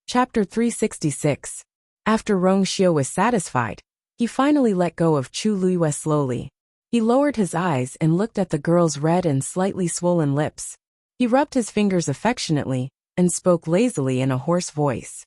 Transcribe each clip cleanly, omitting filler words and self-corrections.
Chapter 366. After Rongxiu was satisfied, he finally let go of Chu Luiyue slowly. He lowered his eyes and looked at the girl's red and slightly swollen lips. He rubbed his fingers affectionately and spoke lazily in a hoarse voice.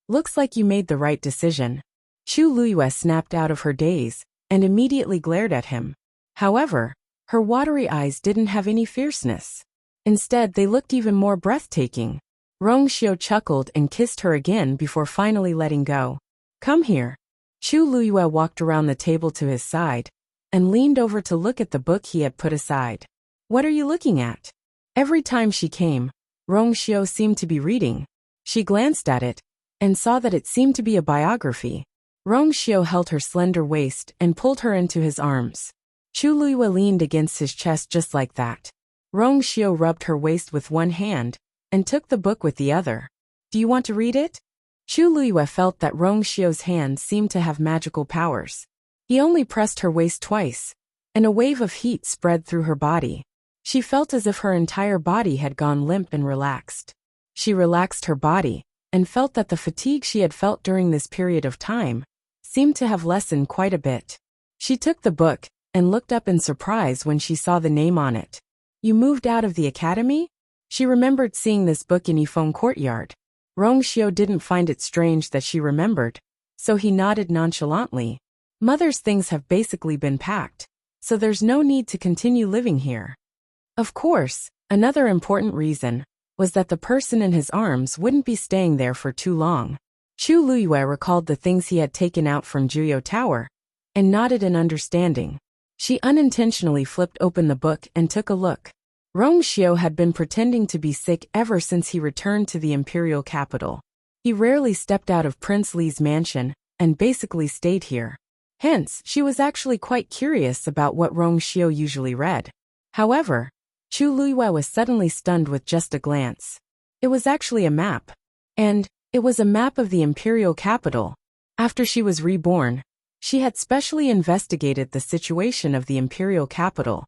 Looks like you made the right decision. Chu Luiyue snapped out of her daze and immediately glared at him. However, her watery eyes didn't have any fierceness. Instead, they looked even more breathtaking. Rongxiu chuckled and kissed her again before finally letting go. Come here. Chu Luiyue walked around the table to his side and leaned over to look at the book he had put aside. What are you looking at? Every time she came, Rongxiu seemed to be reading. She glanced at it and saw that it seemed to be a biography. Rongxiu held her slender waist and pulled her into his arms. Chu Luiyue leaned against his chest just like that. Rongxiu rubbed her waist with one hand and took the book with the other. Do you want to read it? Chu Luiyue felt that Rongxiu's hand seemed to have magical powers. He only pressed her waist twice, and a wave of heat spread through her body. She felt as if her entire body had gone limp and relaxed. She relaxed her body and felt that the fatigue she had felt during this period of time seemed to have lessened quite a bit. She took the book and looked up in surprise when she saw the name on it. You moved out of the academy? She remembered seeing this book in Yifeng Courtyard. Rongxiu didn't find it strange that she remembered, so he nodded nonchalantly. Mother's things have basically been packed, so there's no need to continue living here. Of course, another important reason was that the person in his arms wouldn't be staying there for too long. Chu Luiyue recalled the things he had taken out from Juyo Tower and nodded in understanding. She unintentionally flipped open the book and took a look. Rongxiu had been pretending to be sick ever since he returned to the imperial capital. He rarely stepped out of Prince Li's mansion and basically stayed here. Hence, she was actually quite curious about what Rongxiu usually read. However, Chu Luiyue was suddenly stunned with just a glance. It was actually a map. And it was a map of the imperial capital. After she was reborn, she had specially investigated the situation of the imperial capital,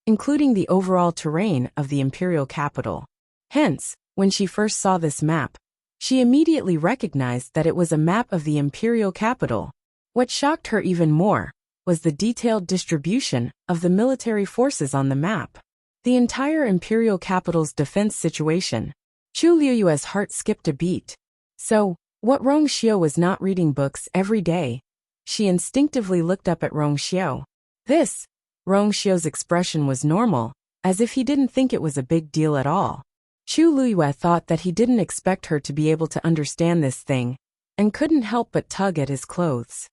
including the overall terrain of the imperial capital. Hence, when she first saw this map, she immediately recognized that it was a map of the imperial capital. What shocked her even more was the detailed distribution of the military forces on the map. The entire imperial capital's defense situation. Chu Luiyue's heart skipped a beat. So, what Rongxiu was not reading books every day? She instinctively looked up at Rongxiu. Rongxiu's expression was normal, as if he didn't think it was a big deal at all. Chu Luiyue thought that he didn't expect her to be able to understand this thing, and couldn't help but tug at his clothes.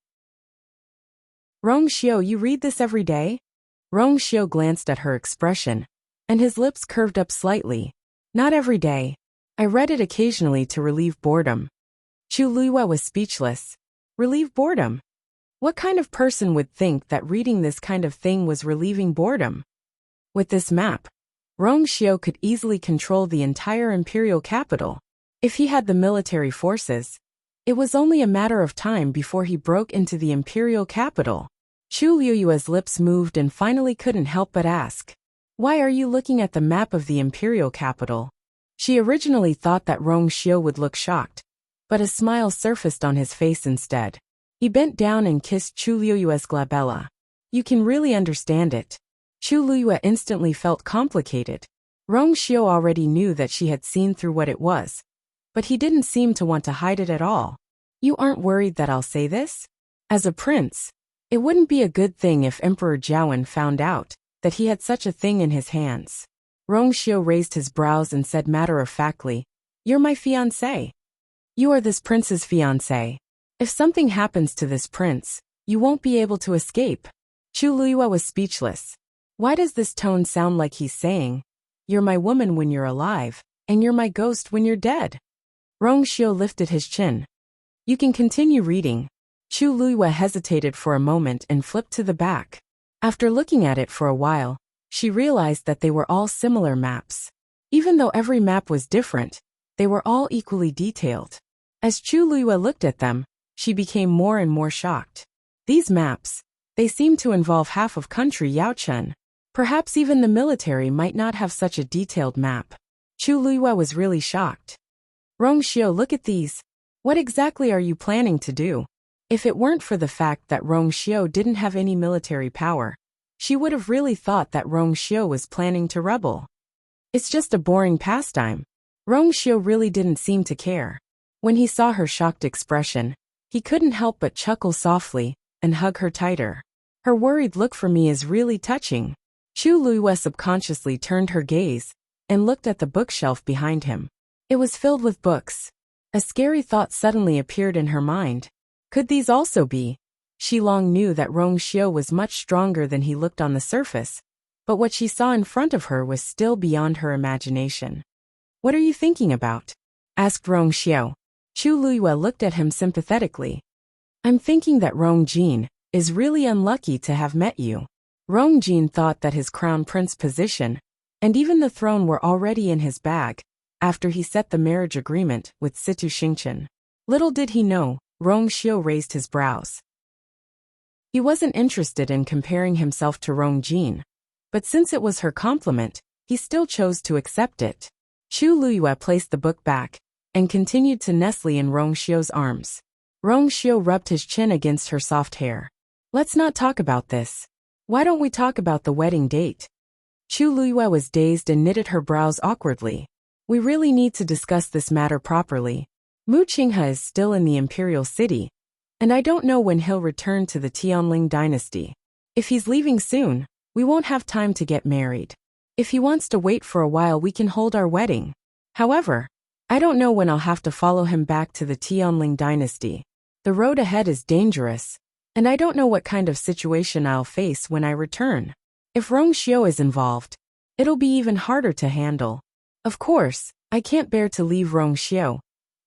Rongxiu, you read this every day? Rongxiu glanced at her expression, and his lips curved up slightly. Not every day. I read it occasionally to relieve boredom. Chu Luiyue was speechless. Relieve boredom? What kind of person would think that reading this kind of thing was relieving boredom? With this map, Rongxiu could easily control the entire imperial capital. If he had the military forces, it was only a matter of time before he broke into the imperial capital. Chu Luiyue's lips moved and finally couldn't help but ask, "Why are you looking at the map of the imperial capital?" She originally thought that Rongxiu would look shocked, but a smile surfaced on his face instead. He bent down and kissed Chu Luiyue's glabella. You can really understand it. Chu Luiyue instantly felt complicated. Rongxiu already knew that she had seen through what it was, but he didn't seem to want to hide it at all. You aren't worried that I'll say this? As a prince, it wouldn't be a good thing if Emperor Jiawen found out that he had such a thing in his hands. Rongxiu raised his brows and said matter-of-factly, You're my fiancé. You are this prince's fiancé. If something happens to this prince, you won't be able to escape. Chu Luiyue was speechless. Why does this tone sound like he's saying, You're my woman when you're alive, and you're my ghost when you're dead? Rongxiu lifted his chin. You can continue reading. Chu Luiyue hesitated for a moment and flipped to the back. After looking at it for a while, she realized that they were all similar maps. Even though every map was different, they were all equally detailed. As Chu Luiyue looked at them, she became more and more shocked. These maps, they seemed to involve half of country Yaochen. Perhaps even the military might not have such a detailed map. Chu Luiyue was really shocked. Rongxiu, look at these. What exactly are you planning to do? If it weren't for the fact that Rongxiu didn't have any military power, she would have really thought that Rongxiu was planning to rebel. It's just a boring pastime. Rongxiu really didn't seem to care. When he saw her shocked expression, he couldn't help but chuckle softly and hug her tighter. Her worried look for me is really touching. Chu Luiyue subconsciously turned her gaze and looked at the bookshelf behind him. It was filled with books. A scary thought suddenly appeared in her mind. Could these also be? She long knew that Rongxiu was much stronger than he looked on the surface, but what she saw in front of her was still beyond her imagination. What are you thinking about? Asked Rongxiu. Chu Luiyue looked at him sympathetically. I'm thinking that Rongjin is really unlucky to have met you. Rongjin thought that his crown prince position and even the throne were already in his bag after he set the marriage agreement with Situ Xingchen. Little did he know, Rongxiu raised his brows. He wasn't interested in comparing himself to Rongjin, but since it was her compliment, he still chose to accept it. Chu Luiyue placed the book back and continued to nestle in Rongxiu's arms. Rongxiu rubbed his chin against her soft hair. Let's not talk about this. Why don't we talk about the wedding date? Chu Luiyue was dazed and knitted her brows awkwardly. We really need to discuss this matter properly. Mu Qinghe is still in the imperial city, and I don't know when he'll return to the Tianling dynasty. If he's leaving soon, we won't have time to get married. If he wants to wait for a while, we can hold our wedding. However, I don't know when I'll have to follow him back to the Tianling dynasty. The road ahead is dangerous, and I don't know what kind of situation I'll face when I return. If Rongxiu is involved, it'll be even harder to handle. Of course, I can't bear to leave Rongxiu,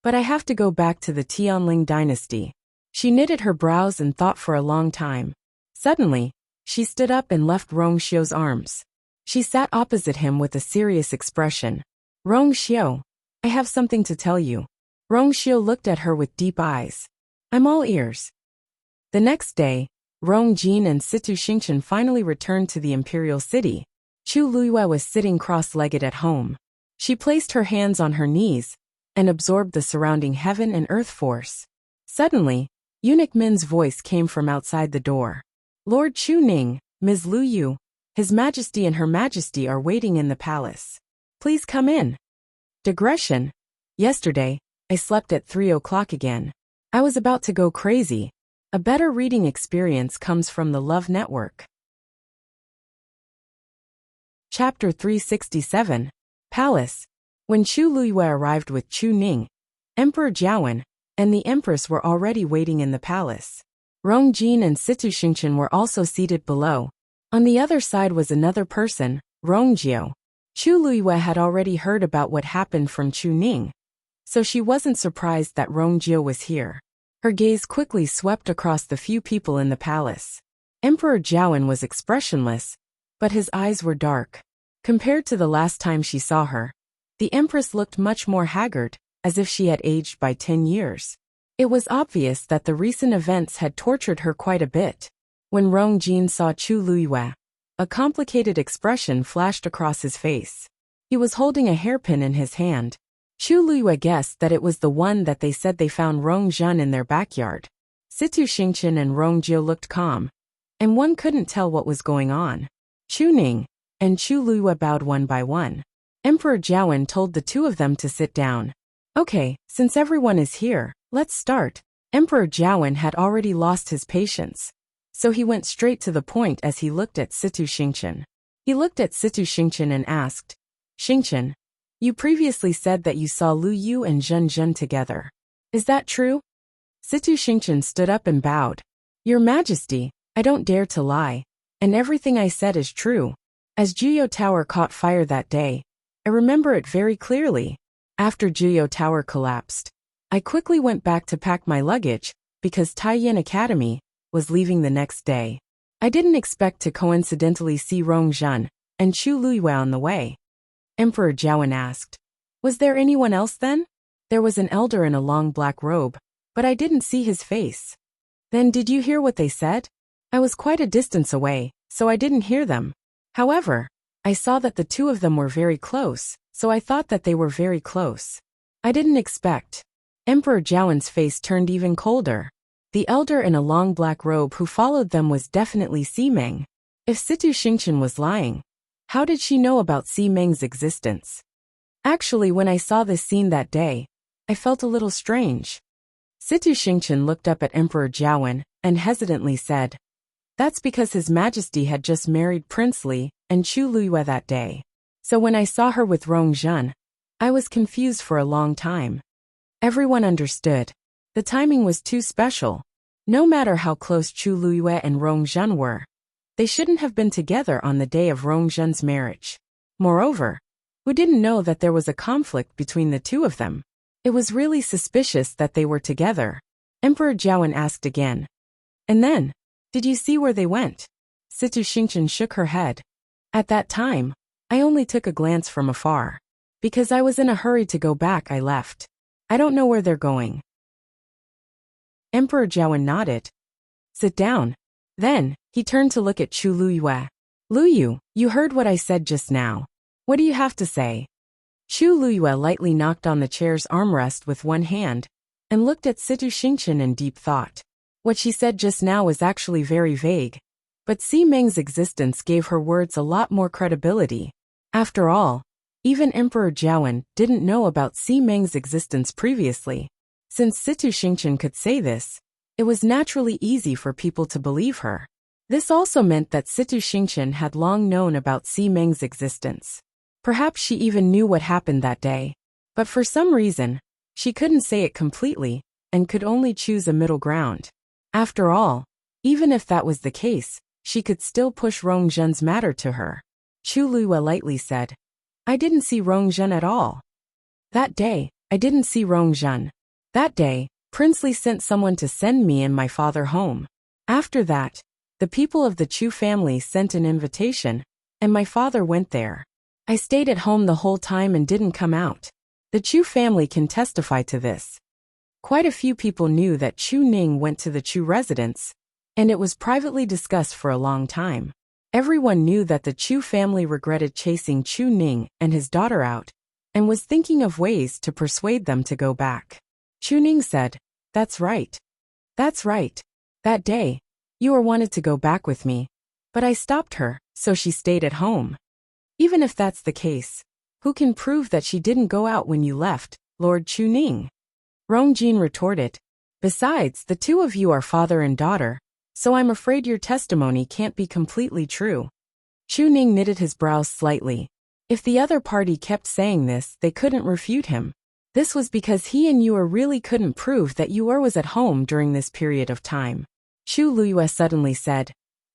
but I have to go back to the Tianling dynasty. She knitted her brows and thought for a long time. Suddenly, she stood up and left Rongxiu's arms. She sat opposite him with a serious expression. Rongxiu, I have something to tell you. Rongxiu looked at her with deep eyes. I'm all ears. The next day, Rongjin and Situ Xingchen finally returned to the imperial city. Chu Luiyue was sitting cross-legged at home. She placed her hands on her knees and absorbed the surrounding heaven and earth force. Suddenly, Eunuch Min's voice came from outside the door. Lord Chu Ning, Ms. Lu Yu, His Majesty and Her Majesty are waiting in the palace. Please come in. Digression. Yesterday, I slept at 3 o'clock again. I was about to go crazy. A better reading experience comes from the Love Network. Chapter 367. Palace. When Chu Luiyue arrived with Chu Ning, Emperor Jiawen, and the Empress were already waiting in the palace. Rongjin and Situ Xingchen were also seated below. On the other side was another person, Rongjiu. Chu Luiyue had already heard about what happened from Chu Ning, so she wasn't surprised that Rongjiu was here. Her gaze quickly swept across the few people in the palace. Emperor Jiawen was expressionless, but his eyes were dark. Compared to the last time she saw her, the Empress looked much more haggard, as if she had aged by 10 years. It was obvious that the recent events had tortured her quite a bit. When Rongjin saw Chu Luiyue, a complicated expression flashed across his face. He was holding a hairpin in his hand. Chu Luiyue guessed that it was the one that they said they found Rongjin in their backyard. Situ Xingchen and Rongjiu looked calm, and one couldn't tell what was going on. Chu Ning and Chu Luiyue bowed one by one. Emperor Jiawen told the two of them to sit down. Okay, since everyone is here, let's start. Emperor Jiawen had already lost his patience, so he went straight to the point as he looked at Situ Xingchen. He looked at Situ Xingchen and asked, Xingchen, you previously said that you saw Lu Yu and Zhen Zhen together. Is that true? Situ Xingchen stood up and bowed. Your Majesty, I don't dare to lie, and everything I said is true. As Juyo Tower caught fire that day, I remember it very clearly. After Juyo Tower collapsed, I quickly went back to pack my luggage, because Taiyin Academy was leaving the next day. I didn't expect to coincidentally see Rongjin and Chu Luiyue on the way. Emperor Jiawen asked, was there anyone else then? There was an elder in a long black robe, but I didn't see his face. Then did you hear what they said? I was quite a distance away, so I didn't hear them. However, I saw that the two of them were very close, so I thought that they were very close. I didn't expect. Emperor Jiawen's face turned even colder. The elder in a long black robe who followed them was definitely Simeng. If Situ Xingqian was lying, how did she know about Simeng's existence? Actually, when I saw this scene that day, I felt a little strange. Situ Xingqian looked up at Emperor Jiawen and hesitantly said, "That's because His Majesty had just married Prince Li and Chu Luyue that day. So when I saw her with Rong Zhen, I was confused for a long time." Everyone understood. The timing was too special. No matter how close Chu Luyue and Rong Zhen were, they shouldn't have been together on the day of Rong Zhen's marriage. Moreover, who didn't know that there was a conflict between the two of them? It was really suspicious that they were together. Emperor Jiawen asked again. "And then, did you see where they went?" Situ Xingqian shook her head. "At that time, I only took a glance from afar. Because I was in a hurry to go back, I left. I don't know where they're going." Emperor Jiawen nodded. "Sit down." Then, he turned to look at Chu Luyue. "Luyu, you heard what I said just now. What do you have to say?" Chu Luyue lightly knocked on the chair's armrest with one hand and looked at Situ Xingqian in deep thought. What she said just now was actually very vague, but Simeng's existence gave her words a lot more credibility. After all, even Emperor Jiawen didn't know about Simeng's existence previously. Since Situ Xingqian could say this, it was naturally easy for people to believe her. This also meant that Situ Xingqian had long known about Simeng's existence. Perhaps she even knew what happened that day. But for some reason, she couldn't say it completely and could only choose a middle ground. After all, even if that was the case, she could still push Rong Zhen's matter to her. Chu Luyue lightly said, "I didn't see Rong Zhen at all. That day, I didn't see Rong Zhen. That day, Prince Li sent someone to send me and my father home. After that, the people of the Chu family sent an invitation, and my father went there. I stayed at home the whole time and didn't come out. The Chu family can testify to this." Quite a few people knew that Chu Ning went to the Chu residence, and it was privately discussed for a long time. Everyone knew that the Chu family regretted chasing Chu Ning and his daughter out, and was thinking of ways to persuade them to go back. Chu Ning said, "That's right. That's right. That day, you wanted to go back with me, but I stopped her, so she stayed at home." Even if that's the case, who can prove that she didn't go out when you left, Lord Chu Ning? Rong Jin retorted. "Besides, the two of you are father and daughter, so I'm afraid your testimony can't be completely true." Chu Ning knitted his brows slightly. If the other party kept saying this, they couldn't refute him. This was because he and Yuer really couldn't prove that Yuer was at home during this period of time. Chu Luyue suddenly said,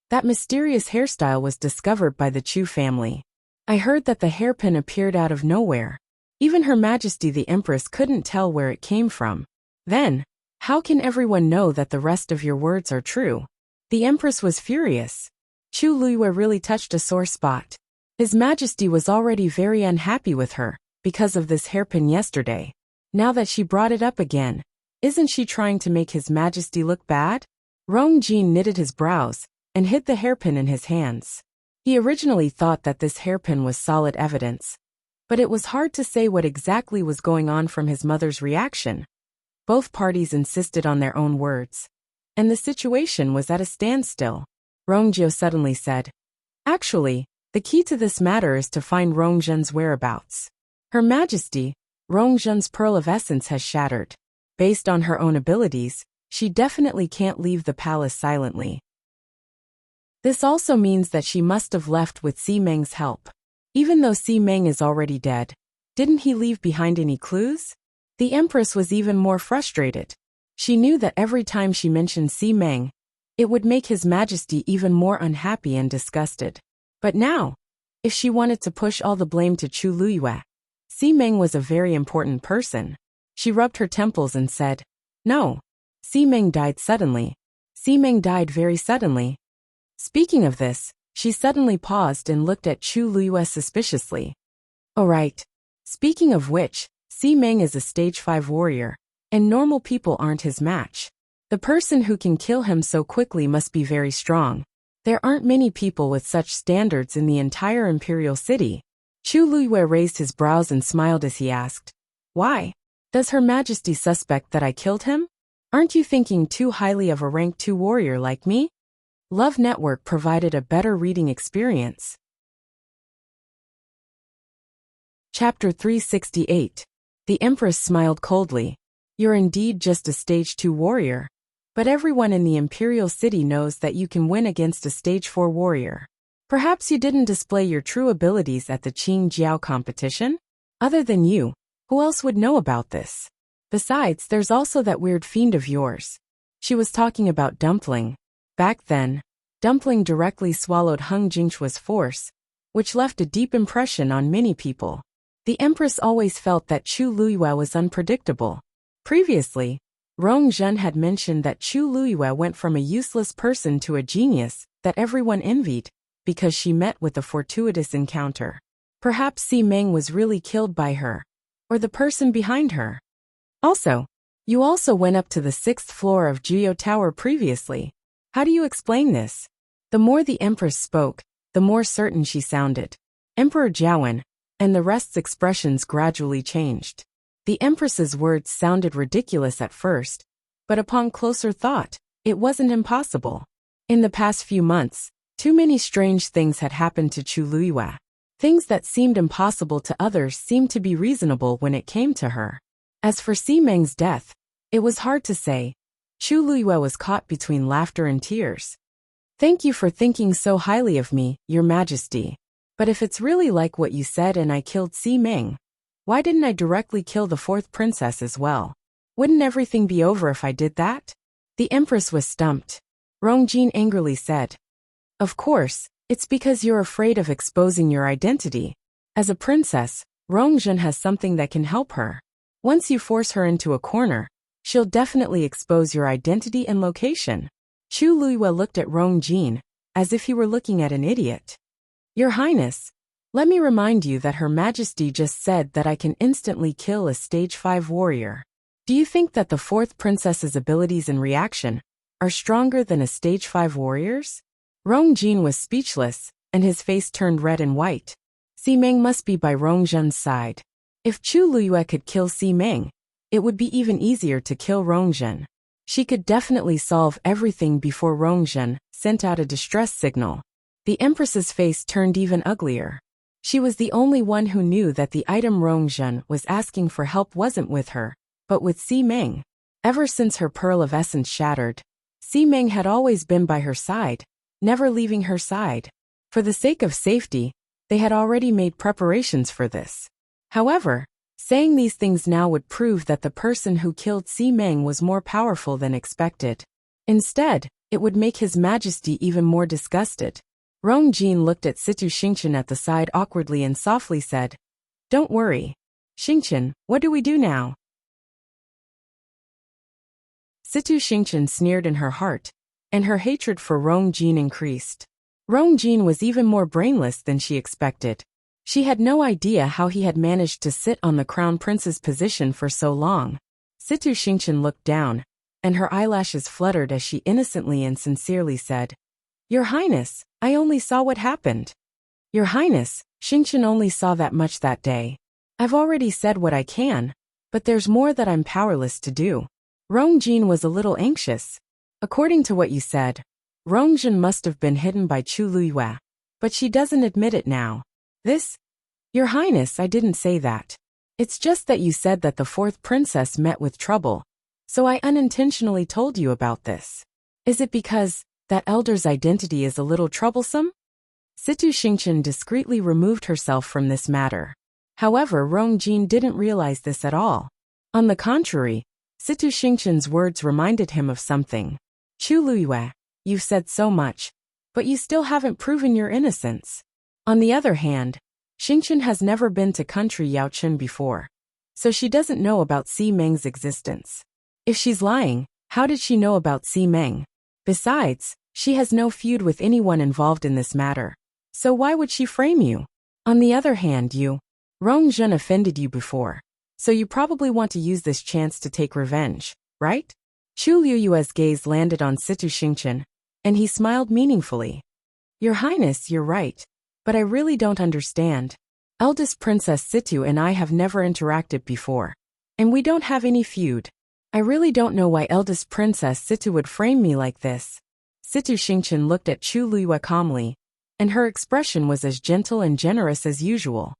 "That mysterious hairstyle was discovered by the Chu family. I heard that the hairpin appeared out of nowhere. Even Her Majesty the Empress couldn't tell where it came from. Then, how can everyone know that the rest of your words are true?" The Empress was furious. Chu Luyue really touched a sore spot. His Majesty was already very unhappy with her because of this hairpin yesterday. Now that she brought it up again, isn't she trying to make His Majesty look bad? Rong Jin knitted his brows and hid the hairpin in his hands. He originally thought that this hairpin was solid evidence, but it was hard to say what exactly was going on from his mother's reaction. Both parties insisted on their own words, and the situation was at a standstill. Rongjio suddenly said, "Actually, the key to this matter is to find Rong Zhen's whereabouts. Her Majesty, Rong Zhen's pearl of essence has shattered. Based on her own abilities, she definitely can't leave the palace silently. This also means that she must have left with Simeng's help. Even though Simeng is already dead, didn't he leave behind any clues?" The Empress was even more frustrated. She knew that every time she mentioned Simeng, it would make His Majesty even more unhappy and disgusted. But now, if she wanted to push all the blame to Chu Luyue, Simeng was a very important person. She rubbed her temples and said, "No, Simeng died suddenly. Simeng died very suddenly." Speaking of this, she suddenly paused and looked at Chu Luyue suspiciously. "Oh right. Speaking of which, Simeng is a stage 5 warrior, and normal people aren't his match. The person who can kill him so quickly must be very strong. There aren't many people with such standards in the entire imperial city." Chu Luyue raised his brows and smiled as he asked, "Why?" Does Her Majesty suspect that I killed him? Aren't you thinking too highly of a rank 2 warrior like me? Love Network provided a better reading experience. Chapter 368. The Empress smiled coldly. You're indeed just a stage 2 warrior. But everyone in the Imperial City knows that you can win against a stage 4 warrior. Perhaps you didn't display your true abilities at the Qing Jiao competition? Other than you, who else would know about this? Besides, there's also that weird fiend of yours. She was talking about Dumpling. Back then, Dumpling directly swallowed Hung Jingchua's force, which left a deep impression on many people. The Empress always felt that Chu Luiyue was unpredictable. Previously, Rong Zhen had mentioned that Chu Luiyue went from a useless person to a genius that everyone envied, because she met with a fortuitous encounter. Perhaps Si Meng was really killed by her, or the person behind her. Also, you also went up to the 6th floor of Jiao Tower previously. How do you explain this? The more the Empress spoke, the more certain she sounded. Emperor Jiawen, and the rest's expressions gradually changed. The Empress's words sounded ridiculous at first, but upon closer thought, it wasn't impossible. In the past few months, too many strange things had happened to Chu Luiyue. Things that seemed impossible to others seemed to be reasonable when it came to her. As for Si Meng's death, it was hard to say. Chu Luiyue was caught between laughter and tears. Thank you for thinking so highly of me, Your Majesty. But if it's really like what you said and I killed Si Meng, why didn't I directly kill the 4th princess as well? Wouldn't everything be over if I did that? The Empress was stumped. Rongjin angrily said. Of course, it's because you're afraid of exposing your identity. As a princess, Rongjin has something that can help her. Once you force her into a corner, she'll definitely expose your identity and location. Chu Luiyue looked at Rongjin, as if he were looking at an idiot. Your Highness, let me remind you that Her Majesty just said that I can instantly kill a stage 5 warrior. Do you think that the 4th princess's abilities and reaction are stronger than a stage 5 warrior's? Rongjin was speechless, and his face turned red and white. Si Meng must be by Rongjin's side. If Chu Luiyue could kill Si Meng, it would be even easier to kill Rongjin. She could definitely solve everything before Rongjin sent out a distress signal. The Empress's face turned even uglier. She was the only one who knew that the item Rongjin was asking for help wasn't with her, but with Si Meng. Ever since her pearl of essence shattered, Si Meng had always been by her side, never leaving her side. For the sake of safety, they had already made preparations for this. However, saying these things now would prove that the person who killed Si Meng was more powerful than expected. Instead, it would make His Majesty even more disgusted. Rongjin looked at Situ Xingqian at the side awkwardly and softly said, Don't worry. Xingqian, what do we do now? Situ Xingqian sneered in her heart, and her hatred for Rongjin increased. Rongjin was even more brainless than she expected. She had no idea how he had managed to sit on the crown prince's position for so long. Situ Xingqian looked down, and her eyelashes fluttered as she innocently and sincerely said, Your Highness, I only saw what happened. Your Highness, Xingqian only saw that much that day. I've already said what I can, but there's more that I'm powerless to do. Rongjin was a little anxious. According to what you said, Rongjin must have been hidden by Chu Luiyue, but she doesn't admit it now. Your Highness, I didn't say that. It's just that you said that the 4th princess met with trouble, so I unintentionally told you about this. Is it because that elder's identity is a little troublesome? Situ Xingqian discreetly removed herself from this matter. However, Rongjin didn't realize this at all. On the contrary, Situ Xingqian's words reminded him of something. Chu Luiyue, you've said so much, but you still haven't proven your innocence. On the other hand, Xingqian has never been to country Yaochen before, so she doesn't know about Si Meng's existence. If she's lying, how did she know about Si Meng? Besides, she has no feud with anyone involved in this matter, so why would she frame you? On the other hand, Rongjin offended you before, so you probably want to use this chance to take revenge, right? Chu Luiyue's gaze landed on Situ Xingqian, and he smiled meaningfully. Your Highness, you're right, but I really don't understand. Eldest Princess Situ and I have never interacted before, And we don't have any feud. I really don't know why eldest Princess Situ would frame me like this. Situ Xingqian looked at Chu Luiyue calmly, and her expression was as gentle and generous as usual.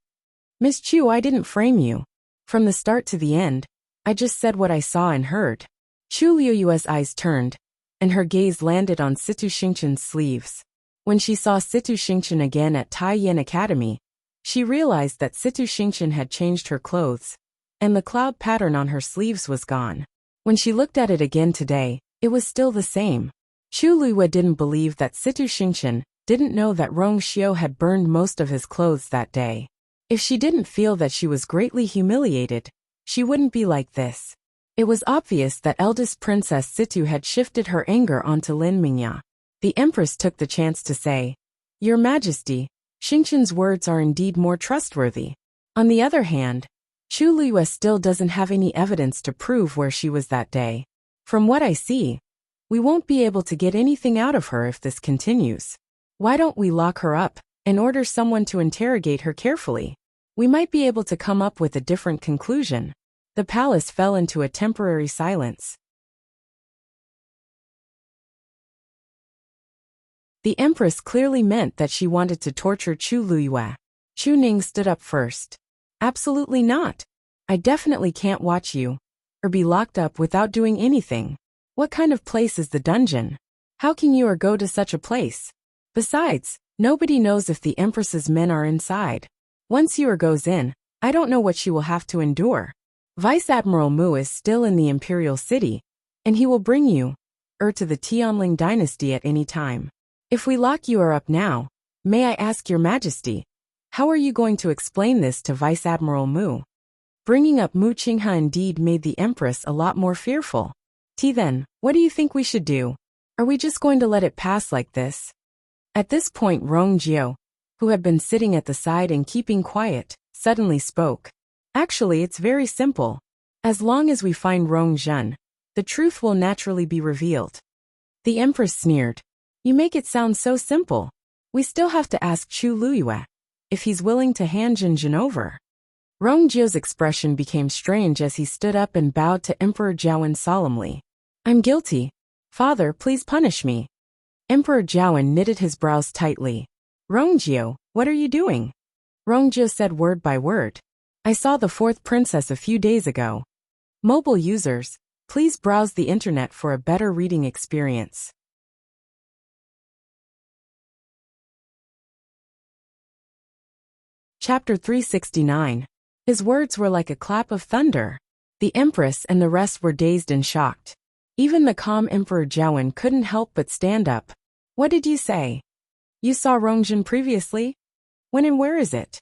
Miss Chu, I didn't frame you. From the start to the end, I just said what I saw and heard. Chu Luiyue's eyes turned, and her gaze landed on Situ Xingqian's sleeves. When she saw Situ Xingqian again at Tai Yin Academy, she realized that Situ Xingqian had changed her clothes, and the cloud pattern on her sleeves was gone. When she looked at it again today, it was still the same. Chu Luiyue didn't believe that Situ Xingqian didn't know that Rong Xiu had burned most of his clothes that day. If she didn't feel that she was greatly humiliated, she wouldn't be like this. It was obvious that eldest Princess Situ had shifted her anger onto Lin Mingya. The Empress took the chance to say, Your Majesty, Xingqian's words are indeed more trustworthy. On the other hand, Chu Luiyue still doesn't have any evidence to prove where she was that day. From what I see, we won't be able to get anything out of her if this continues. Why don't we lock her up and order someone to interrogate her carefully? We might be able to come up with a different conclusion. The palace fell into a temporary silence. The Empress clearly meant that she wanted to torture Chu Luiyue. Chu Ning stood up first. Absolutely not. I definitely can't watch you, or be locked up without doing anything. What kind of place is the dungeon? How can you or go to such a place? Besides, nobody knows if the Empress's men are inside. Once Yu goes in, I don't know what she will have to endure. Vice Admiral Mu is still in the Imperial City, and he will bring you to the Tianling dynasty at any time. If we lock you up now, may I ask your Majesty, how are you going to explain this to Vice Admiral Mu? Bringing up Mu Qinghe indeed made the Empress a lot more fearful. Then, what do you think we should do? Are we just going to let it pass like this? At this point Rong Jiu, who had been sitting at the side and keeping quiet, suddenly spoke. Actually, it's very simple. As long as we find Rong Zhen, the truth will naturally be revealed. The Empress sneered. You make it sound so simple. We still have to ask Chu Luiyue if he's willing to hand Jin over. Rong Jiu's expression became strange as he stood up and bowed to Emperor Jiawen solemnly. I'm guilty. Father, please punish me. Emperor Jiawen knitted his brows tightly. Rongjiu, what are you doing? Rongjiu said word by word. I saw the fourth princess a few days ago. Mobile users, please browse the internet for a better reading experience. Chapter 369. His words were like a clap of thunder. The Empress and the rest were dazed and shocked. Even the calm Emperor Jiawen couldn't help but stand up. What did you say? You saw Rongjin previously? When and where is it?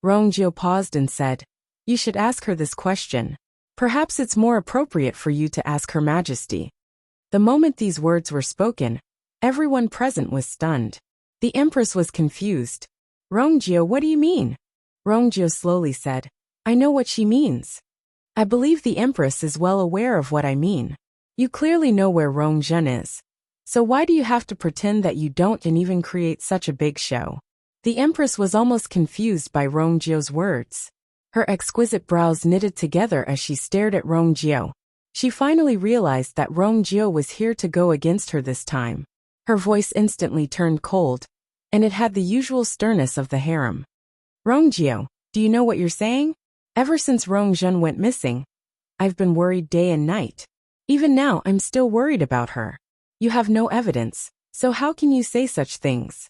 Rongjiu paused and said, You should ask her this question. Perhaps it's more appropriate for you to ask Her Majesty. The moment these words were spoken, everyone present was stunned. The Empress was confused. Rongjiu, what do you mean? Rongjiu slowly said, I know what she means. I believe the Empress is well aware of what I mean. You clearly know where Rongzhen is. So why do you have to pretend that you don't and even create such a big show? The Empress was almost confused by Rongjiu's words. Her exquisite brows knitted together as she stared at Rongjiu. She finally realized that Rongjiu was here to go against her this time. Her voice instantly turned cold, and it had the usual sternness of the harem. Rongjiu, do you know what you're saying? Ever since Rongzhen went missing, I've been worried day and night. Even now I'm still worried about her. You have no evidence, so how can you say such things?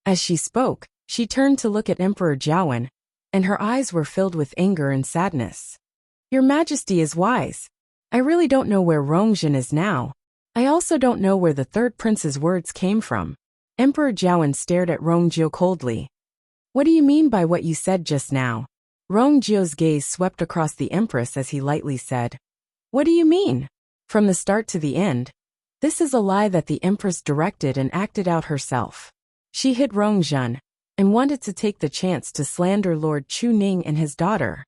As she spoke, she turned to look at Emperor Jiawen, and her eyes were filled with anger and sadness. Your Majesty is wise. I really don't know where Rongzhen is now. I also don't know where the third prince's words came from. Emperor Jiawen stared at Rongjiu coldly. What do you mean by what you said just now? Rongjiu's gaze swept across the Empress as he lightly said, What do you mean? From the start to the end, this is a lie that the Empress directed and acted out herself. She hid Rongzhen and wanted to take the chance to slander Lord Chu Ning and his daughter.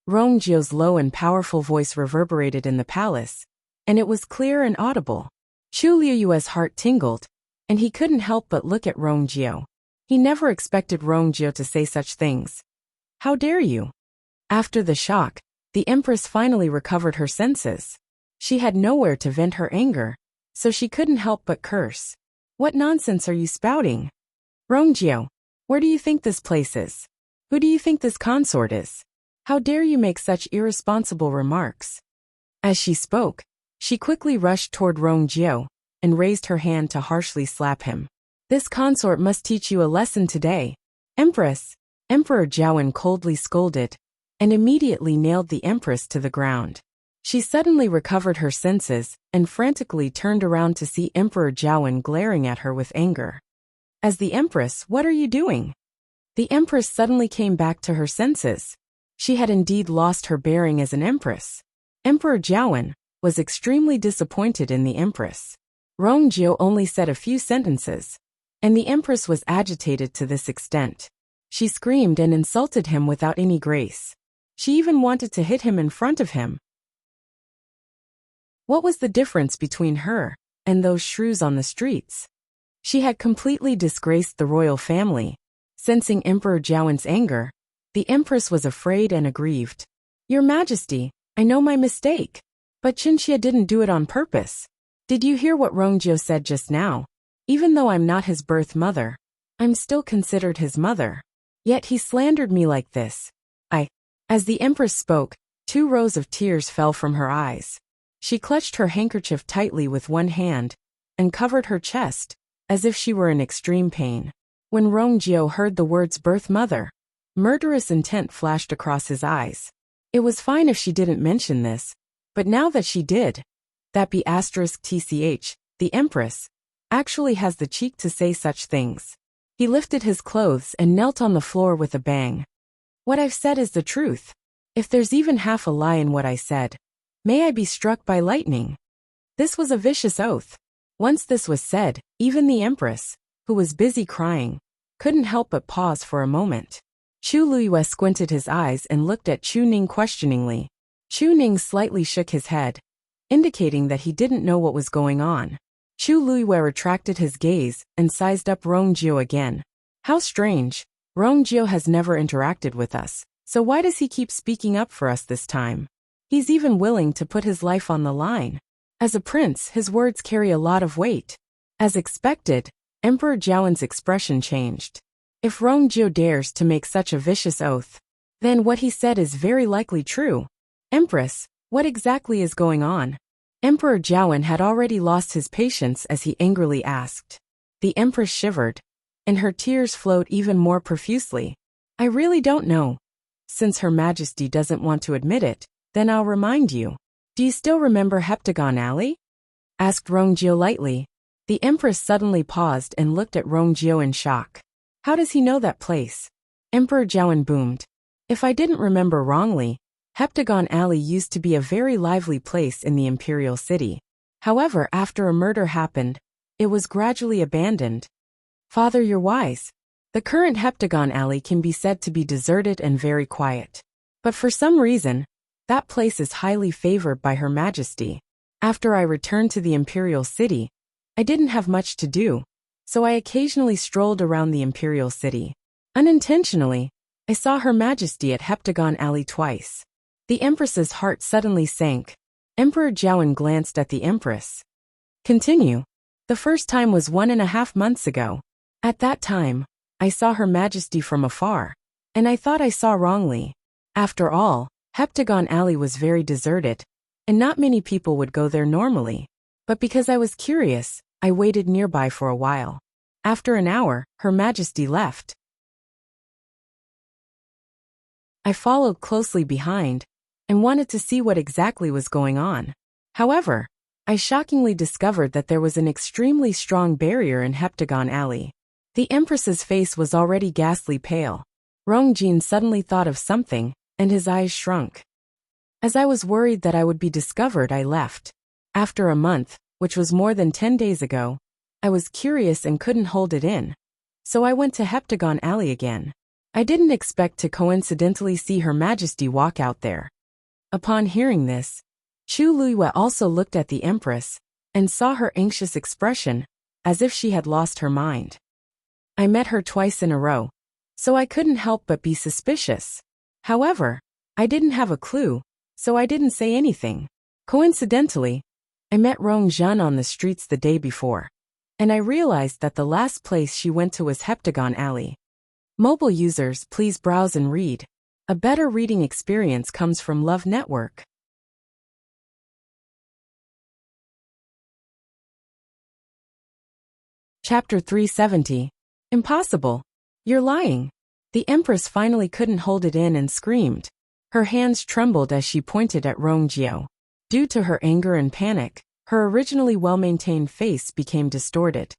Rongjiu's low and powerful voice reverberated in the palace, and it was clear and audible. Chu Liuyue's heart tingled, and he couldn't help but look at Rongjiu. He never expected Rongjiu to say such things. How dare you? After the shock, The Empress finally recovered her senses. She had nowhere to vent her anger, so she couldn't help but curse. What nonsense are you spouting? Rongjio, where do you think this place is? Who do you think this consort is? How dare you make such irresponsible remarks? As she spoke, she quickly rushed toward Rongjio and raised her hand to harshly slap him. This consort must teach you a lesson today. Empress! Emperor Jiawen coldly scolded, and immediately nailed the Empress to the ground. She suddenly recovered her senses and frantically turned around to see Emperor Jiawen glaring at her with anger. As the Empress, what are you doing? The Empress suddenly came back to her senses. She had indeed lost her bearing as an Empress. Emperor Jiawen was extremely disappointed in the Empress. Rongjio only said a few sentences, and the Empress was agitated to this extent. She screamed and insulted him without any grace. She even wanted to hit him in front of him. What was the difference between her and those shrews on the streets? She had completely disgraced the royal family. Sensing Emperor Jiawen's anger, the Empress was afraid and aggrieved. Your Majesty, I know my mistake. But Qinxia didn't do it on purpose. Did you hear what Rongjio said just now? Even though I'm not his birth mother, I'm still considered his mother. Yet he slandered me like this. As the Empress spoke, 2 rows of tears fell from her eyes. She clutched her handkerchief tightly with one hand and covered her chest, as if she were in extreme pain. When Rongjio heard the words birth mother, murderous intent flashed across his eyes. It was fine if she didn't mention this, but now that she did, that *tch, the Empress, actually has the cheek to say such things. He lifted his clothes and knelt on the floor with a bang. What I've said is the truth. If there's even half a lie in what I said, may I be struck by lightning. This was a vicious oath. Once this was said, even the Empress, who was busy crying, couldn't help but pause for a moment. Chu Luiyue squinted his eyes and looked at Chu Ning questioningly. Chu Ning slightly shook his head, indicating that he didn't know what was going on. Chu Luiyue retracted his gaze and sized up Rongjio again. How strange. Rongjio has never interacted with us, so why does he keep speaking up for us this time? He's even willing to put his life on the line. As a prince, his words carry a lot of weight. As expected, Emperor Jiawen's expression changed. If Rongjio dares to make such a vicious oath, then what he said is very likely true. Empress, what exactly is going on? Emperor Jiawen had already lost his patience as he angrily asked. The Empress shivered, and her tears flowed even more profusely. I really don't know. Since Her Majesty doesn't want to admit it, then I'll remind you. Do you still remember Heptagon Alley? Asked Rongjio lightly. The Empress suddenly paused and looked at Rongjio in shock. How does he know that place? Emperor Jiawen boomed. If I didn't remember wrongly, Heptagon Alley used to be a very lively place in the imperial city. However, after a murder happened, it was gradually abandoned. Father, you're wise. The current Heptagon Alley can be said to be deserted and very quiet. But for some reason, that place is highly favored by Her Majesty. After I returned to the imperial city, I didn't have much to do, so I occasionally strolled around the imperial city. Unintentionally, I saw Her Majesty at Heptagon Alley twice. The Empress's heart suddenly sank. Emperor Jiawen glanced at the Empress. Continue. The first time was 1.5 months ago. At that time, I saw Her Majesty from afar, and I thought I saw wrongly. After all, Heptagon Alley was very deserted, and not many people would go there normally. But because I was curious, I waited nearby for a while. After an hour, Her Majesty left. I followed closely behind, and wanted to see what exactly was going on. However, I shockingly discovered that there was an extremely strong barrier in Heptagon Alley. The Empress's face was already ghastly pale. Rongjin suddenly thought of something, and his eyes shrunk. As I was worried that I would be discovered, I left. After a month, which was more than 10 days ago, I was curious and couldn't hold it in. So I went to Heptagon Alley again. I didn't expect to coincidentally see Her Majesty walk out there. Upon hearing this, Chu Luiyue also looked at the Empress, and saw her anxious expression, as if she had lost her mind. I met her twice in a row, so I couldn't help but be suspicious. However, I didn't have a clue, so I didn't say anything. Coincidentally, I met Rong Zhen on the streets the day before, and I realized that the last place she went to was Heptagon Alley. Mobile users, please browse and read. A better reading experience comes from Love Network. Chapter 370. Impossible. You're lying. The Empress finally couldn't hold it in and screamed. Her hands trembled as she pointed at Rong Jiao. Due to her anger and panic, her originally well-maintained face became distorted.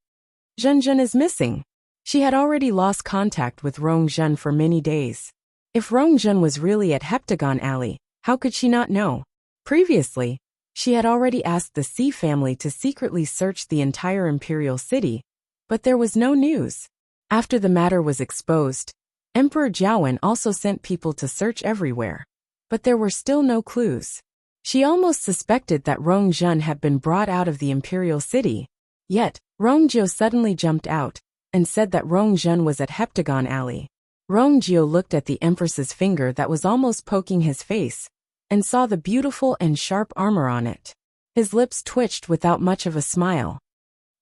Zhen is missing. She had already lost contact with Rong Zhen for many days. If Rong Zhen was really at Heptagon Alley, how could she not know? Previously, she had already asked the Xi family to secretly search the entire imperial city, but there was no news. After the matter was exposed, Emperor Jiawen also sent people to search everywhere, but there were still no clues. She almost suspected that Rong Zhen had been brought out of the imperial city. Yet, Rong Jiao suddenly jumped out and said that Rong Zhen was at Heptagon Alley. Rong Jiao looked at the Empress's finger that was almost poking his face and saw the beautiful and sharp armor on it. His lips twitched without much of a smile.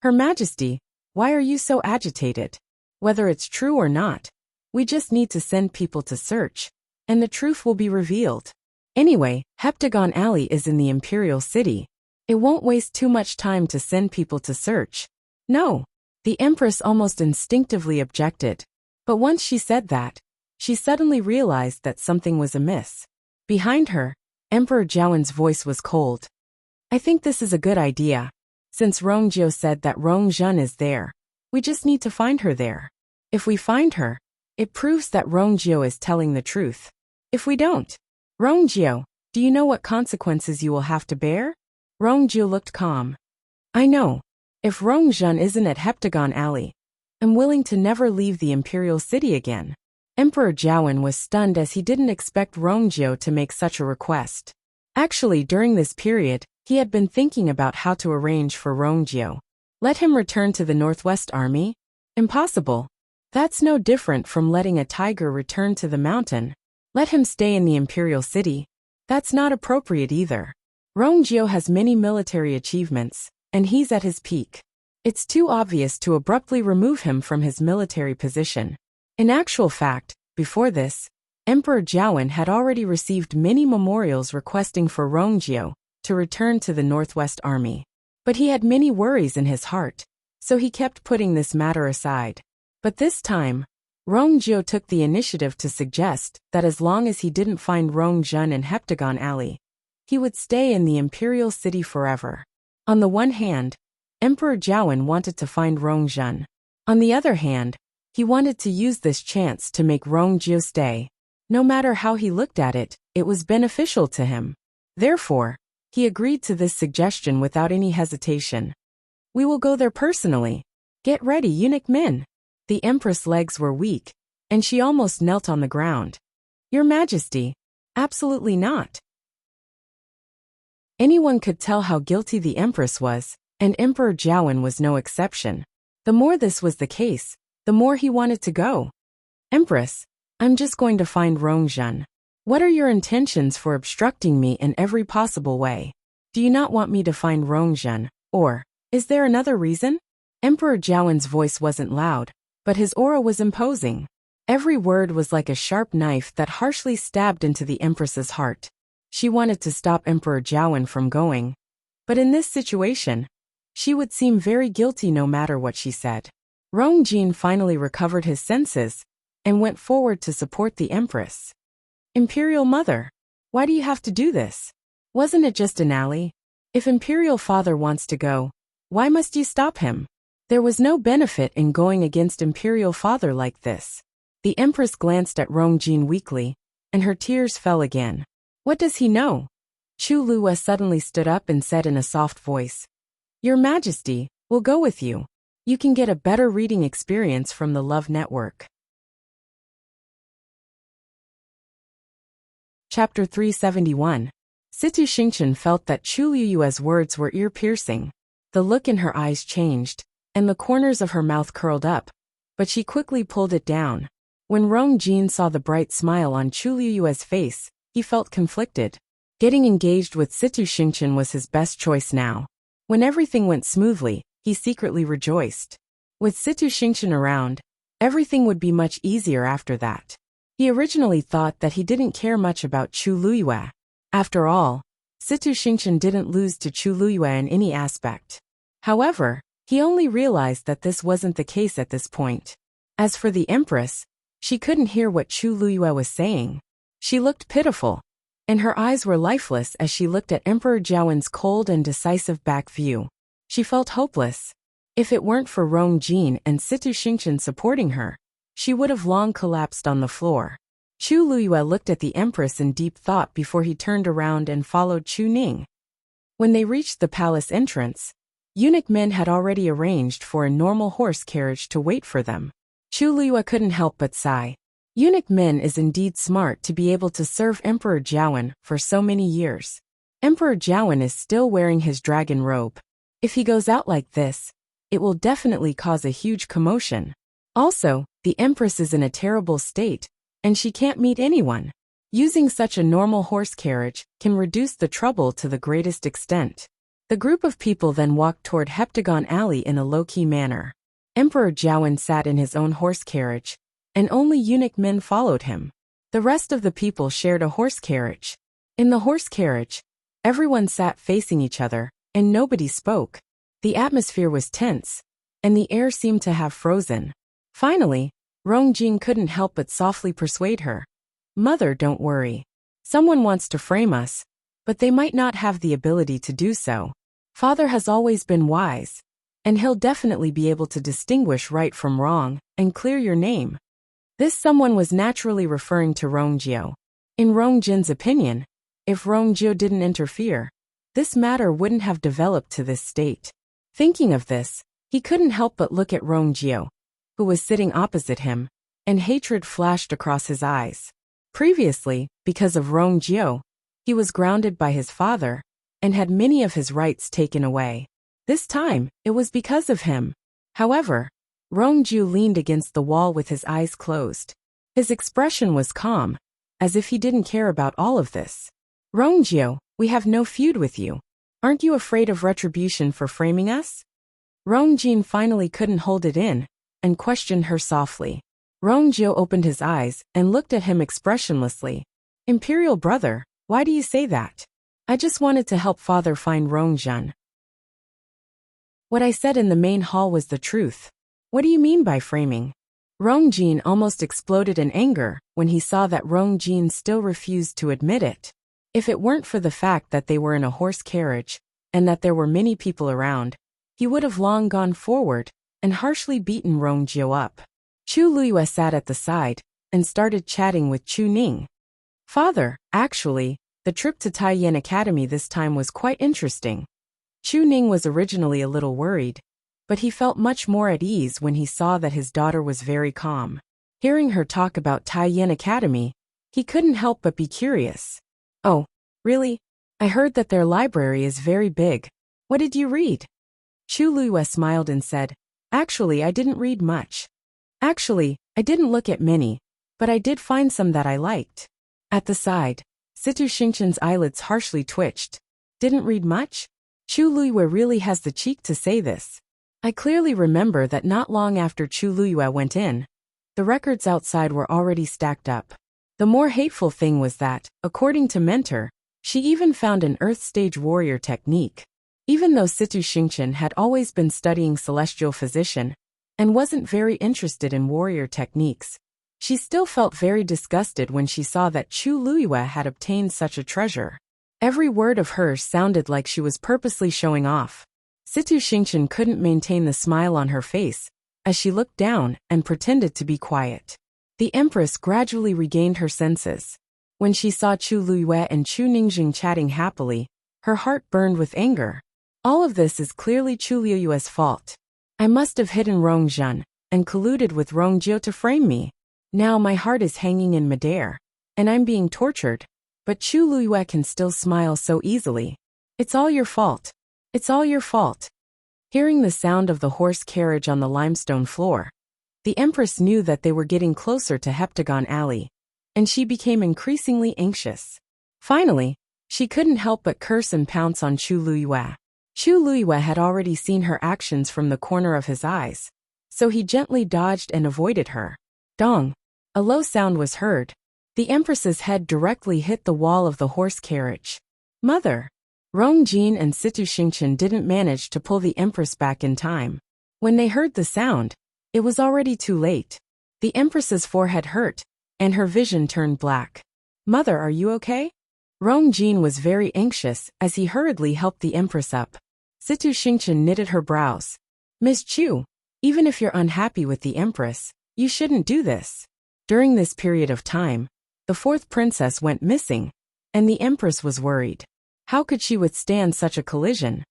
Her Majesty, why are you so agitated? Whether it's true or not, we just need to send people to search, and the truth will be revealed. Anyway, Heptagon Alley is in the imperial city. It won't waste too much time to send people to search. No. The Empress almost instinctively objected. But once she said that, she suddenly realized that something was amiss. Behind her, Emperor Jiawen's voice was cold. I think this is a good idea. Since Rong Jiao said that Rong Zhen is there, we just need to find her there. If we find her, it proves that Rong Jiao is telling the truth. If we don't, Rong Jiao, do you know what consequences you will have to bear? Rong Jiao looked calm. I know. If Rong Zhen isn't at Heptagon Alley, I'm willing to never leave the imperial city again. Emperor Jiawen was stunned as he didn't expect Rong Jiao to make such a request. Actually, during this period, he had been thinking about how to arrange for Rong Jiao. Let him return to the Northwest Army? Impossible. That's no different from letting a tiger return to the mountain. Let him stay in the imperial city. That's not appropriate either. Rong Jiao has many military achievements, and he's at his peak. It's too obvious to abruptly remove him from his military position. In actual fact, before this, Emperor Jiawen had already received many memorials requesting for Rong Jiao to return to the Northwest Army. But he had many worries in his heart, so he kept putting this matter aside. But this time, Rong Jiao took the initiative to suggest that as long as he didn't find Rong Zhen in Heptagon Alley, he would stay in the imperial city forever. On the one hand, Emperor Jiawen wanted to find Rong Zhen. On the other hand, he wanted to use this chance to make Rong Jiao stay. No matter how he looked at it, it was beneficial to him. Therefore, he agreed to this suggestion without any hesitation. We will go there personally. Get ready, eunuch Min. The Empress' legs were weak, and she almost knelt on the ground. Your Majesty, absolutely not. Anyone could tell how guilty the Empress was, and Emperor Jiawen was no exception. The more this was the case, the more he wanted to go. Empress, I'm just going to find Rong Zhen. What are your intentions for obstructing me in every possible way? Do you not want me to find Rong Zhen, or is there another reason? Emperor Jiawen's voice wasn't loud, but his aura was imposing. Every word was like a sharp knife that harshly stabbed into the Empress's heart. She wanted to stop Emperor Jiawen from going, but in this situation, she would seem very guilty no matter what she said. Rong Jin finally recovered his senses and went forward to support the Empress. Imperial Mother, why do you have to do this? Wasn't it just an alley? If Imperial Father wants to go, why must you stop him? There was no benefit in going against Imperial Father like this. The Empress glanced at Rong Jin weakly, and her tears fell again. What does he know? Chu Lue suddenly stood up and said in a soft voice, Your Majesty, we'll go with you. You can get a better reading experience from the Love Network. Chapter 371. Situ Xingchen felt that Chu Luyue's words were ear-piercing. The look in her eyes changed, and the corners of her mouth curled up, but she quickly pulled it down. When Rong Jin saw the bright smile on Chu Luyue's face, he felt conflicted. Getting engaged with Situ Xingchen was his best choice now. When everything went smoothly, he secretly rejoiced. With Situ Xingchen around, everything would be much easier after that. He originally thought that he didn't care much about Chu Luyue. After all, Situ Xingchen didn't lose to Chu Luyue in any aspect. However, he only realized that this wasn't the case at this point. As for the Empress, she couldn't hear what Chu Luyue was saying. She looked pitiful, and her eyes were lifeless as she looked at Emperor Jiawen's cold and decisive back view. She felt hopeless. If it weren't for Rong Jin and Situ Xingchen supporting her, she would have long collapsed on the floor. Chu Luyue looked at the Empress in deep thought before he turned around and followed Chu Ning. When they reached the palace entrance, eunuch men had already arranged for a normal horse carriage to wait for them. Chu Luyue couldn't help but sigh. Eunuch men is indeed smart to be able to serve Emperor Jiawen for so many years. Emperor Jiawen is still wearing his dragon robe. If he goes out like this, it will definitely cause a huge commotion. Also, the Empress is in a terrible state, and she can't meet anyone. Using such a normal horse carriage can reduce the trouble to the greatest extent. The group of people then walked toward Heptagon Alley in a low-key manner. Emperor Jiawen sat in his own horse carriage, and only eunuch men followed him. The rest of the people shared a horse carriage. In the horse carriage, everyone sat facing each other, and nobody spoke. The atmosphere was tense, and the air seemed to have frozen. Finally, Rong Jin couldn't help but softly persuade her. "Mother, don't worry. Someone wants to frame us, but they might not have the ability to do so. Father has always been wise, and he'll definitely be able to distinguish right from wrong and clear your name." This someone was naturally referring to Rong Jiu. In Rong Jin's opinion, if Rong Jiu didn't interfere, this matter wouldn't have developed to this state. Thinking of this, he couldn't help but look at Rong Jiu, who was sitting opposite him, and hatred flashed across his eyes. Previously, because of Rong Jiu, he was grounded by his father, and had many of his rights taken away. This time, it was because of him. However, Rong Jiu leaned against the wall with his eyes closed. His expression was calm, as if he didn't care about all of this. "Rong Jiu, we have no feud with you. Aren't you afraid of retribution for framing us?" Rong Jin finally couldn't hold it in, and questioned her softly. Rong Jiu opened his eyes and looked at him expressionlessly. "Imperial brother, why do you say that? I just wanted to help father find Rong Jin. What I said in the main hall was the truth. What do you mean by framing?" Rong Jin almost exploded in anger when he saw that Rong Jin still refused to admit it. If it weren't for the fact that they were in a horse carriage, and that there were many people around, he would have long gone forward and harshly beaten Rong Jiu up. Chu Luyue sat at the side and started chatting with Chu Ning. "Father, actually, the trip to Taiyan Academy this time was quite interesting." Chu Ning was originally a little worried, but he felt much more at ease when he saw that his daughter was very calm. Hearing her talk about Taiyan Academy, he couldn't help but be curious. "Oh, really? I heard that their library is very big. What did you read?" Chu Luyue smiled and said, "Actually, I didn't read much. Actually, I didn't look at many, but I did find some that I liked." At the side, Situ Xingchen's eyelids harshly twitched. "Didn't read much?" Chu Luyue really has the cheek to say this. I clearly remember that not long after Chu Luyue went in, the records outside were already stacked up. The more hateful thing was that, according to Mentor, she even found an Earth Stage warrior technique. Even though Situ Xingchen had always been studying celestial physician, and wasn't very interested in warrior techniques, she still felt very disgusted when she saw that Chu Luyue had obtained such a treasure. Every word of hers sounded like she was purposely showing off. Situ Xingchen couldn't maintain the smile on her face, as she looked down and pretended to be quiet. The Empress gradually regained her senses. When she saw Chu Luyue and Chu Ningjing chatting happily, her heart burned with anger. All of this is clearly Chu Luyue's fault. I must have hidden Rong Jin, and colluded with Rong Jiu to frame me. Now my heart is hanging in midair, and I'm being tortured. But Chu Luyue can still smile so easily. "It's all your fault. It's all your fault." Hearing the sound of the horse carriage on the limestone floor, the Empress knew that they were getting closer to Heptagon Alley, and she became increasingly anxious. Finally, She couldn't help but curse and pounce on Chu Luyue. Chu Luyue had already seen her actions from the corner of his eyes, so he gently dodged and avoided her. Dong! A low sound was heard. The Empress's head directly hit the wall of the horse carriage. Mother! Rong Jin and Situ Xingqian didn't manage to pull the Empress back in time. When they heard the sound, it was already too late. The Empress's forehead hurt, and her vision turned black. Mother, are you okay? Rong Jin was very anxious as he hurriedly helped the Empress up. Situ Xingqian knitted her brows. Miss Chu, even if you're unhappy with the Empress, you shouldn't do this. During this period of time, the fourth princess went missing, and the Empress was worried. How could she withstand such a collision?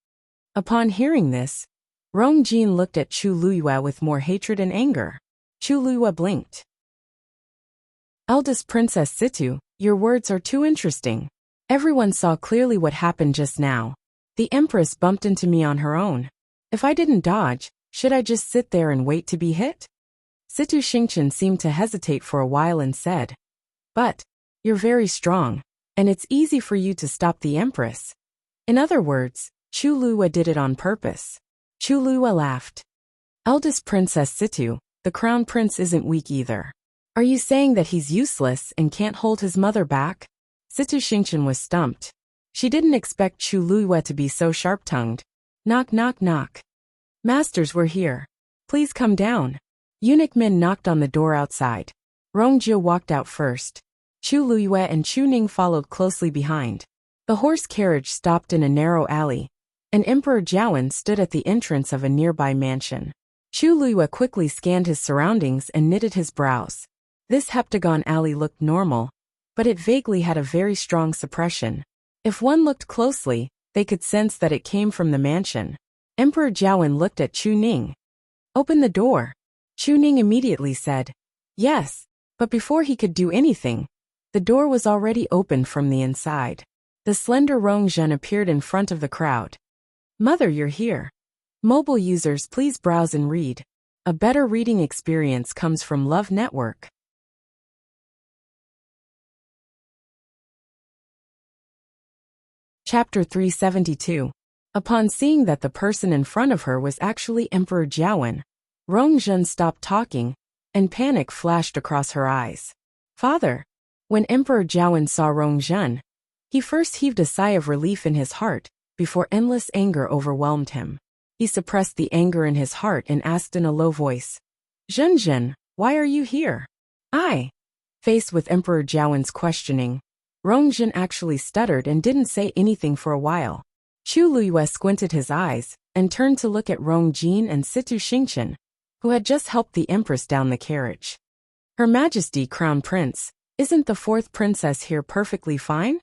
Upon hearing this, Rong Jin looked at Chu Luyue with more hatred and anger. Chu Luyue blinked. Eldest Princess Situ, your words are too interesting. Everyone saw clearly what happened just now. The Empress bumped into me on her own. If I didn't dodge, should I just sit there and wait to be hit? Situ Xingqian seemed to hesitate for a while and said, But, you're very strong, and it's easy for you to stop the Empress. In other words, Chu Luyue did it on purpose. Chu Luyue laughed. Eldest Princess Situ, the Crown Prince isn't weak either. Are you saying that he's useless and can't hold his mother back? Situ Xingqian was stumped. She didn't expect Chu Luyue to be so sharp-tongued. Knock, knock, knock. Masters, we're here. Please come down. Eunuch Min knocked on the door outside. Rong Jie walked out first. Chu Luyue and Chu Ning followed closely behind. The horse carriage stopped in a narrow alley, and Emperor Jiawen stood at the entrance of a nearby mansion. Chu Luyue quickly scanned his surroundings and knitted his brows. This heptagon alley looked normal, but it vaguely had a very strong suppression. If one looked closely, they could sense that it came from the mansion. Emperor Jiawen looked at Chu Ning. Open the door. Chu Ning immediately said, Yes, but before he could do anything, the door was already opened from the inside. The slender Rong Zhen appeared in front of the crowd. Mother, you're here. Mobile users, please browse and read. A better reading experience comes from Love Network. Chapter 372. Upon seeing that the person in front of her was actually Emperor Jiawen, Rong Zhen stopped talking, and panic flashed across her eyes. Father! When Emperor Jiawen saw Rong Zhen, he first heaved a sigh of relief in his heart, before endless anger overwhelmed him. He suppressed the anger in his heart and asked in a low voice, Zhen, why are you here? Faced with Emperor Jiawen's questioning, Rong Zhen actually stuttered and didn't say anything for a while. Chu Luyue squinted his eyes and turned to look at Rong Jin and Situ Xingqian, who had just helped the Empress down the carriage. Her Majesty, Crown Prince, isn't the fourth princess here perfectly fine?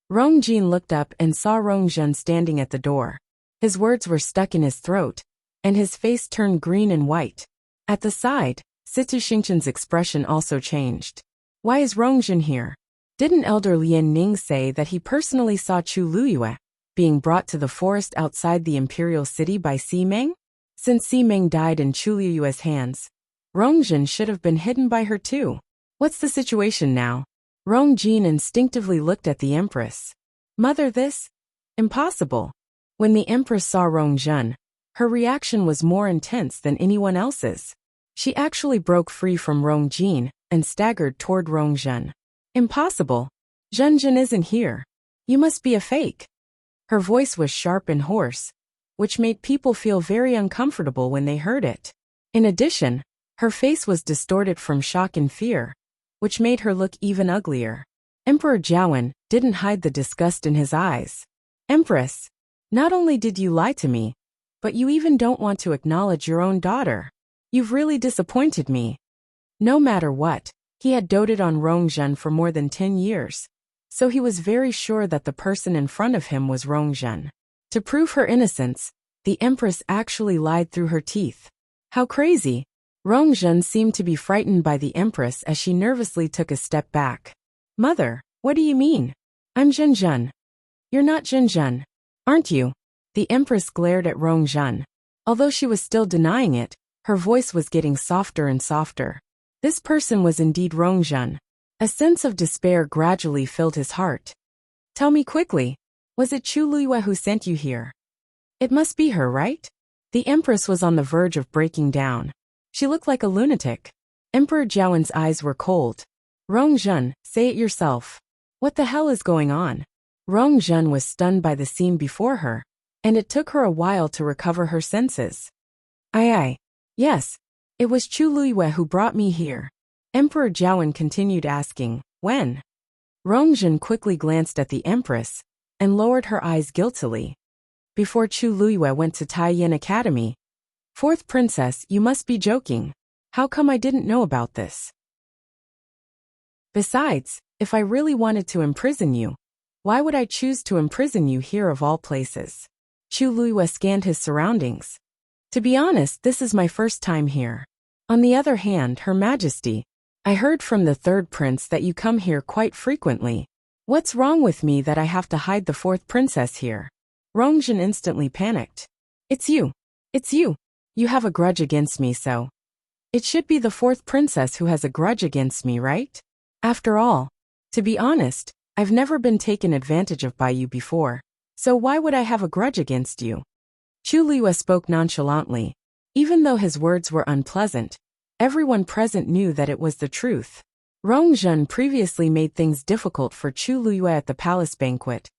Rong Jin looked up and saw Rong Zhen standing at the door. His words were stuck in his throat, and his face turned green and white. At the side, Situ Xingqian's expression also changed. Why is Rong Zhen here? Didn't Elder Lian Ning say that he personally saw Chu Luyue being brought to the forest outside the imperial city by Simeng? Since Simeng died in Chu Luyue's hands, Rong Zhen should have been hidden by her too. What's the situation now? Rong Jin instinctively looked at the Empress. Mother, this? Impossible. When the Empress saw Rong Zhen, her reaction was more intense than anyone else's. She actually broke free from Rong Jin and staggered toward Rong Zhen. Impossible. Zhen isn't here. You must be a fake. Her voice was sharp and hoarse, which made people feel very uncomfortable when they heard it. In addition, her face was distorted from shock and fear, which made her look even uglier. Emperor Jiawen didn't hide the disgust in his eyes. Empress, not only did you lie to me, but you even don't want to acknowledge your own daughter. You've really disappointed me. No matter what, he had doted on Rong Zhen for more than 10 years, so he was very sure that the person in front of him was Rong Zhen. To prove her innocence, the Empress actually lied through her teeth. How crazy! Rong Zhen seemed to be frightened by the Empress as she nervously took a step back. Mother, what do you mean? I'm Zhen. You're not Zhen, aren't you? The Empress glared at Rong Zhen. Although she was still denying it, her voice was getting softer and softer. This person was indeed Rong Zhen. A sense of despair gradually filled his heart. Tell me quickly. Was it Chu Luiyue who sent you here? It must be her, right? The Empress was on the verge of breaking down. She looked like a lunatic. Emperor Jiawen's eyes were cold. Rongzhen, say it yourself. What the hell is going on? Rongzhen was stunned by the scene before her, and it took her a while to recover her senses. Aye. Yes. It was Chu Luiyue who brought me here. Emperor Jiawen continued asking, when? Rongzhen quickly glanced at the Empress and lowered her eyes guiltily. Before Chu Luiyue went to Taiyin Academy. Fourth princess, you must be joking. How come I didn't know about this? Besides, if I really wanted to imprison you, why would I choose to imprison you here of all places? Chu Luiyue scanned his surroundings. To be honest, this is my first time here. On the other hand, Her Majesty, I heard from the third prince that you come here quite frequently. What's wrong with me that I have to hide the fourth princess here? Rongzhen instantly panicked. It's you. It's you. You have a grudge against me, so. It should be the fourth princess who has a grudge against me, right? After all, to be honest, I've never been taken advantage of by you before, so why would I have a grudge against you? Chu Luiyue spoke nonchalantly. Even though his words were unpleasant, everyone present knew that it was the truth. Rongzhen previously made things difficult for Chu Luiyue at the palace banquet,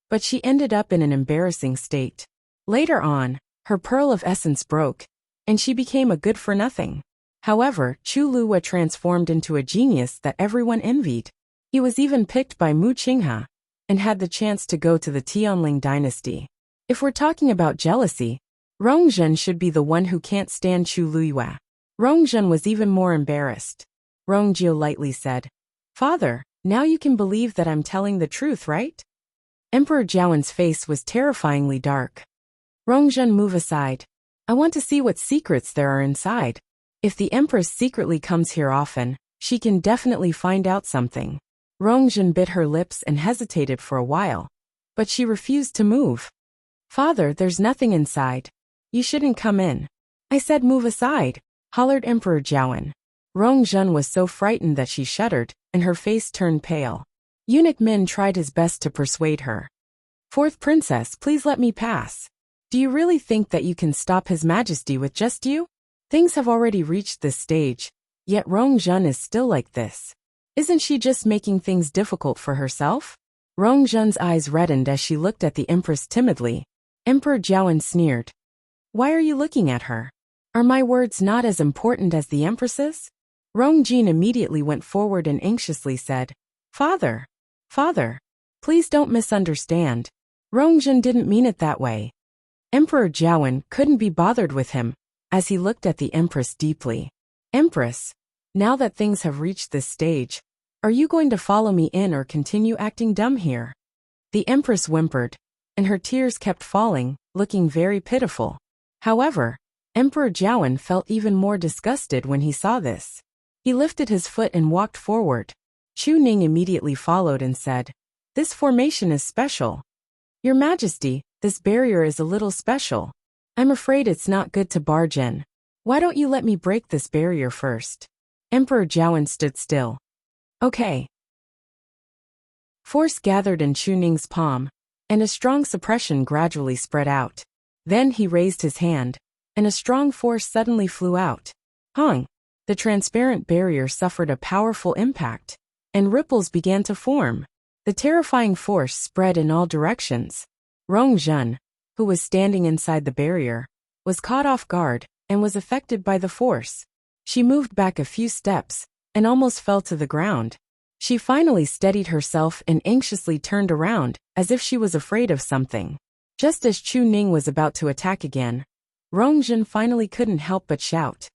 but she ended up in an embarrassing state. Later on, her pearl of essence broke, and she became a good-for-nothing. However, Chu Luiyue transformed into a genius that everyone envied. He was even picked by Mu Qinghe, and had the chance to go to the Tianling dynasty. If we're talking about jealousy, Rongzhen should be the one who can't stand Chu Luiyue. Rongzhen was even more embarrassed. Rongjie lightly said, Father, now you can believe that I'm telling the truth, right? Emperor Jiawen's face was terrifyingly dark. Rongzhen, move aside. I want to see what secrets there are inside. If the Empress secretly comes here often, she can definitely find out something. Rongzhen bit her lips and hesitated for a while, but she refused to move. Father, there's nothing inside. You shouldn't come in. I said move aside, hollered Emperor Jiawen. Rongzhen was so frightened that she shuddered, and her face turned pale. Eunuch Min tried his best to persuade her. Fourth princess, please let me pass. Do you really think that you can stop His Majesty with just you? Things have already reached this stage, yet Rongzhen is still like this. Isn't she just making things difficult for herself? Rongzhen's eyes reddened as she looked at the Empress timidly. Emperor Jiawen sneered. Why are you looking at her? Are my words not as important as the Empress's? Rongjin immediately went forward and anxiously said, Father, please don't misunderstand. Rongzhen didn't mean it that way. Emperor Jiawen couldn't be bothered with him, as he looked at the Empress deeply. Empress, now that things have reached this stage, are you going to follow me in or continue acting dumb here? The Empress whimpered, and her tears kept falling, looking very pitiful. However, Emperor Jiawen felt even more disgusted when he saw this. He lifted his foot and walked forward. Chu Ning immediately followed and said, This formation is special. Your Majesty, this barrier is a little special. I'm afraid it's not good to barge in. Why don't you let me break this barrier first? Emperor Jiawen stood still. Okay. Force gathered in Chu Ning's palm, and a strong suppression gradually spread out. Then he raised his hand, and a strong force suddenly flew out. Hung! The transparent barrier suffered a powerful impact, and ripples began to form. The terrifying force spread in all directions. Rongzhen, who was standing inside the barrier, was caught off guard and was affected by the force. She moved back a few steps and almost fell to the ground. She finally steadied herself and anxiously turned around, as if she was afraid of something. Just as Chu Ning was about to attack again, Rongzhen finally couldn't help but shout,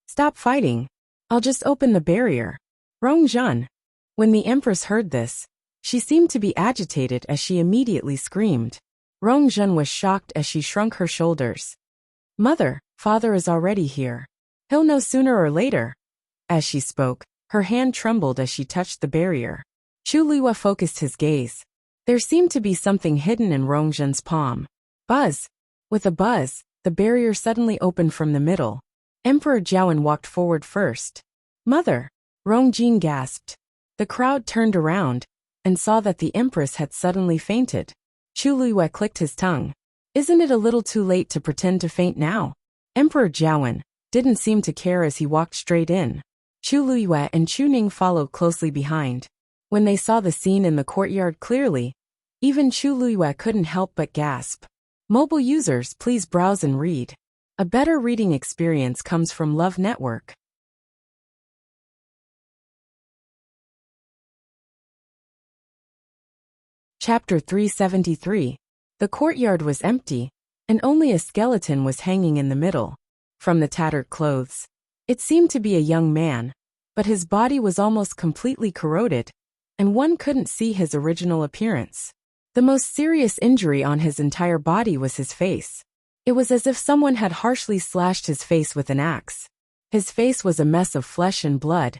Stop fighting. I'll just open the barrier. Rongzhen. When the Empress heard this, she seemed to be agitated as she immediately screamed. Rongzhen was shocked as she shrunk her shoulders. Mother, father is already here. He'll know sooner or later. As she spoke, her hand trembled as she touched the barrier. Chu Luiyue focused his gaze. There seemed to be something hidden in Rongzhen's palm. Buzz! With a buzz, the barrier suddenly opened from the middle. Emperor Jiawen walked forward first. Mother! Rongjin gasped. The crowd turned around, and saw that the Empress had suddenly fainted. Chu Luiyue clicked his tongue. Isn't it a little too late to pretend to faint now? Emperor Jiawen didn't seem to care as he walked straight in. Chu Luiyue and Chu Ning followed closely behind. When they saw the scene in the courtyard clearly, even Chu Luiyue couldn't help but gasp. Mobile users, please browse and read. A better reading experience comes from Love Network. Chapter 373. The courtyard was empty, and only a skeleton was hanging in the middle. From the tattered clothes, it seemed to be a young man, but his body was almost completely corroded, and one couldn't see his original appearance. The most serious injury on his entire body was his face. It was as if someone had harshly slashed his face with an axe. His face was a mess of flesh and blood,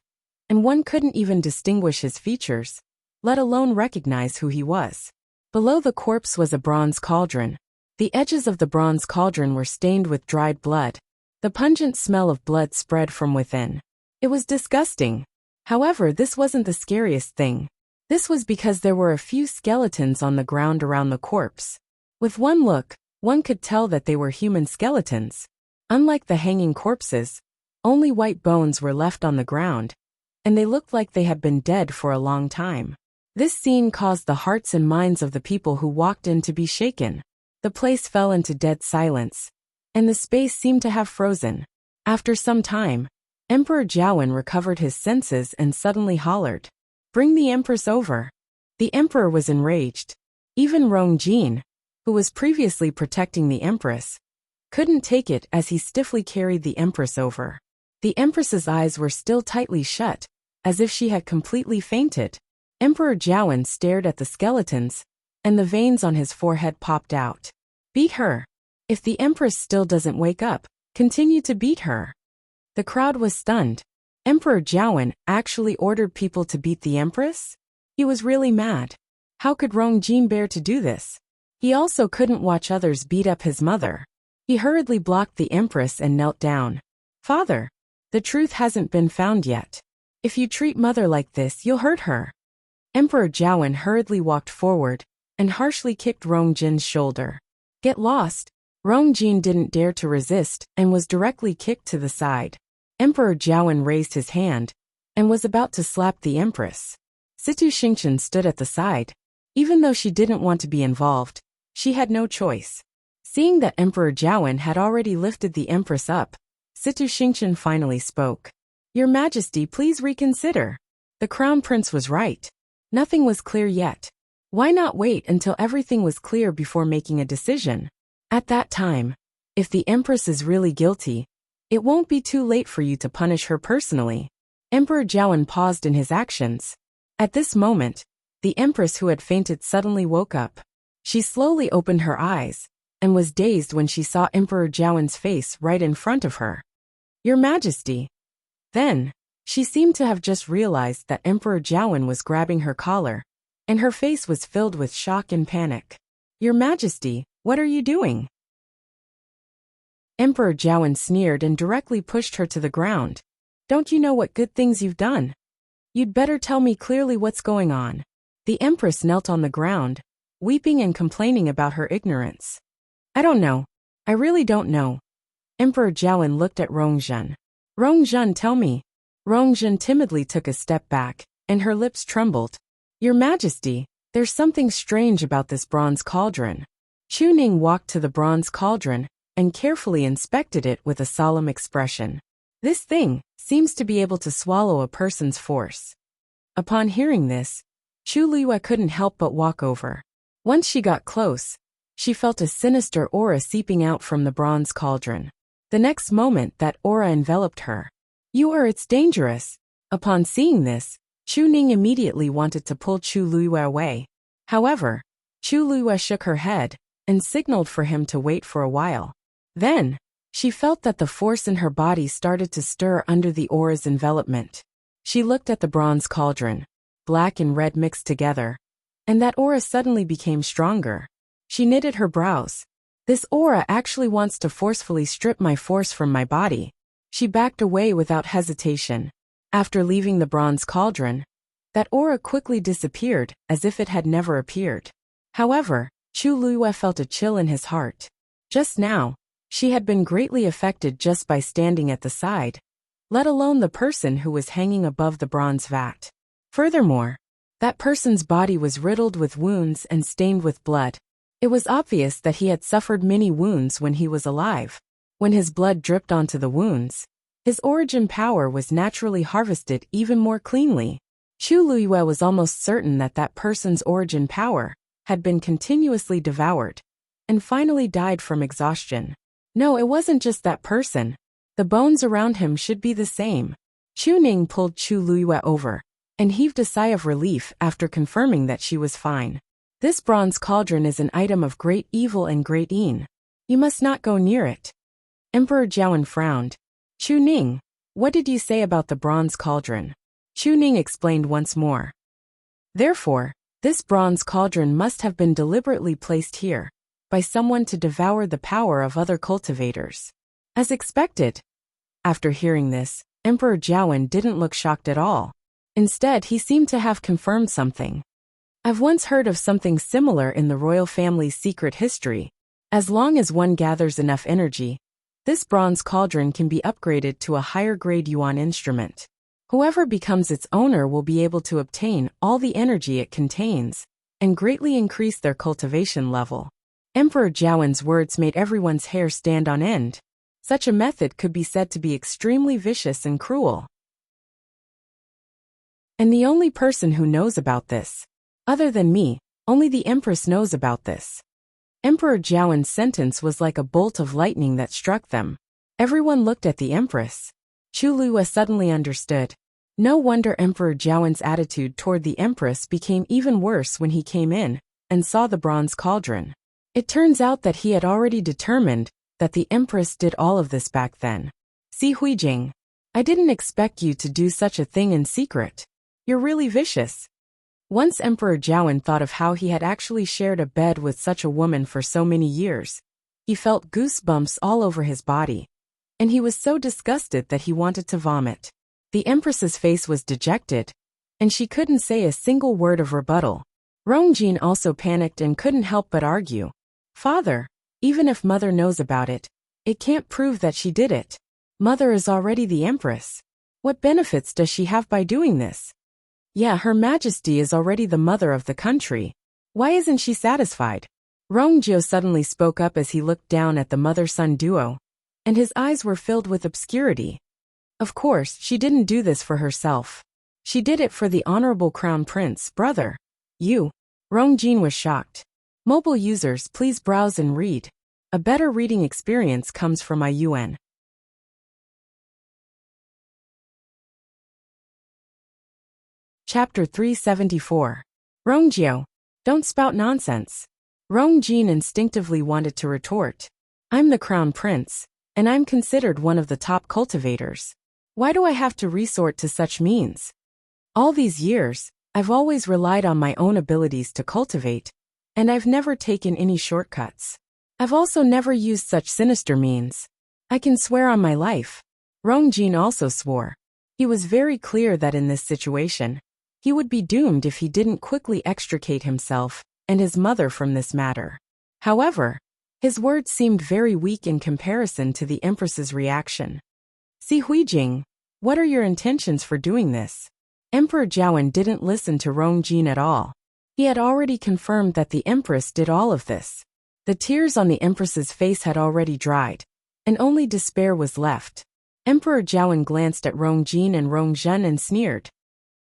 and one couldn't even distinguish his features, let alone recognize who he was. Below the corpse was a bronze cauldron. The edges of the bronze cauldron were stained with dried blood. The pungent smell of blood spread from within. It was disgusting. However, this wasn't the scariest thing. This was because there were a few skeletons on the ground around the corpse. With one look, one could tell that they were human skeletons. Unlike the hanging corpses, only white bones were left on the ground, and they looked like they had been dead for a long time. This scene caused the hearts and minds of the people who walked in to be shaken. The place fell into dead silence, and the space seemed to have frozen. After some time, Emperor Jiawen recovered his senses and suddenly hollered, "Bring the Empress over." The Emperor was enraged. Even Rong Jin, who was previously protecting the Empress, couldn't take it as he stiffly carried the Empress over. The Empress's eyes were still tightly shut, as if she had completely fainted. Emperor Jiawen stared at the skeletons, and the veins on his forehead popped out. Beat her. If the Empress still doesn't wake up, continue to beat her. The crowd was stunned. Emperor Jiawen actually ordered people to beat the Empress? He was really mad. How could Rong Jin bear to do this? He also couldn't watch others beat up his mother. He hurriedly blocked the Empress and knelt down. Father, the truth hasn't been found yet. If you treat mother like this, you'll hurt her. Emperor Jiawen hurriedly walked forward and harshly kicked Rong Jin's shoulder. Get lost. Rong Jin didn't dare to resist and was directly kicked to the side. Emperor Jiawen raised his hand and was about to slap the Empress. Situ Xingchen stood at the side. Even though she didn't want to be involved, she had no choice. Seeing that Emperor Jiawen had already lifted the Empress up, Situ Xingchen finally spoke. Your Majesty, please reconsider. The Crown Prince was right. Nothing was clear yet. Why not wait until everything was clear before making a decision? At that time, if the Empress is really guilty, it won't be too late for you to punish her personally. Emperor Jiawen paused in his actions. At this moment, the Empress who had fainted suddenly woke up. She slowly opened her eyes, and was dazed when she saw Emperor Jiawen's face right in front of her. Your Majesty. Then, she seemed to have just realized that Emperor Jiawen was grabbing her collar, and her face was filled with shock and panic. Your Majesty, what are you doing? Emperor Jiawen sneered and directly pushed her to the ground. Don't you know what good things you've done? You'd better tell me clearly what's going on. The Empress knelt on the ground, weeping and complaining about her ignorance. I don't know. I really don't know. Emperor Jiawen looked at Rongzhen. Rongzhen, tell me. Rongzhen timidly took a step back, and her lips trembled. Your Majesty, there's something strange about this bronze cauldron. Chu Ning walked to the bronze cauldron and carefully inspected it with a solemn expression. This thing seems to be able to swallow a person's force. Upon hearing this, Chu Luiyue couldn't help but walk over. Once she got close, she felt a sinister aura seeping out from the bronze cauldron. The next moment, that aura enveloped her. It's dangerous. Upon seeing this, Chu Ning immediately wanted to pull Chu Luiyue away. However, Chu Luiyue shook her head and signaled for him to wait for a while. Then, she felt that the force in her body started to stir under the aura's envelopment. She looked at the bronze cauldron, black and red mixed together, and that aura suddenly became stronger. She knitted her brows. This aura actually wants to forcefully strip my force from my body. She backed away without hesitation. After leaving the bronze cauldron, That aura quickly disappeared, as if it had never appeared. However, Chu Luiyue felt a chill in his heart. Just now, she had been greatly affected just by standing at the side, let alone the person who was hanging above the bronze vat. Furthermore, that person's body was riddled with wounds and stained with blood. It was obvious that he had suffered many wounds when he was alive. When his blood dripped onto the wounds, his origin power was naturally harvested even more cleanly. Chu Luiyue was almost certain that that person's origin power had been continuously devoured and finally died from exhaustion. No, it wasn't just that person. The bones around him should be the same. Chu Ning pulled Chu Luiyue over and heaved a sigh of relief after confirming that she was fine. This bronze cauldron is an item of great evil and great een. You must not go near it. Emperor Jiawen frowned. Chu Ning, what did you say about the bronze cauldron? Chu Ning explained once more. Therefore, this bronze cauldron must have been deliberately placed here by someone to devour the power of other cultivators. As expected. After hearing this, Emperor Jiawen didn't look shocked at all. Instead, he seemed to have confirmed something. I've once heard of something similar in the royal family's secret history. As long as one gathers enough energy, this bronze cauldron can be upgraded to a higher grade yuan instrument. Whoever becomes its owner will be able to obtain all the energy it contains and greatly increase their cultivation level. Emperor Jiawen's words made everyone's hair stand on end. Such a method could be said to be extremely vicious and cruel. And the only person who knows about this, other than me, only the Empress knows about this. Emperor Jiawen's sentence was like a bolt of lightning that struck them. Everyone looked at the Empress. Chu Luiyue suddenly understood. No wonder Emperor Jiawen's attitude toward the Empress became even worse when he came in and saw the bronze cauldron. It turns out that he had already determined that the Empress did all of this back then. Si Huijing, I didn't expect you to do such a thing in secret. You're really vicious. Once Emperor Jiawen thought of how he had actually shared a bed with such a woman for so many years. He felt goosebumps all over his body. And he was so disgusted that he wanted to vomit. The Empress's face was dejected, and she couldn't say a single word of rebuttal. Rongjin also panicked and couldn't help but argue. Father, even if Mother knows about it, it can't prove that she did it. Mother is already the Empress. What benefits does she have by doing this? Yeah, Her Majesty is already the mother of the country. Why isn't she satisfied? Rongjio suddenly spoke up as he looked down at the mother-son duo, and his eyes were filled with obscurity. Of course, she didn't do this for herself. She did it for the Honorable Crown Prince, brother. You. Rongjin was shocked. Mobile users, please browse and read. A better reading experience comes from IUN. Chapter 374. Rongjio, don't spout nonsense. Rongjin instinctively wanted to retort. I'm the Crown Prince, and I'm considered one of the top cultivators. Why do I have to resort to such means? All these years, I've always relied on my own abilities to cultivate, and I've never taken any shortcuts. I've also never used such sinister means. I can swear on my life. Rongjin also swore. He was very clear that in this situation, he would be doomed if he didn't quickly extricate himself and his mother from this matter. However, his words seemed very weak in comparison to the Empress's reaction. Si Huijing, what are your intentions for doing this? Emperor Jiawen didn't listen to Rongjin at all. He had already confirmed that the Empress did all of this. The tears on the Empress's face had already dried, and only despair was left. Emperor Jiawen glanced at Rongjin and Rongjun and sneered.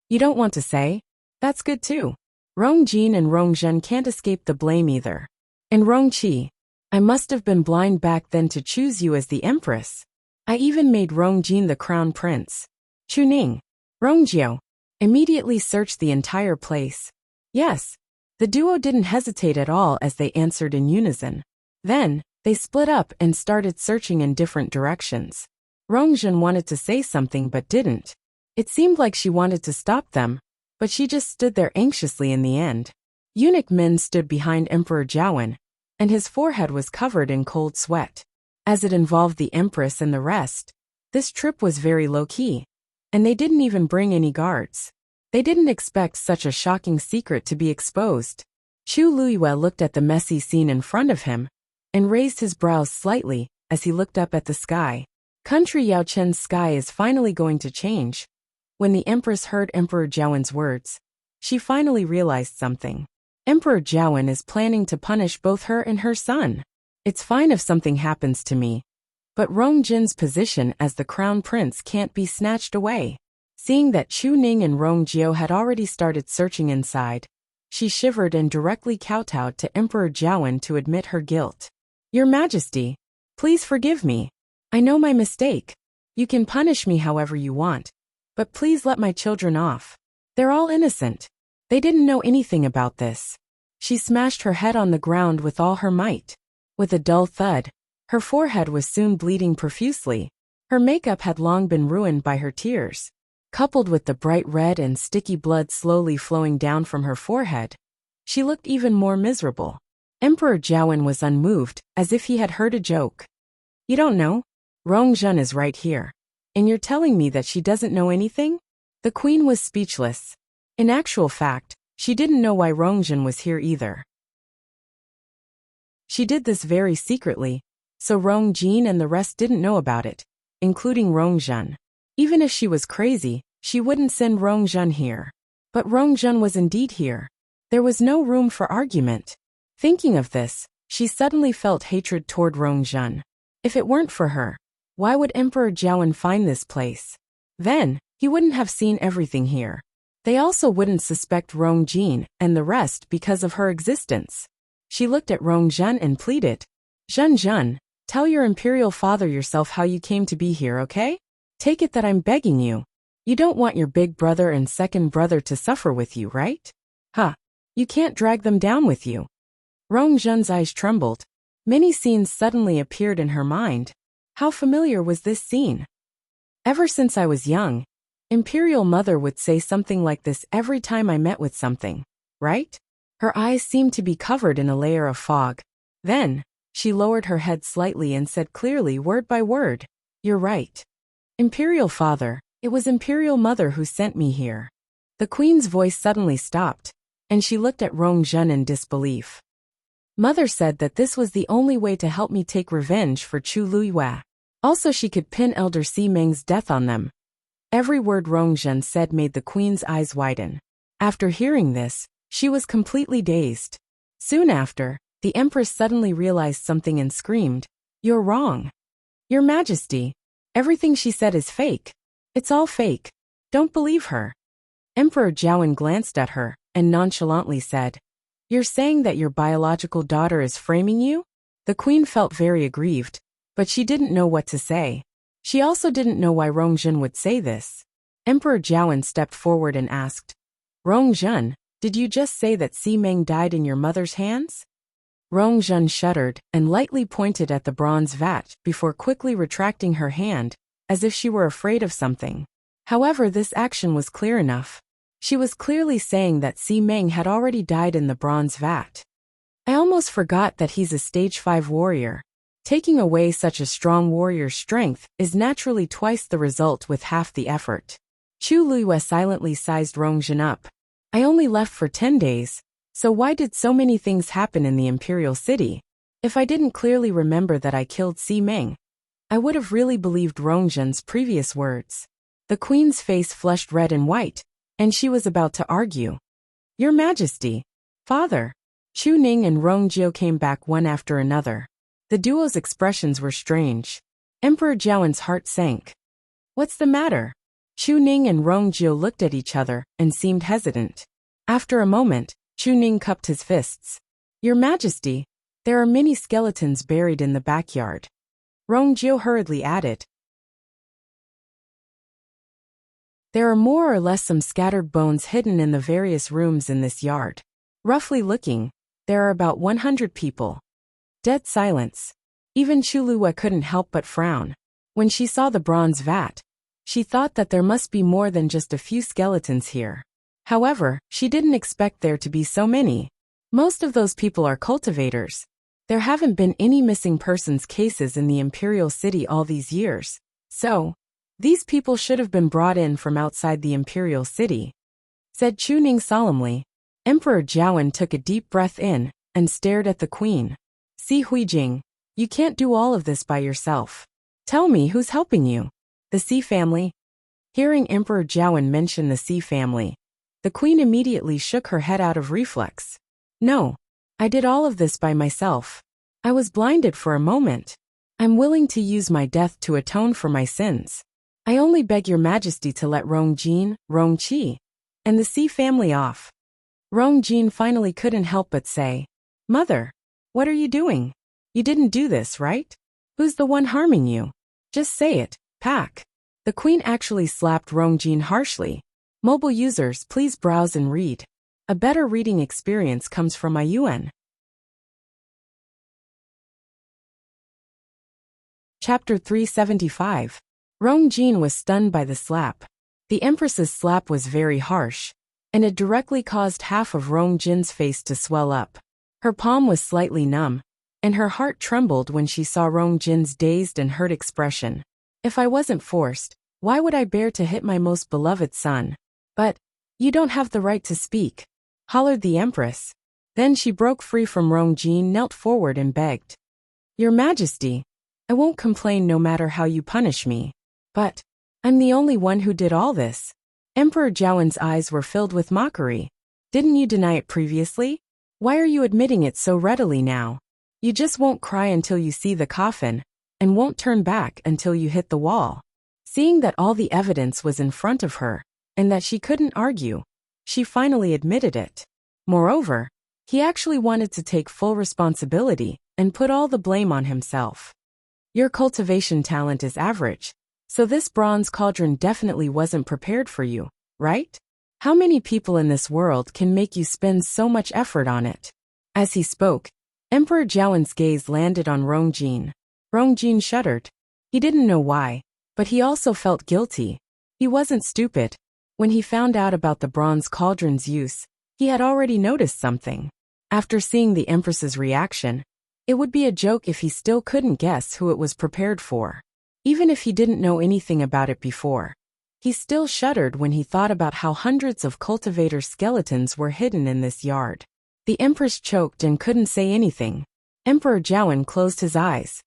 You don't want to say? That's good too. Rongjin and Rongjun can't escape the blame either. And Rongqi, I must have been blind back then to choose you as the Empress. I even made Rongjin the Crown Prince. Chuning, Rongjio, immediately searched the entire place. Yes. The duo didn't hesitate at all as they answered in unison. Then, they split up and started searching in different directions. Rongjun wanted to say something but didn't. It seemed like she wanted to stop them, but she just stood there anxiously in the end. Eunuch Min stood behind Emperor Jiawen, and his forehead was covered in cold sweat. As it involved the Empress and the rest, this trip was very low-key, and they didn't even bring any guards. They didn't expect such a shocking secret to be exposed. Chu Luiyue looked at the messy scene in front of him and raised his brows slightly as he looked up at the sky. Country Yaochen's sky is finally going to change. When the Empress heard Emperor Jiawen's words, she finally realized something. Emperor Jiawen is planning to punish both her and her son. It's fine if something happens to me, but Rong Jin's position as the crown prince can't be snatched away. Seeing that Chu Ning and Rong Jiao had already started searching inside, she shivered and directly kowtowed to Emperor Jiawen to admit her guilt. Your Majesty, please forgive me. I know my mistake. You can punish me however you want, but please let my children off. They're all innocent. They didn't know anything about this. She smashed her head on the ground with all her might. With a dull thud, her forehead was soon bleeding profusely. Her makeup had long been ruined by her tears. Coupled with the bright red and sticky blood slowly flowing down from her forehead, she looked even more miserable. Emperor Jiawen was unmoved, as if he had heard a joke. You don't know? Rong Jun is right here. And you're telling me that she doesn't know anything? The queen was speechless. In actual fact, she didn't know why Rong Jun was here either. She did this very secretly, so Rong Jin and the rest didn't know about it, including Rong Jun. Even if she was crazy, she wouldn't send Rong Jun here. But Rong Jun was indeed here. There was no room for argument. Thinking of this, she suddenly felt hatred toward Rong Jun. If it weren't for her, why would Emperor Jiawen find this place? Then, he wouldn't have seen everything here. They also wouldn't suspect Rong Jin and the rest because of her existence. She looked at Rong Jun and pleaded, Jun, tell your imperial father yourself how you came to be here, okay? Take it that I'm begging you. You don't want your big brother and second brother to suffer with you, right? Huh. You can't drag them down with you. Rong Jun's eyes trembled. Many scenes suddenly appeared in her mind. How familiar was this scene? Ever since I was young, Imperial Mother would say something like this every time I met with something, right? Her eyes seemed to be covered in a layer of fog. Then, she lowered her head slightly and said clearly word by word, You're right. Imperial Father, it was Imperial Mother who sent me here. The Queen's voice suddenly stopped, and she looked at Rong Jun in disbelief. Mother said that this was the only way to help me take revenge for Chu Luiyue. Also she could pin Elder Si Meng's death on them. Every word Rong Jun said made the Queen's eyes widen. After hearing this, she was completely dazed. Soon after, the Empress suddenly realized something and screamed, You're wrong. Your Majesty, everything she said is fake. It's all fake. Don't believe her. Emperor Jiawen glanced at her and nonchalantly said, You're saying that your biological daughter is framing you? The Queen felt very aggrieved, but she didn't know what to say. She also didn't know why Rong Jun would say this. Emperor Jiawen stepped forward and asked, Rong Jun, did you just say that Si Meng died in your mother's hands? Rong Jun shuddered and lightly pointed at the bronze vat before quickly retracting her hand, as if she were afraid of something. However, this action was clear enough. She was clearly saying that Si Meng had already died in the bronze vat. I almost forgot that he's a stage 5 warrior. Taking away such a strong warrior's strength is naturally twice the result with half the effort. Chu Luiyue silently sized Rong Jun up. I only left for 10 days, so why did so many things happen in the imperial city? If I didn't clearly remember that I killed Si Meng, I would have really believed Rong Jun's previous words. The Queen's face flushed red and white, and she was about to argue. Your Majesty, Father. Chu Ning and Rong Jiao came back one after another. The duo's expressions were strange. Emperor Jiawen's heart sank. What's the matter? Chu Ning and Rong Jiao looked at each other and seemed hesitant. After a moment, Chu Ning cupped his fists. Your Majesty, there are many skeletons buried in the backyard. Rong Jiao hurriedly added. There are more or less some scattered bones hidden in the various rooms in this yard. Roughly looking, there are about 100 people. Dead silence. Even Chu Luiyue couldn't help but frown. When she saw the bronze vat, she thought that there must be more than just a few skeletons here. However, she didn't expect there to be so many. Most of those people are cultivators. There haven't been any missing persons cases in the imperial city all these years, so these people should have been brought in from outside the imperial city. said Chu Ning solemnly. Emperor Jiawen took a deep breath in and stared at the queen. Si Huijing, you can't do all of this by yourself. Tell me who's helping you. The Si family? Hearing Emperor Jiawen mention the Si family, the queen immediately shook her head out of reflex. No, I did all of this by myself. I was blinded for a moment. I'm willing to use my death to atone for my sins. I only beg your majesty to let Rongjin, Rongqi, and the Si family off. Rongjin finally couldn't help but say, Mother, what are you doing? You didn't do this, right? Who's the one harming you? Just say it, Pack. The queen actually slapped Rongjin harshly. Mobile users, please browse and read. A better reading experience comes from Ayuan. Chapter 375. Rongjin was stunned by the slap. The Empress's slap was very harsh, and it directly caused half of Rongjin's face to swell up. Her palm was slightly numb, and her heart trembled when she saw Rongjin's dazed and hurt expression. If I wasn't forced, why would I bear to hit my most beloved son? But, you don't have the right to speak, hollered the Empress. Then she broke free from Rongjin, knelt forward and begged. Your Majesty, I won't complain no matter how you punish me. But, I'm the only one who did all this. Emperor Jiawen's eyes were filled with mockery. Didn't you deny it previously? Why are you admitting it so readily now? You just won't cry until you see the coffin, and won't turn back until you hit the wall. Seeing that all the evidence was in front of her, and that she couldn't argue, she finally admitted it. Moreover, he actually wanted to take full responsibility and put all the blame on himself. Your cultivation talent is average, so this bronze cauldron definitely wasn't prepared for you, right? How many people in this world can make you spend so much effort on it? As he spoke, Emperor Jiawen's gaze landed on Rongjin. Rongjin shuddered. He didn't know why, but he also felt guilty. He wasn't stupid. When he found out about the bronze cauldron's use, he had already noticed something. After seeing the Empress's reaction, it would be a joke if he still couldn't guess who it was prepared for. Even if he didn't know anything about it before, he still shuddered when he thought about how hundreds of cultivator skeletons were hidden in this yard. The Empress choked and couldn't say anything. Emperor Jiawen closed his eyes.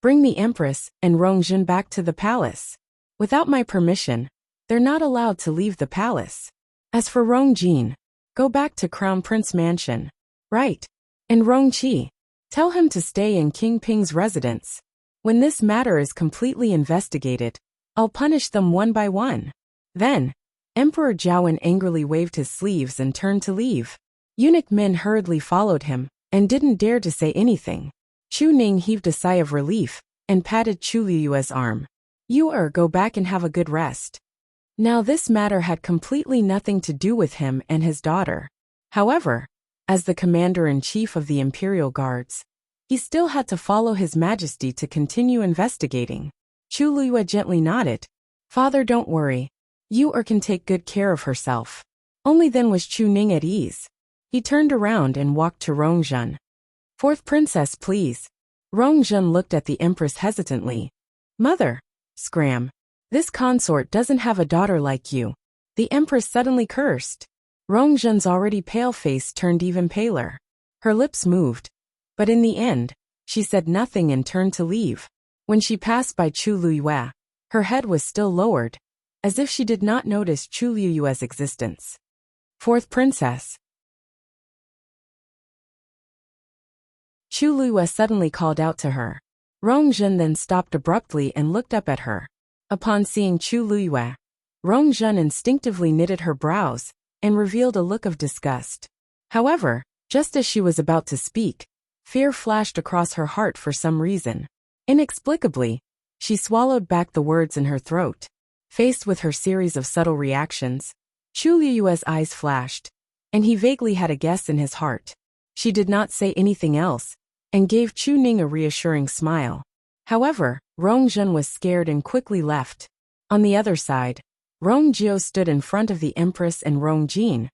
Bring the Empress and Rongjin back to the palace. Without my permission, they're not allowed to leave the palace. As for Rongjin, go back to Crown Prince Mansion. Right. And Rongqi, tell him to stay in King Ping's residence. When this matter is completely investigated, I'll punish them one by one. Then, Emperor Jiawen angrily waved his sleeves and turned to leave. Eunuch Min hurriedly followed him, and didn't dare to say anything. Chu Ning heaved a sigh of relief, and patted Chu Liyue's arm. Go back and have a good rest. Now this matter had completely nothing to do with him and his daughter. However, as the commander-in-chief of the Imperial Guards, he still had to follow His Majesty to continue investigating. Chu Liyue gently nodded. Father, don't worry. Can take good care of herself. Only then was Chu Ning at ease. He turned around and walked to Rongjin. Fourth princess, please. Rongjin looked at the Empress hesitantly. Mother, scram. This consort doesn't have a daughter like you. The Empress suddenly cursed. Rongjin's already pale face turned even paler. Her lips moved, but in the end, she said nothing and turned to leave. When she passed by Chu Liyue, her head was still lowered, as if she did not notice Chu Liyue's existence. Fourth princess. Chu Liyue suddenly called out to her. Rongjin then stopped abruptly and looked up at her. Upon seeing Chu Liyue, Rongjin instinctively knitted her brows and revealed a look of disgust. However, just as she was about to speak, fear flashed across her heart for some reason. Inexplicably, she swallowed back the words in her throat. Faced with her series of subtle reactions, Chu Liyue's eyes flashed, and he vaguely had a guess in his heart. She did not say anything else, and gave Chu Ning a reassuring smile. However, Rongjin was scared and quickly left. On the other side, Rongjio stood in front of the Empress and Rongjin,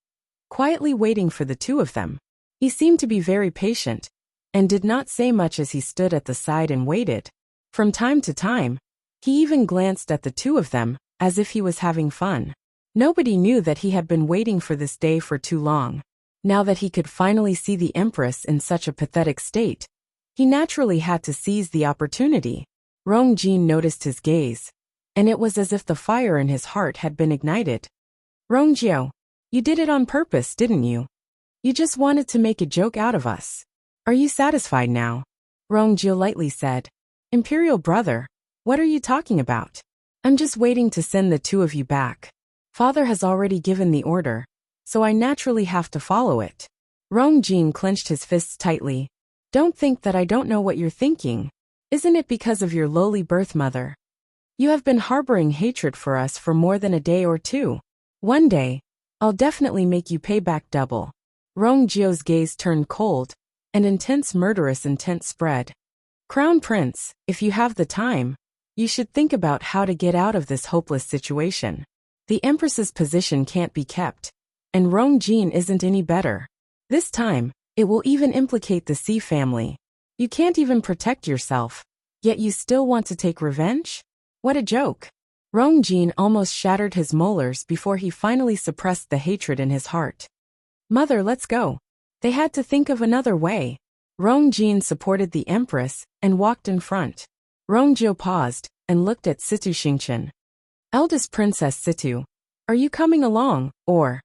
quietly waiting for the two of them. He seemed to be very patient, and did not say much as he stood at the side and waited. From time to time, he even glanced at the two of them, as if he was having fun. Nobody knew that he had been waiting for this day for too long. Now that he could finally see the Empress in such a pathetic state, he naturally had to seize the opportunity. Rongjin noticed his gaze, and it was as if the fire in his heart had been ignited. Rongjiao, you did it on purpose, didn't you? You just wanted to make a joke out of us. Are you satisfied now? Rongjio lightly said. Imperial brother, what are you talking about? I'm just waiting to send the two of you back. Father has already given the order, so I naturally have to follow it. Rongjin clenched his fists tightly. Don't think that I don't know what you're thinking. Isn't it because of your lowly birth mother? You have been harboring hatred for us for more than a day or two. One day, I'll definitely make you pay back double. Rongjio's gaze turned cold, and intense murderous intent spread. Crown Prince, if you have the time, you should think about how to get out of this hopeless situation. The Empress's position can't be kept, and Rongjin isn't any better. This time, it will even implicate the Sea family. You can't even protect yourself, yet you still want to take revenge? What a joke. Rongjin almost shattered his molars before he finally suppressed the hatred in his heart. Mother, let's go. They had to think of another way. Rongjin supported the Empress and walked in front. Rongjio paused and looked at Situ Xingqian. Eldest Princess Situ, are you coming along, or?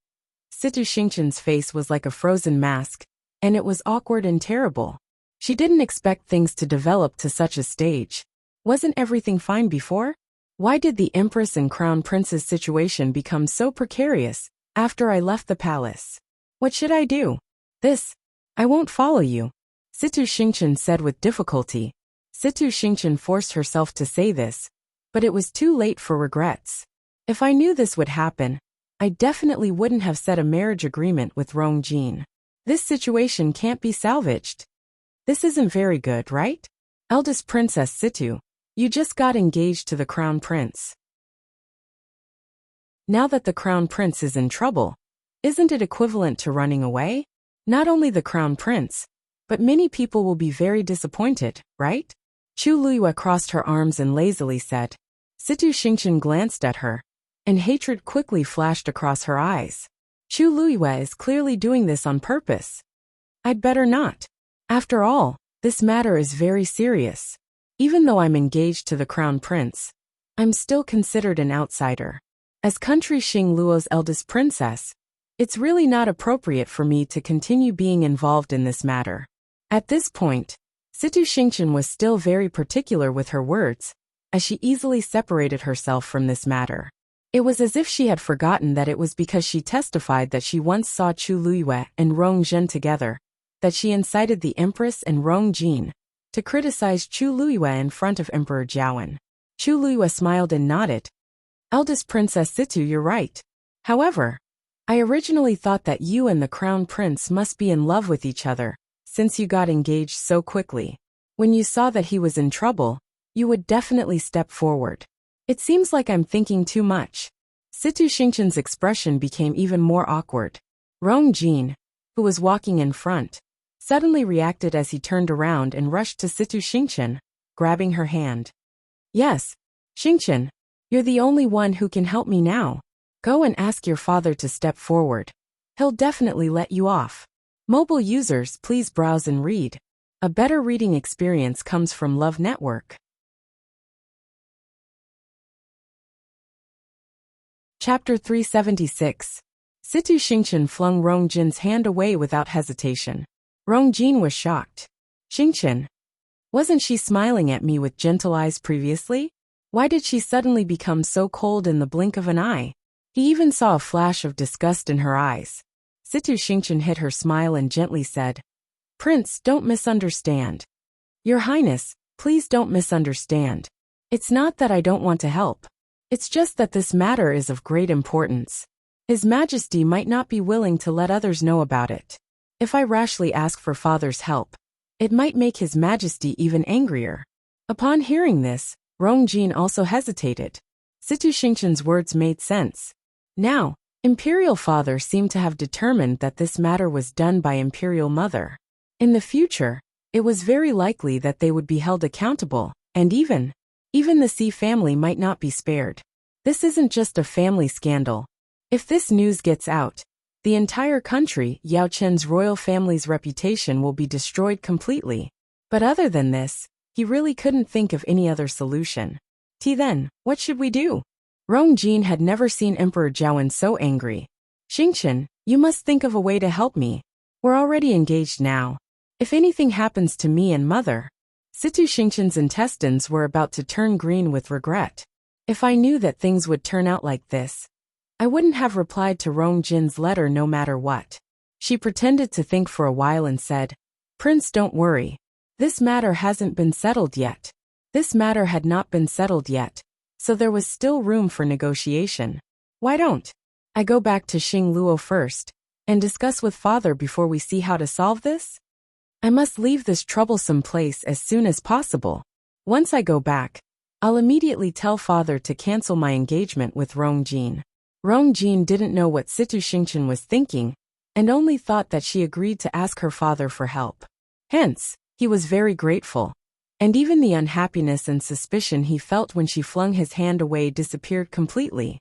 Situ Xingqian's face was like a frozen mask, and it was awkward and terrible. She didn't expect things to develop to such a stage. Wasn't everything fine before? Why did the Empress and Crown Prince's situation become so precarious after I left the palace? What should I do? I won't follow you, Situ Xingqian said with difficulty. Situ Xingqian forced herself to say this, but it was too late for regrets. If I knew this would happen, I definitely wouldn't have set a marriage agreement with Rongjin. This situation can't be salvaged. This isn't very good, right? Eldest Princess Situ, you just got engaged to the Crown Prince. Now that the Crown Prince is in trouble, isn't it equivalent to running away? Not only the Crown Prince, but many people will be very disappointed, right? Chu Luiyue crossed her arms and lazily said. Situ Xingqian glanced at her, and hatred quickly flashed across her eyes. Chu Luiyue is clearly doing this on purpose. I'd better not. After all, this matter is very serious. Even though I'm engaged to the Crown Prince, I'm still considered an outsider. As country Xing Luo's eldest princess, it's really not appropriate for me to continue being involved in this matter. At this point, Situ Xingqian was still very particular with her words, as she easily separated herself from this matter. It was as if she had forgotten that it was because she testified that she once saw Chu Luiyue and Rongjin together, that she incited the Empress and Rongjin to criticize Chu Luiyue in front of Emperor Jiawen. Chu Luiyue smiled and nodded. Eldest Princess Situ, you're right. However, I originally thought that you and the Crown Prince must be in love with each other, since you got engaged so quickly. When you saw that he was in trouble, you would definitely step forward. It seems like I'm thinking too much. Situ Xingqian's expression became even more awkward. Rongjin, who was walking in front, suddenly reacted as he turned around and rushed to Situ Xingqian, grabbing her hand. Yes, Xingqian, you're the only one who can help me now. Go and ask your father to step forward. He'll definitely let you off. Mobile users, please browse and read. A better reading experience comes from Love Network. Chapter 376. Situ Xingqian flung Rongjin's hand away without hesitation. Rongjin was shocked. Xingqian, wasn't she smiling at me with gentle eyes previously? Why did she suddenly become so cold in the blink of an eye? He even saw a flash of disgust in her eyes. Situ Xingqian hid her smile and gently said, Prince, don't misunderstand. Your Highness, please don't misunderstand. It's not that I don't want to help. It's just that this matter is of great importance. His Majesty might not be willing to let others know about it. If I rashly ask for father's help, it might make His Majesty even angrier. Upon hearing this, Rongjin also hesitated. Situ Xingqian's words made sense. Now, Imperial Father seemed to have determined that this matter was done by Imperial Mother. In the future, it was very likely that they would be held accountable, and even the Sea family might not be spared. This isn't just a family scandal. If this news gets out, the entire country, Yao Chen's royal family's reputation will be destroyed completely. But other than this, he really couldn't think of any other solution. Then, what should we do? Rong Jin had never seen Emperor Jiawen so angry. Xingchen, you must think of a way to help me. We're already engaged now. If anything happens to me and mother. Situ Xingchen's intestines were about to turn green with regret. If I knew that things would turn out like this, I wouldn't have replied to Rong Jin's letter no matter what. She pretended to think for a while and said, Prince, don't worry. This matter hasn't been settled yet. This matter had not been settled yet, so there was still room for negotiation. Why don't I go back to Xing Luo first and discuss with father before we see how to solve this? I must leave this troublesome place as soon as possible. Once I go back, I'll immediately tell father to cancel my engagement with Rong Jin. Rong Jin didn't know what Situ Xingchen was thinking, and only thought that she agreed to ask her father for help. Hence, he was very grateful, and even the unhappiness and suspicion he felt when she flung his hand away disappeared completely.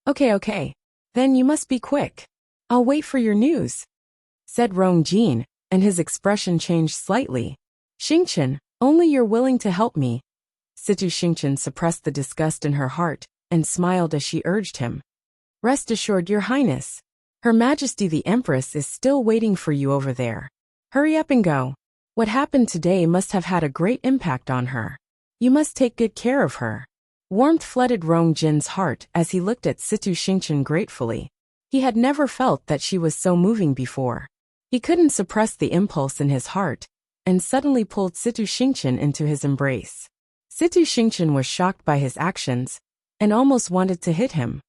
Okay. Then you must be quick. I'll wait for your news, said Rong Jin, and his expression changed slightly. Xingchen, only you're willing to help me. Situ Xingchen suppressed the disgust in her heart and smiled as she urged him. Rest assured, Your Highness. Her Majesty the Empress is still waiting for you over there. Hurry up and go. What happened today must have had a great impact on her. You must take good care of her. Warmth flooded Rong Jin's heart as he looked at Situ Xingchen gratefully. He had never felt that she was so moving before. He couldn't suppress the impulse in his heart, and suddenly pulled Situ Xingchen into his embrace. Situ Xingchen was shocked by his actions, and almost wanted to hit him.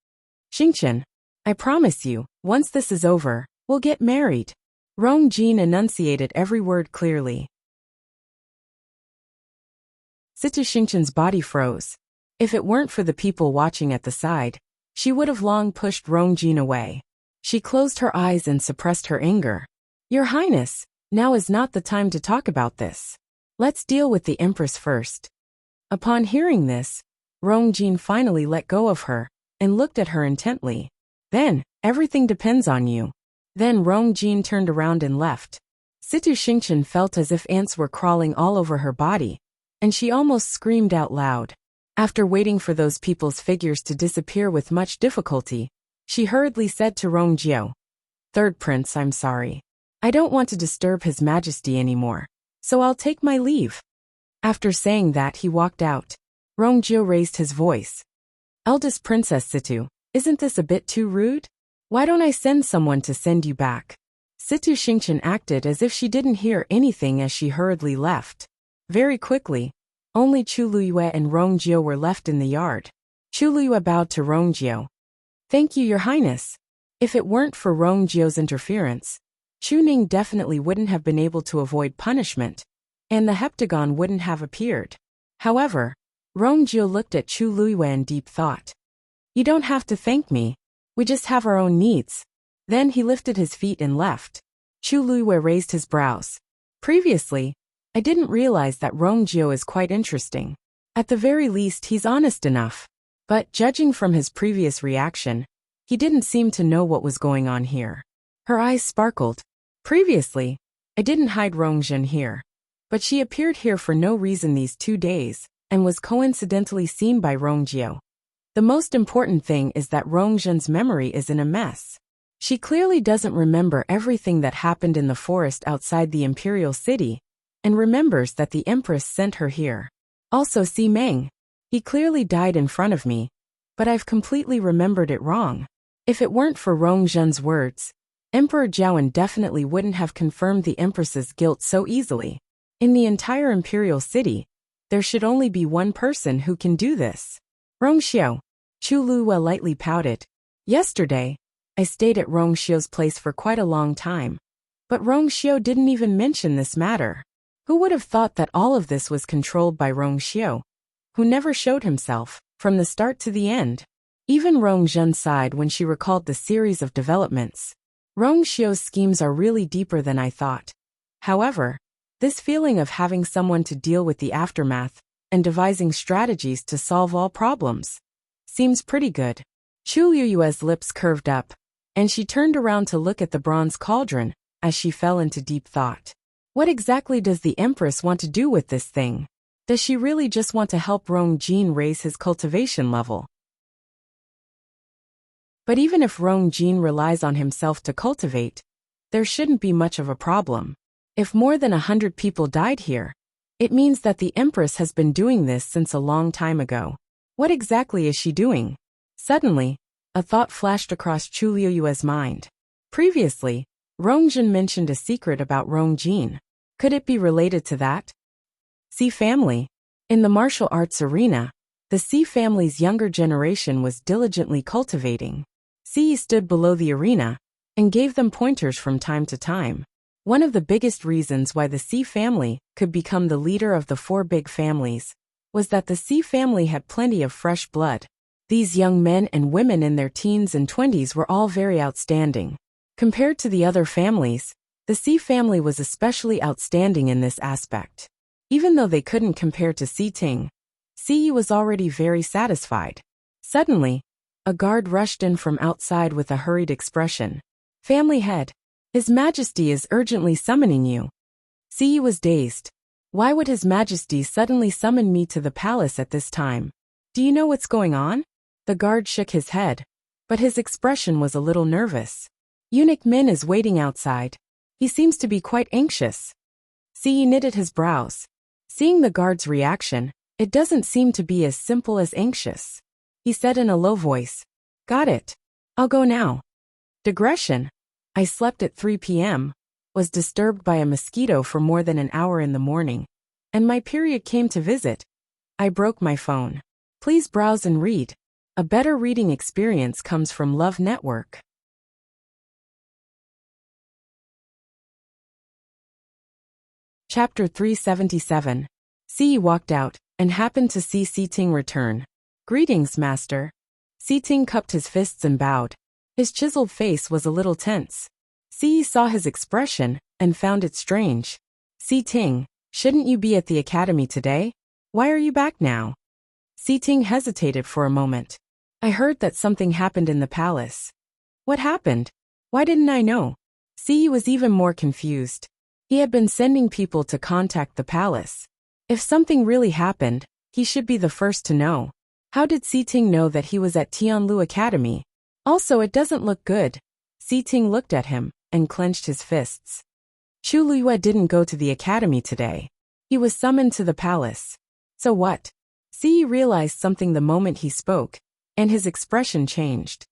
Xingchen, I promise you, once this is over, we'll get married. Rong Jin enunciated every word clearly. Situ Xingchen's body froze. If it weren't for the people watching at the side, she would have long pushed Rong Jin away. She closed her eyes and suppressed her anger. Your Highness, now is not the time to talk about this. Let's deal with the Empress first. Upon hearing this, Rong Jin finally let go of her and looked at her intently. Then, everything depends on you. Then Rong Jin turned around and left. Situ Xingchen felt as if ants were crawling all over her body, and she almost screamed out loud. After waiting for those people's figures to disappear with much difficulty, she hurriedly said to Rong Jiao, Third Prince, I'm sorry. I don't want to disturb His Majesty anymore, so I'll take my leave. After saying that, he walked out. Rong Jiao raised his voice. Eldest Princess Situ, isn't this a bit too rude? Why don't I send someone to send you back? Situ Xingchen acted as if she didn't hear anything as she hurriedly left. Very quickly, only Chu Luyue and Rong Jiao were left in the yard. Chu Luyue bowed to Rong Jiao. Thank you, Your Highness. If it weren't for Rong Jiao's interference, Chu Ning definitely wouldn't have been able to avoid punishment, and the heptagon wouldn't have appeared. However, Rong Jiao looked at Chu Luyue in deep thought. You don't have to thank me. We just have our own needs. Then he lifted his feet and left. Chu Luyue raised his brows. Previously, I didn't realize that Rong Jiao is quite interesting. At the very least, he's honest enough. But judging from his previous reaction, he didn't seem to know what was going on here. Her eyes sparkled. Previously, I didn't hide Rong Jin here. But she appeared here for no reason these 2 days, and was coincidentally seen by Rong Jiao. The most important thing is that Rong Jin's memory is in a mess. She clearly doesn't remember everything that happened in the forest outside the imperial city, and remembers that the Empress sent her here. Also Si Meng. He clearly died in front of me, but I've completely remembered it wrong. If it weren't for Rong Jin's words, Emperor Jiawen definitely wouldn't have confirmed the Empress's guilt so easily. In the entire imperial city, there should only be one person who can do this. Rong Xiao. Chu Luyue lightly pouted. Yesterday, I stayed at Rong Xiao's place for quite a long time. But Rong Xiao didn't even mention this matter. Who would have thought that all of this was controlled by Rong Xiao, who never showed himself, from the start to the end? Even Rong Jin sighed when she recalled the series of developments. Rong Xiao's schemes are really deeper than I thought. However, this feeling of having someone to deal with the aftermath and devising strategies to solve all problems seems pretty good. Chu Liyue's lips curved up, and she turned around to look at the bronze cauldron as she fell into deep thought. What exactly does the Empress want to do with this thing? Does she really just want to help Rong Jin raise his cultivation level? But even if Rong Jin relies on himself to cultivate, there shouldn't be much of a problem. If more than 100 people died here, it means that the Empress has been doing this since a long time ago. What exactly is she doing? Suddenly, a thought flashed across Chu Liyue's mind. Previously, Rongjin mentioned a secret about Rongjin. Could it be related to that? C family. In the martial arts arena, the C family's younger generation was diligently cultivating. C stood below the arena and gave them pointers from time to time. One of the biggest reasons why the C family could become the leader of the four big families was that the C family had plenty of fresh blood. These young men and women in their teens and 20s were all very outstanding. Compared to the other families, the C family was especially outstanding in this aspect. Even though they couldn't compare to Si Ting, Si was already very satisfied. Suddenly, a guard rushed in from outside with a hurried expression. Family head, His Majesty is urgently summoning you. Si was dazed. Why would His Majesty suddenly summon me to the palace at this time? Do you know what's going on? The guard shook his head, but his expression was a little nervous. Eunuch Min is waiting outside. He seems to be quite anxious. Si knitted his brows. Seeing the guard's reaction, it doesn't seem to be as simple as anxious. He said in a low voice, "Got it. I'll go now." Digression. I slept at 3 p.m., was disturbed by a mosquito for more than an hour in the morning, and my period came to visit. I broke my phone. Please browse and read. A better reading experience comes from Love Network. Chapter 377. Si walked out and happened to see Si Ting return. "Greetings, master." Si Ting cupped his fists and bowed. His chiseled face was a little tense. Si saw his expression and found it strange. "Si Ting, shouldn't you be at the academy today? Why are you back now?" Si Ting hesitated for a moment. "I heard that something happened in the palace." "What happened? Why didn't I know?" Si was even more confused. He had been sending people to contact the palace. If something really happened, he should be the first to know. How did Si Ting know that he was at Tianlu Academy? Also, it doesn't look good. Si Ting looked at him and clenched his fists. Chu Liyue didn't go to the academy today. He was summoned to the palace. So what? Si realized something the moment he spoke, and his expression changed.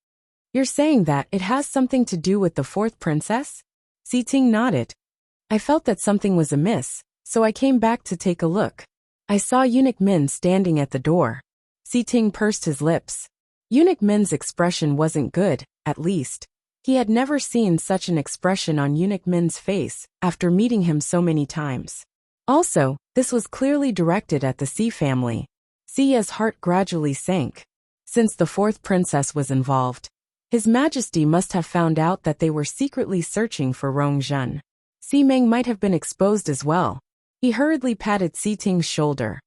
"You're saying that it has something to do with the fourth princess?" Si Ting nodded. "I felt that something was amiss, so I came back to take a look. I saw Eunuch Min standing at the door." Si Ting pursed his lips. Eunuch Min's expression wasn't good, at least. He had never seen such an expression on Eunuch Min's face after meeting him so many times. Also, this was clearly directed at the Si family. Si's heart gradually sank. Since the fourth princess was involved, His Majesty must have found out that they were secretly searching for Rongjin. Si Meng might have been exposed as well. He hurriedly patted Si Ting's shoulder.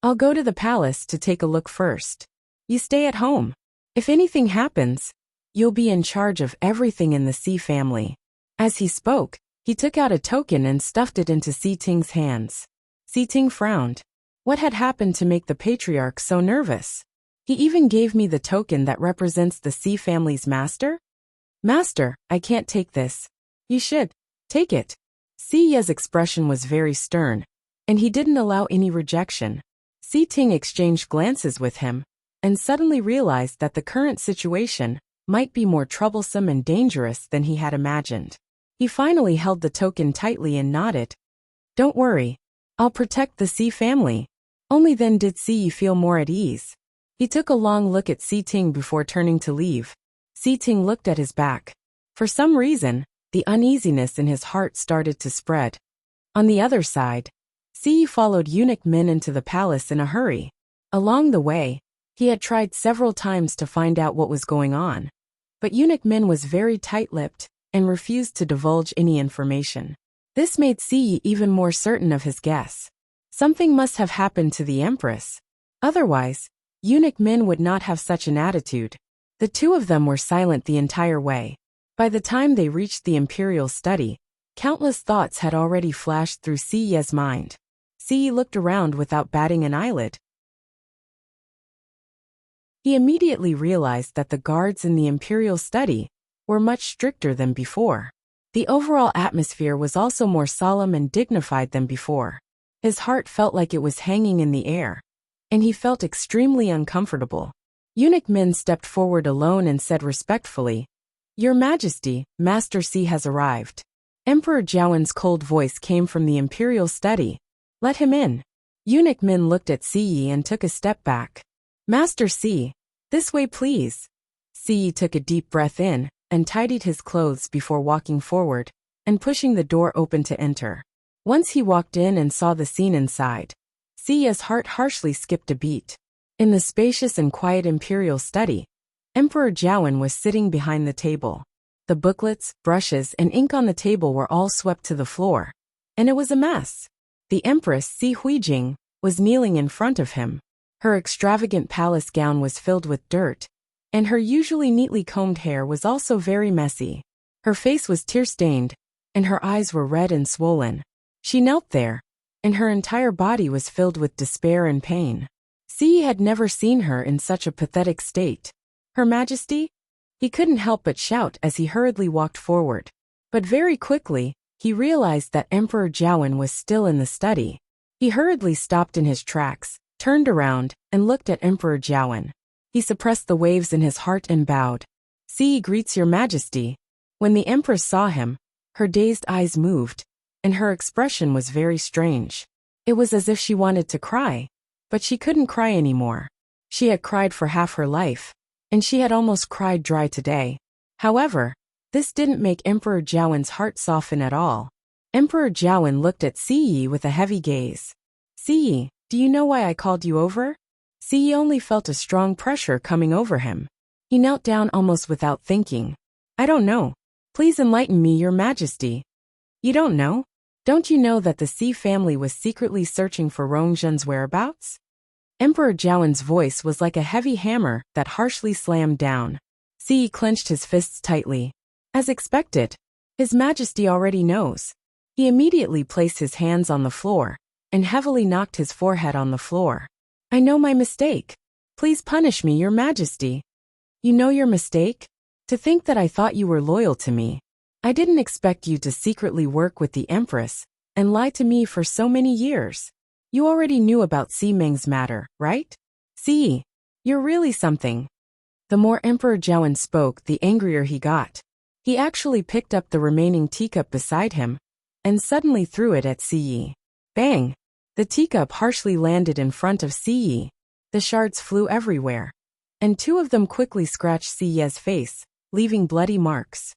"I'll go to the palace to take a look first. You stay at home. If anything happens, you'll be in charge of everything in the Si family." As he spoke, he took out a token and stuffed it into Si Ting's hands. Si Ting frowned. What had happened to make the patriarch so nervous? He even gave me the token that represents the Si family's master? "Master, I can't take this." "You should. Take it." Si Ye's expression was very stern, and he didn't allow any rejection. Si Ting exchanged glances with him, and suddenly realized that the current situation might be more troublesome and dangerous than he had imagined. He finally held the token tightly and nodded. "Don't worry. I'll protect the Si family." Only then did Si feel more at ease. He took a long look at Si Ting before turning to leave. Si Ting looked at his back. For some reason, the uneasiness in his heart started to spread. On the other side, Si followed Eunuch Min into the palace in a hurry. Along the way, he had tried several times to find out what was going on, but Eunuch Min was very tight-lipped and refused to divulge any information. This made Si even more certain of his guess. Something must have happened to the Empress. Otherwise, Eunuch Min would not have such an attitude. The two of them were silent the entire way. By the time they reached the imperial study, countless thoughts had already flashed through Siye's mind. Siye looked around without batting an eyelid. He immediately realized that the guards in the imperial study were much stricter than before. The overall atmosphere was also more solemn and dignified than before. His heart felt like it was hanging in the air, and he felt extremely uncomfortable. Eunuch Min stepped forward alone and said respectfully, "Your Majesty, Master Si has arrived." Emperor Jiawen's cold voice came from the imperial study. "Let him in." Eunuch Min looked at Siye and took a step back. "Master Si, this way please." Siye took a deep breath in and tidied his clothes before walking forward and pushing the door open to enter. Once he walked in and saw the scene inside, Siye's heart harshly skipped a beat. In the spacious and quiet imperial study, Emperor Jiawen was sitting behind the table. The booklets, brushes, and ink on the table were all swept to the floor, and it was a mess. The Empress Si Huijing was kneeling in front of him. Her extravagant palace gown was filled with dirt, and her usually neatly combed hair was also very messy. Her face was tear-stained, and her eyes were red and swollen. She knelt there, and her entire body was filled with despair and pain. Siye had never seen her in such a pathetic state. "Her Majesty?" He couldn't help but shout as he hurriedly walked forward. But very quickly, he realized that Emperor Jiawen was still in the study. He hurriedly stopped in his tracks, turned around, and looked at Emperor Jiawen. He suppressed the waves in his heart and bowed. "Siye greets your Majesty." When the Empress saw him, her dazed eyes moved, and her expression was very strange. It was as if she wanted to cry, but she couldn't cry anymore. She had cried for half her life, and she had almost cried dry today. However, this didn't make Emperor Jiawen's heart soften at all. Emperor Jiawen looked at Siye with a heavy gaze. "Siye, do you know why I called you over?" Siye only felt a strong pressure coming over him. He knelt down almost without thinking. "I don't know. Please enlighten me, Your Majesty." "You don't know? Don't you know that the Si family was secretly searching for Rongzhen's whereabouts?" Emperor Jiawen's voice was like a heavy hammer that harshly slammed down. Siye clenched his fists tightly. As expected, His Majesty already knows. He immediately placed his hands on the floor and heavily knocked his forehead on the floor. "I know my mistake. Please punish me, Your Majesty." "You know your mistake? To think that I thought you were loyal to me. I didn't expect you to secretly work with the Empress and lie to me for so many years. You already knew about Si Meng's matter, right? Si, you're really something." The more Emperor Jiawen spoke, the angrier he got. He actually picked up the remaining teacup beside him and suddenly threw it at Si. Bang! The teacup harshly landed in front of Si. The shards flew everywhere, and two of them quickly scratched Si's face, leaving bloody marks.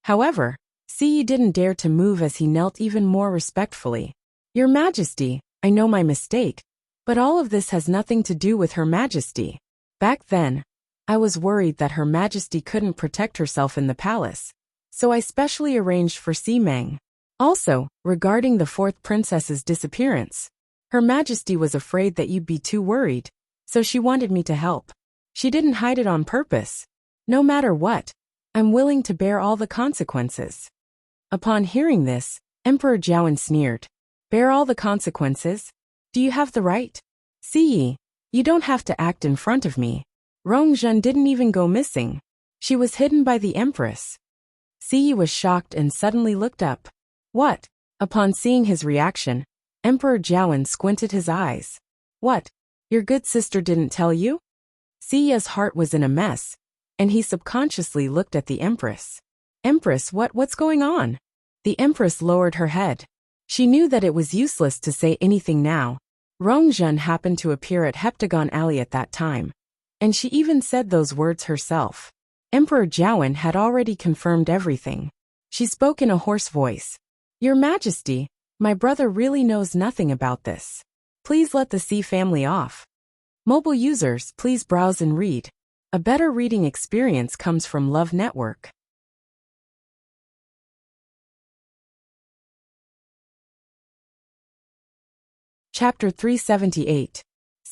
However, Si didn't dare to move as he knelt even more respectfully. "Your Majesty, I know my mistake, but all of this has nothing to do with Her Majesty. Back then, I was worried that Her Majesty couldn't protect herself in the palace, so I specially arranged for Si Meng. Also, regarding the fourth princess's disappearance, Her Majesty was afraid that you'd be too worried, so she wanted me to help. She didn't hide it on purpose. No matter what, I'm willing to bear all the consequences." Upon hearing this, Emperor Jiawen sneered. "Bear all the consequences? Do you have the right? Si, you don't have to act in front of me. Rongzhen didn't even go missing. She was hidden by the Empress." Si was shocked and suddenly looked up. "What?" Upon seeing his reaction, Emperor Jiawen squinted his eyes. "What? Your good sister didn't tell you?" Si's heart was in a mess, and he subconsciously looked at the Empress. "Empress, what's going on?" The Empress lowered her head. She knew that it was useless to say anything now. Rongzhen happened to appear at Heptagon Alley at that time, and she even said those words herself. Emperor Jiawen had already confirmed everything. She spoke in a hoarse voice. "Your Majesty, my brother really knows nothing about this. Please let the Si family off." Mobile users, please browse and read. A better reading experience comes from Love Network. Chapter 378.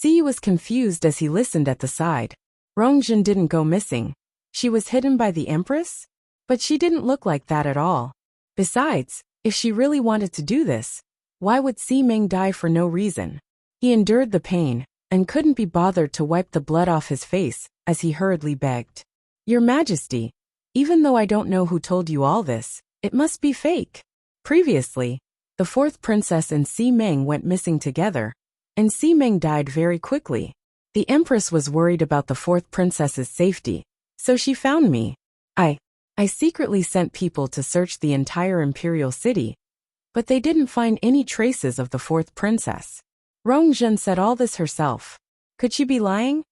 Si was confused as he listened at the side. Rongjun didn't go missing. She was hidden by the Empress? But she didn't look like that at all. Besides, if she really wanted to do this, why would Si Ming die for no reason? He endured the pain, and couldn't be bothered to wipe the blood off his face, as he hurriedly begged. Your Majesty, even though I don't know who told you all this, it must be fake. Previously, the fourth princess and Si Ming went missing together, and Si Ming died very quickly. The Empress was worried about the fourth princess's safety, so she found me. I secretly sent people to search the entire imperial city, but they didn't find any traces of the fourth princess. Rongjun said all this herself. Could she be lying?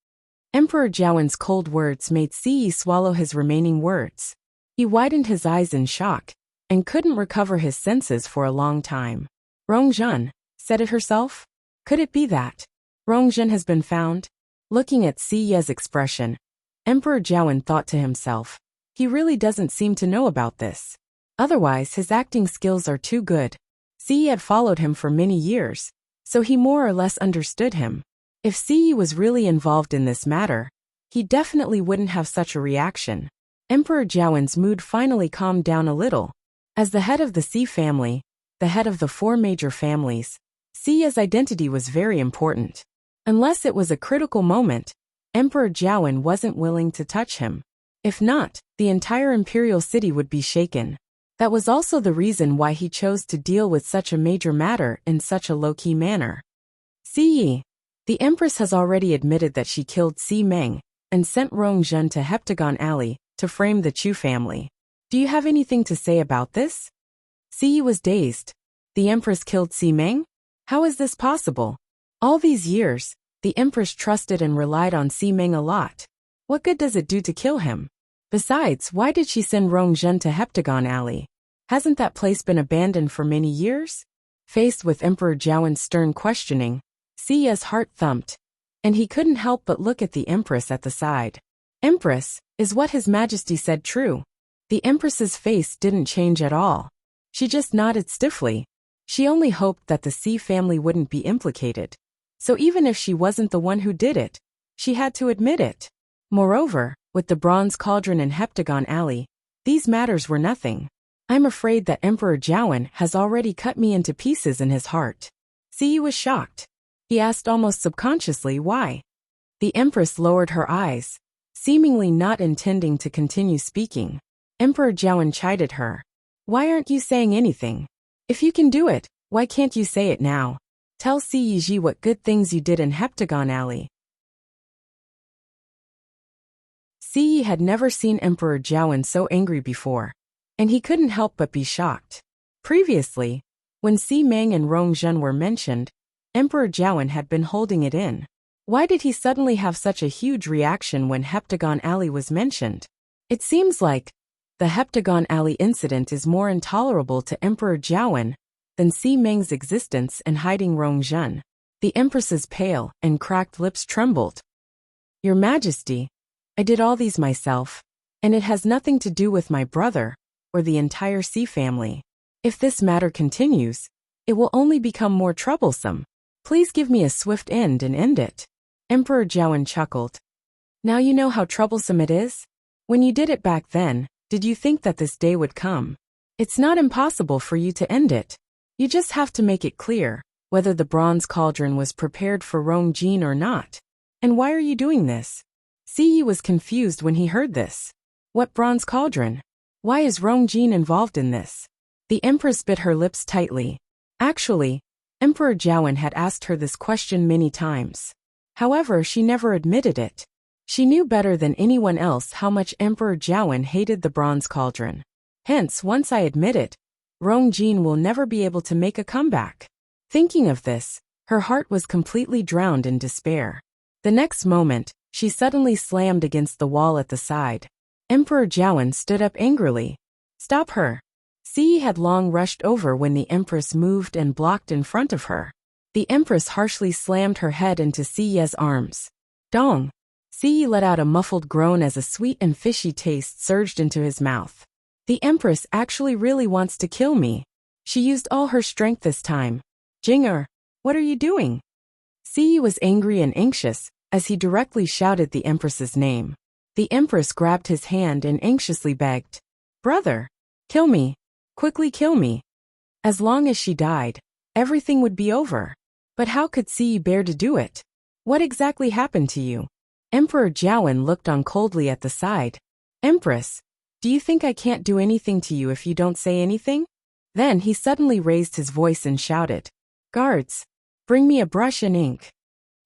Emperor Jiawen's cold words made Si swallow his remaining words. He widened his eyes in shock, and couldn't recover his senses for a long time. Rongjun said it herself? Could it be that Rongjun has been found? Looking at Si's expression, Emperor Jiawen thought to himself, he really doesn't seem to know about this. Otherwise his acting skills are too good. Si had followed him for many years, so he more or less understood him. If Si was really involved in this matter, he definitely wouldn't have such a reaction. Emperor Jiawen's mood finally calmed down a little. As the head of the Si family, the head of the four major families, Si's identity was very important. Unless it was a critical moment, Emperor Jiawen wasn't willing to touch him. If not, the entire imperial city would be shaken. That was also the reason why he chose to deal with such a major matter in such a low-key manner. Si, the Empress has already admitted that she killed Si Ming and sent Rongjun to Heptagon Alley to frame the Chu family. Do you have anything to say about this? Si was dazed. The Empress killed Si Ming? How is this possible? All these years, the Empress trusted and relied on Si Ming a lot. What good does it do to kill him? Besides, why did she send Rongjun to Heptagon Alley? Hasn't that place been abandoned for many years? Faced with Emperor Jiawen's stern questioning, Si's heart thumped, and he couldn't help but look at the Empress at the side. Empress, is what His Majesty said true? The Empress's face didn't change at all. She just nodded stiffly. She only hoped that the Si family wouldn't be implicated. So even if she wasn't the one who did it, she had to admit it. Moreover, with the bronze cauldron in Heptagon Alley, these matters were nothing. I'm afraid that Emperor Jiawen has already cut me into pieces in his heart. Si was shocked. He asked almost subconsciously why. The Empress lowered her eyes, seemingly not intending to continue speaking. Emperor Jiawen chided her. Why aren't you saying anything? If you can do it, why can't you say it now? Tell Si Yiji what good things you did in Heptagon Alley. Si Yi had never seen Emperor Jiawen so angry before, and he couldn't help but be shocked. Previously, when Si Ming and Rongjun were mentioned, Emperor Jiawen had been holding it in. Why did he suddenly have such a huge reaction when Heptagon Alley was mentioned? It seems like the Heptagon Alley incident is more intolerable to Emperor Jiawen than Si Ming's existence and hiding Rongjun. The Empress's pale and cracked lips trembled. Your Majesty, I did all these myself, and it has nothing to do with my brother or the entire Si family. If this matter continues, it will only become more troublesome. Please give me a swift end and end it. Emperor Jiawen chuckled. Now you know how troublesome it is? When you did it back then, did you think that this day would come? It's not impossible for you to end it. You just have to make it clear whether the bronze cauldron was prepared for Rongjun or not. And why are you doing this? Si Yi was confused when he heard this. What bronze cauldron? Why is Rongjun involved in this? The Empress bit her lips tightly. Actually, Emperor Jiawen had asked her this question many times. However, she never admitted it. She knew better than anyone else how much Emperor Jiawen hated the bronze cauldron. Hence, once I admit it, Rongjun will never be able to make a comeback. Thinking of this, her heart was completely drowned in despair. The next moment, she suddenly slammed against the wall at the side. Emperor Jiawen stood up angrily. Stop her. Si Yi had long rushed over when the Empress moved and blocked in front of her. The Empress harshly slammed her head into Si Yi's arms. Dong! Si Yi let out a muffled groan as a sweet and fishy taste surged into his mouth. The Empress actually really wants to kill me. She used all her strength this time. Jinger, what are you doing? Siyi was angry and anxious as he directly shouted the Empress's name. The Empress grabbed his hand and anxiously begged, "Brother, kill me. Quickly kill me." As long as she died, everything would be over. But how could Siyi bear to do it? What exactly happened to you? Emperor Jiawen looked on coldly at the side. Empress, do you think I can't do anything to you if you don't say anything? Then he suddenly raised his voice and shouted, "Guards, bring me a brush and ink."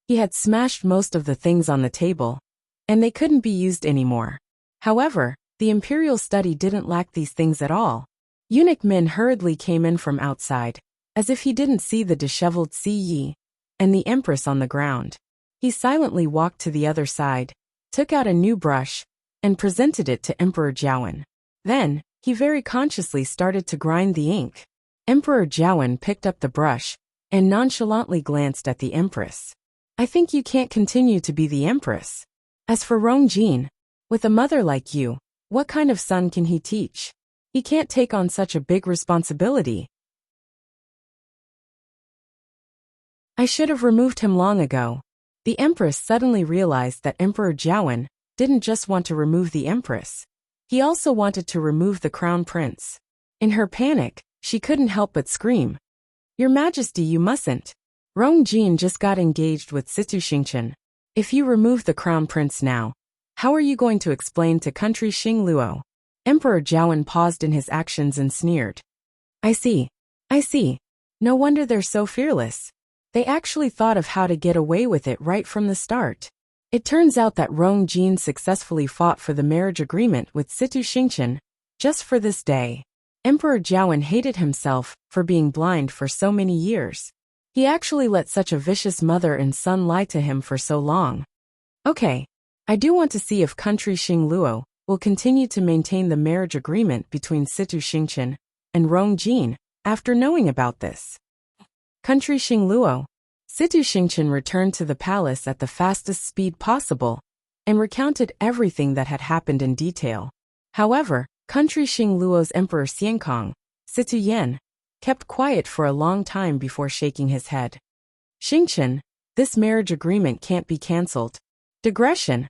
He had smashed most of the things on the table, and they couldn't be used anymore. However, the imperial study didn't lack these things at all. Eunuch Min hurriedly came in from outside, as if he didn't see the disheveled Siyi and the Empress on the ground. He silently walked to the other side, took out a new brush, and presented it to Emperor Jiawen. Then, he very consciously started to grind the ink. Emperor Jiawen picked up the brush and nonchalantly glanced at the Empress. "I think you can't continue to be the Empress. As for Rongjin, with a mother like you, what kind of son can he teach? He can't take on such a big responsibility. I should have removed him long ago." The Empress suddenly realized that Emperor Jiawen didn't just want to remove the Empress. He also wanted to remove the Crown Prince. In her panic, she couldn't help but scream, "Your Majesty, you mustn't. Rongjin just got engaged with Situ Xingchen. If you remove the Crown Prince now, how are you going to explain to country Xingluo?" Emperor Jiawen paused in his actions and sneered. I see. No wonder they're so fearless. They actually thought of how to get away with it right from the start. It turns out that Rongjin successfully fought for the marriage agreement with Situ Xingchen just for this day. Emperor Jiawen hated himself for being blind for so many years. He actually let such a vicious mother and son lie to him for so long. Okay, I do want to see if country Xingluo will continue to maintain the marriage agreement between Situ Xingchen and Rongjin after knowing about this. Country Xingluo. Situ Xingchen returned to the palace at the fastest speed possible and recounted everything that had happened in detail. However, country Xingluo's Emperor Xiankong, Situ Yan, kept quiet for a long time before shaking his head. "Xingchen, this marriage agreement can't be cancelled. Digression.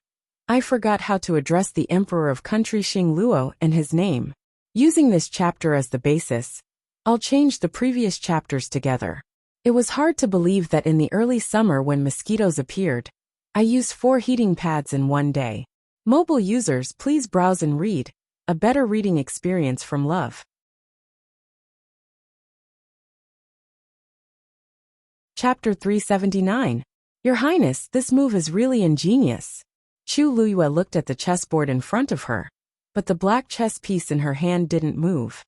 I forgot how to address the Emperor of country Xingluo and his name. Using this chapter as the basis, I'll change the previous chapters together." It was hard to believe that in the early summer when mosquitoes appeared, I used 4 heating pads in one day. Mobile users, please browse and read. A better reading experience from love. Chapter 379. Your Highness, this move is really ingenious. Chu Luyue looked at the chessboard in front of her, but the black chess piece in her hand didn't move.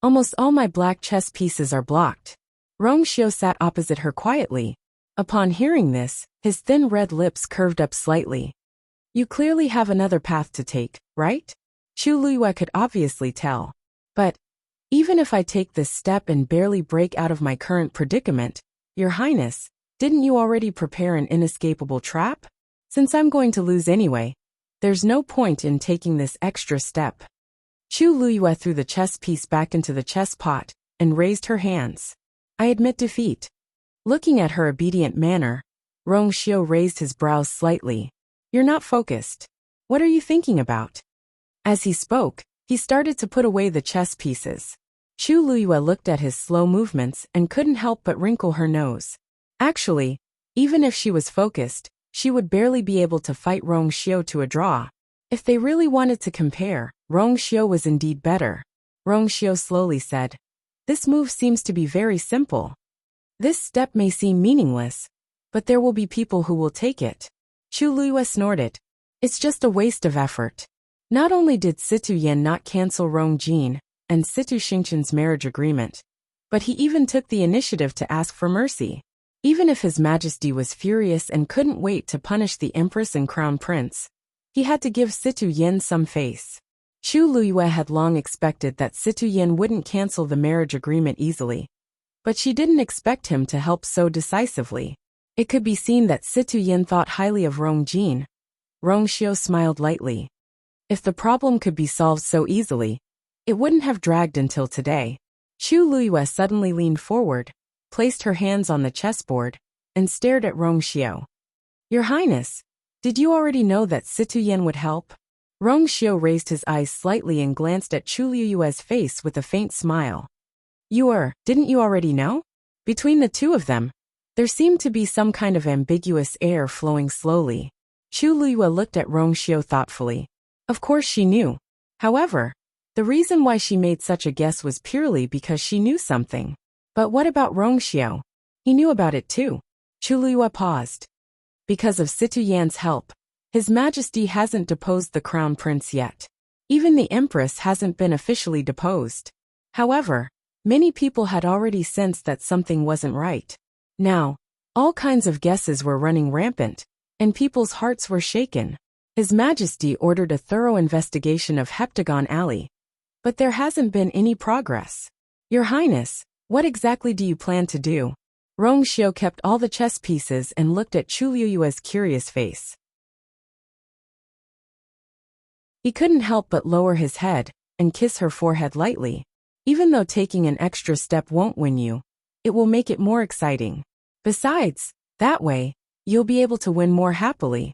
Almost all my black chess pieces are blocked. Rongxiu sat opposite her quietly. Upon hearing this, his thin red lips curved up slightly. You clearly have another path to take, right? Chu Luyue could obviously tell. But even if I take this step and barely break out of my current predicament, Your Highness, didn't you already prepare an inescapable trap? Since I'm going to lose anyway, there's no point in taking this extra step. Chu Luyue threw the chess piece back into the chess pot and raised her hands. I admit defeat. Looking at her obedient manner, Rongxiu raised his brows slightly. You're not focused. What are you thinking about? As he spoke, he started to put away the chess pieces. Chu Luyue looked at his slow movements and couldn't help but wrinkle her nose. Actually, even if she was focused, she would barely be able to fight Rongxiu to a draw. If they really wanted to compare, Rongxiu was indeed better. Rongxiu slowly said, "This move seems to be very simple. This step may seem meaningless, but there will be people who will take it." Chu Luyue snorted. It's just a waste of effort. Not only did Situ Yan not cancel Rongjin and Situ Xingchen's marriage agreement, but he even took the initiative to ask for mercy. Even if His Majesty was furious and couldn't wait to punish the Empress and Crown Prince, he had to give Situ Yan some face. Chu Luyue had long expected that Situ Yan wouldn't cancel the marriage agreement easily, but she didn't expect him to help so decisively. It could be seen that Situ Yan thought highly of Rongjin. Rongxiu smiled lightly. If the problem could be solved so easily, it wouldn't have dragged until today. Chu Luyue suddenly leaned forward, placed her hands on the chessboard, and stared at Rongxiu. Your Highness, did you already know that Situyen would help? Rongxiu raised his eyes slightly and glanced at Chu Liyue's face with a faint smile. Didn't you already know? Between the two of them, there seemed to be some kind of ambiguous air flowing slowly. Chu Liyue looked at Rongxiu thoughtfully. Of course she knew. However, the reason why she made such a guess was purely because she knew something. But what about Rongxiu? He knew about it too. Chu Liyue paused. Because of Situyen's help, His Majesty hasn't deposed the Crown Prince yet. Even the Empress hasn't been officially deposed. However, many people had already sensed that something wasn't right. Now, all kinds of guesses were running rampant, and people's hearts were shaken. His Majesty ordered a thorough investigation of Heptagon Alley. But there hasn't been any progress. Your Highness, what exactly do you plan to do? Rongxiu kept all the chess pieces and looked at Chu Liyue's curious face. He couldn't help but lower his head and kiss her forehead lightly. Even though taking an extra step won't win you, it will make it more exciting. Besides, that way, you'll be able to win more happily.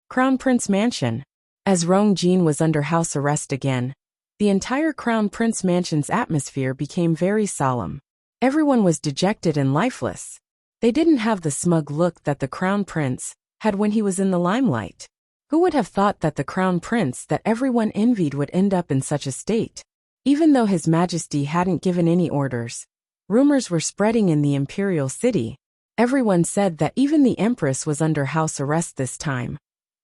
Crown Prince Mansion. As Rong Jin was under house arrest again, the entire Crown Prince Mansion's atmosphere became very solemn. Everyone was dejected and lifeless. They didn't have the smug look that the Crown Prince had when he was in the limelight. Who would have thought that the Crown Prince that everyone envied would end up in such a state? Even though His Majesty hadn't given any orders, rumors were spreading in the imperial city. Everyone said that even the Empress was under house arrest this time.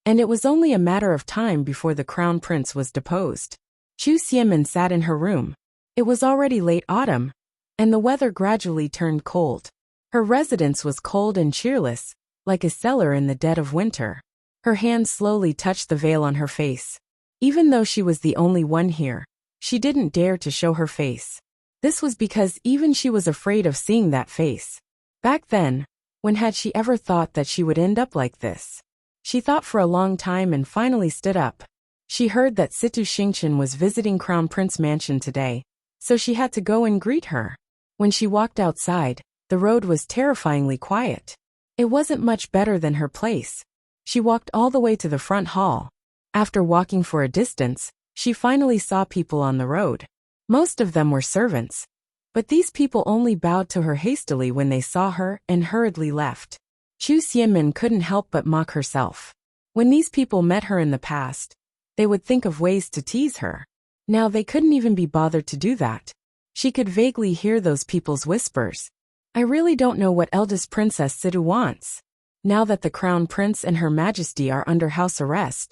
And it was only a matter of time before the Crown Prince was deposed. Chu Xianmen sat in her room. It was already late autumn, and the weather gradually turned cold. Her residence was cold and cheerless, like a cellar in the dead of winter. Her hand slowly touched the veil on her face. Even though she was the only one here, she didn't dare to show her face. This was because even she was afraid of seeing that face. Back then, when had she ever thought that she would end up like this? She thought for a long time and finally stood up. She heard that Situ Xingqian was visiting Crown Prince Mansion today, so she had to go and greet her. When she walked outside, the road was terrifyingly quiet. It wasn't much better than her place. She walked all the way to the front hall. After walking for a distance, she finally saw people on the road. Most of them were servants. But these people only bowed to her hastily when they saw her and hurriedly left. Chu Xianmen couldn't help but mock herself. When these people met her in the past, they would think of ways to tease her. Now they couldn't even be bothered to do that. She could vaguely hear those people's whispers. I really don't know what eldest Princess Situ wants. Now that the Crown Prince and Her Majesty are under house arrest,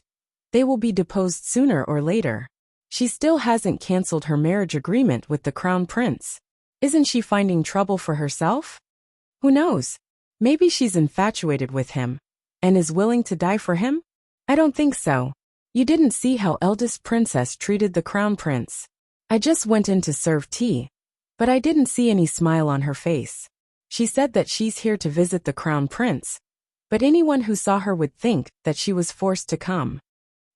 they will be deposed sooner or later. She still hasn't cancelled her marriage agreement with the Crown Prince. Isn't she finding trouble for herself? Who knows? Maybe she's infatuated with him and is willing to die for him? I don't think so. You didn't see how eldest princess treated the Crown Prince. I just went in to serve tea, but I didn't see any smile on her face. She said that she's here to visit the Crown Prince, but anyone who saw her would think that she was forced to come.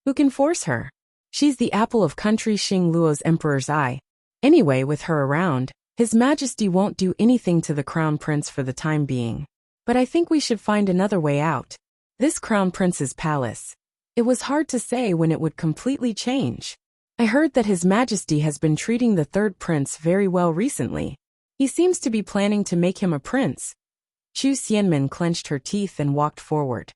Who can force her? She's the apple of country Xing Luo's emperor's eye. Anyway, with her around, His Majesty won't do anything to the Crown Prince for the time being. But I think we should find another way out. This Crown Prince's palace. It was hard to say when it would completely change. I heard that His Majesty has been treating the third prince very well recently. He seems to be planning to make him a prince. Chu Xianmen clenched her teeth and walked forward.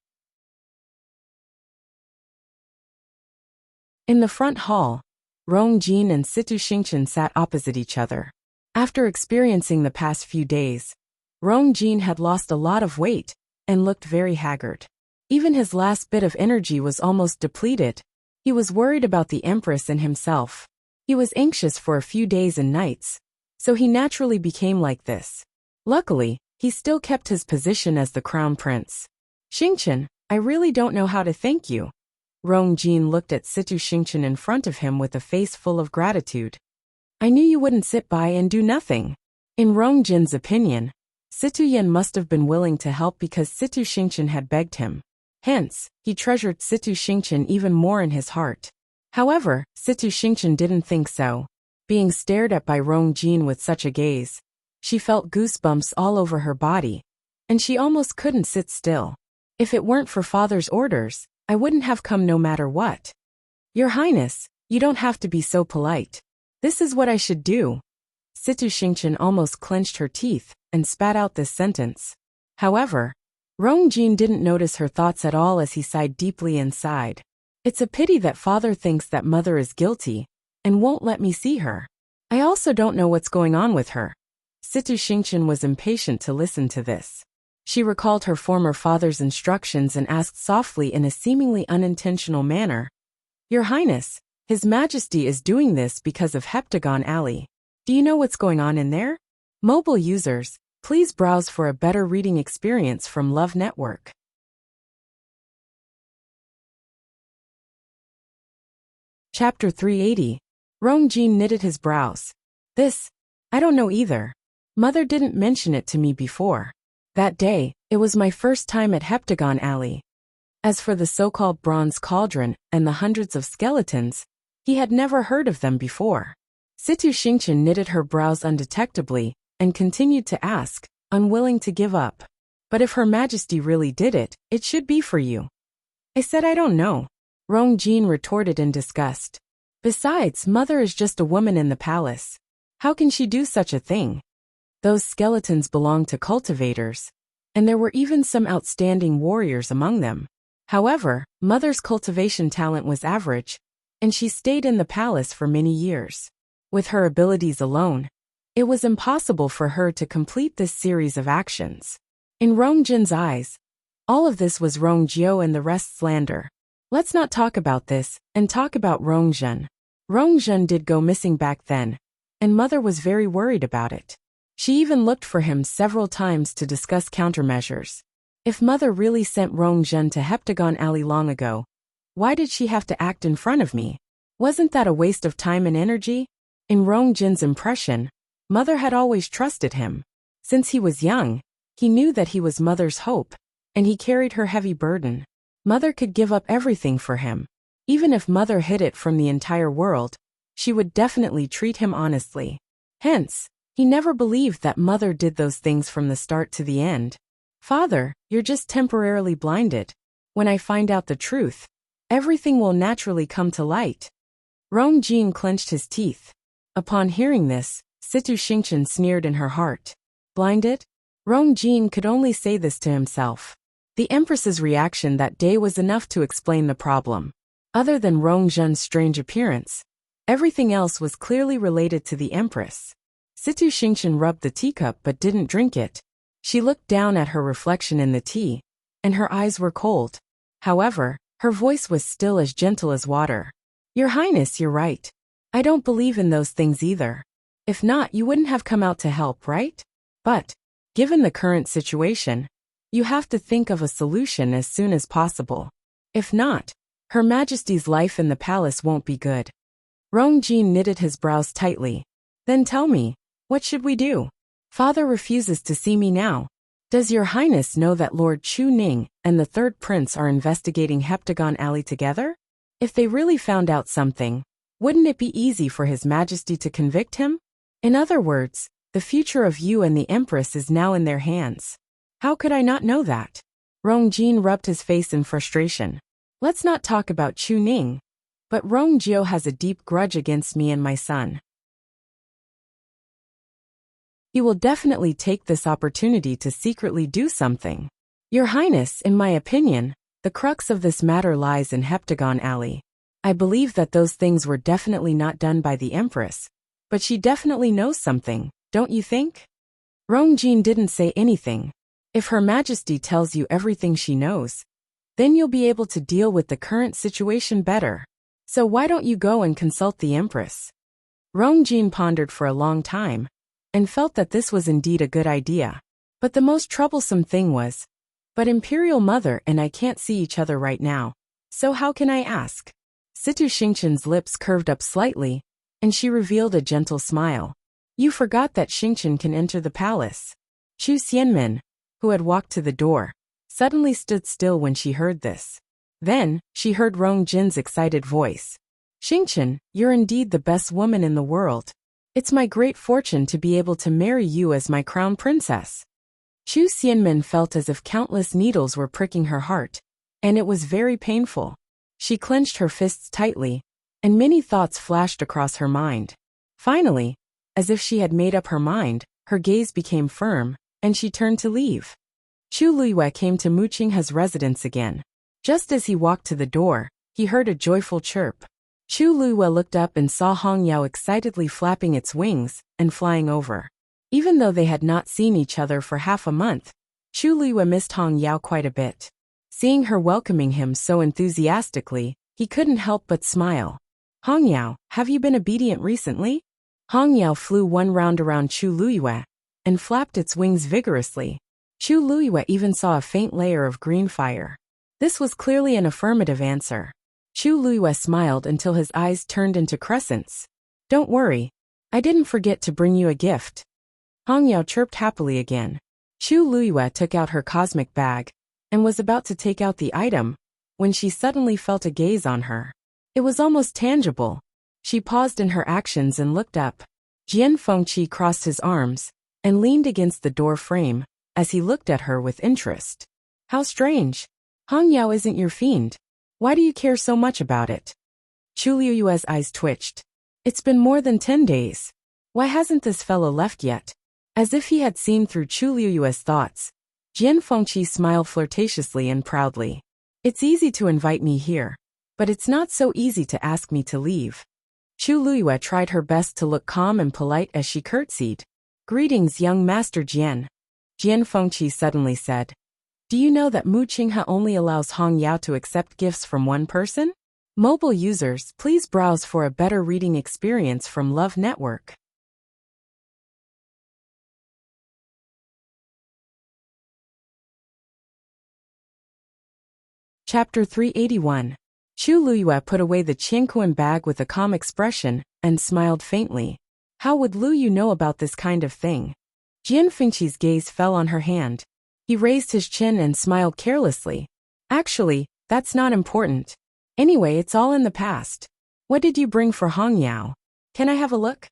In the front hall, Rong Jin and Situ Xingqian sat opposite each other. After experiencing the past few days, Rong Jin had lost a lot of weight and looked very haggard. Even his last bit of energy was almost depleted. He was worried about the Empress and himself. He was anxious for a few days and nights, so he naturally became like this. Luckily, he still kept his position as the Crown Prince. Xingqian, I really don't know how to thank you. Rong Jin looked at Situ Xingqian in front of him with a face full of gratitude. I knew you wouldn't sit by and do nothing. In Rong Jin's opinion, Situ Yan must have been willing to help because Situ Xingqian had begged him. Hence, he treasured Situ Xingqian even more in his heart. However, Situ Xingqian didn't think so. Being stared at by Rong Jin with such a gaze, she felt goosebumps all over her body. and she almost couldn't sit still. If it weren't for father's orders, I wouldn't have come no matter what. Your Highness, you don't have to be so polite. This is what I should do. Situ Xingchen almost clenched her teeth and spat out this sentence. However, Rongjin didn't notice her thoughts at all as he sighed deeply inside. It's a pity that father thinks that mother is guilty and won't let me see her. I also don't know what's going on with her. Situ Xingchen was impatient to listen to this. She recalled her former father's instructions and asked softly in a seemingly unintentional manner, Your Highness, His Majesty is doing this because of Heptagon Alley. Do you know what's going on in there? Mobile users, please browse for a better reading experience from Love Network. Chapter 380. Rongjin knitted his brows. I don't know either. Mother didn't mention it to me before. That day, it was my first time at Heptagon Alley. As for the so-called bronze cauldron and the hundreds of skeletons, he had never heard of them before. Situ Xingchen knitted her brows undetectably and continued to ask, unwilling to give up. But if Her Majesty really did it, it should be for you. I said I don't know. Rongjin retorted in disgust. Besides, Mother is just a woman in the palace. How can she do such a thing? Those skeletons belonged to cultivators, and there were even some outstanding warriors among them. However, Mother's cultivation talent was average, and she stayed in the palace for many years. With her abilities alone, it was impossible for her to complete this series of actions. In Rongjin's eyes, all of this was Rongjio and the rest slander. Let's not talk about this, and talk about Rongjin. Rongjin did go missing back then, and Mother was very worried about it. She even looked for him several times to discuss countermeasures. If Mother really sent Rongjin to Heptagon Alley long ago, why did she have to act in front of me? Wasn't that a waste of time and energy? In Rongjin's impression, Mother had always trusted him. Since he was young, he knew that he was Mother's hope, and he carried her heavy burden. Mother could give up everything for him. Even if Mother hid it from the entire world, she would definitely treat him honestly. Hence, he never believed that Mother did those things from the start to the end. Father, you're just temporarily blinded. When I find out the truth, everything will naturally come to light. Rongjin clenched his teeth. Upon hearing this, Situ Xingchen sneered in her heart. Blinded? Rongjin could only say this to himself. The Empress's reaction that day was enough to explain the problem. Other than Rongjin's strange appearance, everything else was clearly related to the Empress. Situ Xingchen rubbed the teacup but didn't drink it. She looked down at her reflection in the tea, and her eyes were cold. However, her voice was still as gentle as water. Your Highness, you're right. I don't believe in those things either. If not, you wouldn't have come out to help, right? But, given the current situation, you have to think of a solution as soon as possible. If not, Her Majesty's life in the palace won't be good. Rongjin knitted his brows tightly. Then tell me, what should we do? Father refuses to see me now. Does Your Highness know that Lord Chu Ning and the third prince are investigating Heptagon Alley together? If they really found out something, wouldn't it be easy for His Majesty to convict him? In other words, the future of you and the Empress is now in their hands. How could I not know that? Rongjin rubbed his face in frustration. Let's not talk about Chu Ning, but Rongjio has a deep grudge against me and my son. He will definitely take this opportunity to secretly do something. Your Highness, in my opinion, the crux of this matter lies in Heptagon Alley. I believe that those things were definitely not done by the Empress, but she definitely knows something, don't you think? Rongjin didn't say anything. If Her Majesty tells you everything she knows, then you'll be able to deal with the current situation better. So why don't you go and consult the Empress? Rongjin pondered for a long time, and felt that this was indeed a good idea. But the most troublesome thing was, but Imperial Mother and I can't see each other right now, so how can I ask? Situ Xingchen's lips curved up slightly, and she revealed a gentle smile. You forgot that Xingchen can enter the palace. Chu Xianmin, who had walked to the door, suddenly stood still when she heard this. Then, she heard Rongjin's excited voice. Xingchen, you're indeed the best woman in the world. It's my great fortune to be able to marry you as my crown princess. Chu Xianmin felt as if countless needles were pricking her heart, and it was very painful. She clenched her fists tightly, and many thoughts flashed across her mind. Finally, as if she had made up her mind, her gaze became firm, and she turned to leave. Chu Luiyue came to Mu Qinghe's residence again. Just as he walked to the door, he heard a joyful chirp. Chu Luiyue looked up and saw Hong Yao excitedly flapping its wings and flying over. Even though they had not seen each other for half a month, Chu Luiyue missed Hong Yao quite a bit. Seeing her welcoming him so enthusiastically, he couldn't help but smile. Hong Yao, have you been obedient recently? Hong Yao flew one round around Chu Luiyue and flapped its wings vigorously. Chu Luiyue even saw a faint layer of green fire. This was clearly an affirmative answer. Chu Luiyue smiled until his eyes turned into crescents. Don't worry, I didn't forget to bring you a gift. Hong Yao chirped happily again. Chu Luiyue took out her cosmic bag and was about to take out the item when she suddenly felt a gaze on her. It was almost tangible. She paused in her actions and looked up. Jian Fengqi crossed his arms and leaned against the door frame as he looked at her with interest. How strange. Hong Yao isn't your fiend. Why do you care so much about it? Chu Luiyue's eyes twitched. It's been more than 10 days. Why hasn't this fellow left yet? As if he had seen through Chu Luiyue's thoughts, Jian Fengqi smiled flirtatiously and proudly. It's easy to invite me here, but it's not so easy to ask me to leave. Chu Luiyue tried her best to look calm and polite as she curtsied. Greetings, young Master Jian. Jian Fengqi suddenly said. Do you know that Mu Qinghe only allows Hong Yao to accept gifts from one person? Mobile users, please browse for a better reading experience from Love Network. Chapter 381. Chu Luiyue put away the Qianquan bag with a calm expression and smiled faintly. How would Lu Yu know about this kind of thing? Jian Fengqi's gaze fell on her hand. He raised his chin and smiled carelessly. Actually, that's not important. Anyway, it's all in the past. What did you bring for Hong Yao? Can I have a look?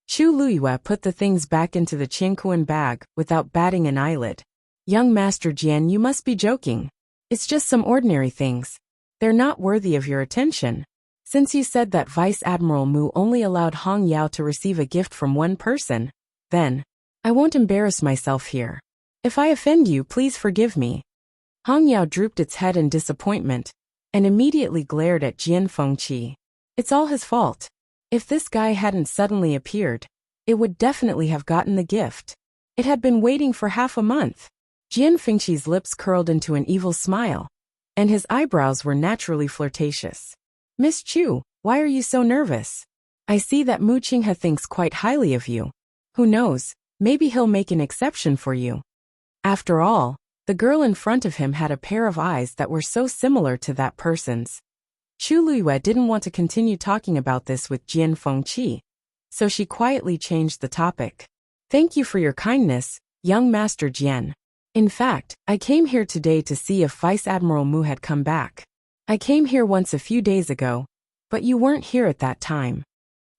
Chu Luiyue put the things back into the Qianquan bag without batting an eyelid. Young Master Jian, you must be joking. It's just some ordinary things. They're not worthy of your attention. Since you said that Vice Admiral Mu only allowed Hong Yao to receive a gift from one person, then I won't embarrass myself here. If I offend you, please forgive me. Hong Yao drooped its head in disappointment and immediately glared at Jian Fengqi. It's all his fault. If this guy hadn't suddenly appeared, it would definitely have gotten the gift. It had been waiting for half a month. Jian Fengqi's lips curled into an evil smile, and his eyebrows were naturally flirtatious. Miss Chu, why are you so nervous? I see that Mu Qinghe thinks quite highly of you. Who knows, maybe he'll make an exception for you. After all, the girl in front of him had a pair of eyes that were so similar to that person's. Chu Luiyue didn't want to continue talking about this with Jian Fengqi, so she quietly changed the topic. Thank you for your kindness, young Master Jian. In fact, I came here today to see if Vice Admiral Mu had come back. I came here once a few days ago, but you weren't here at that time.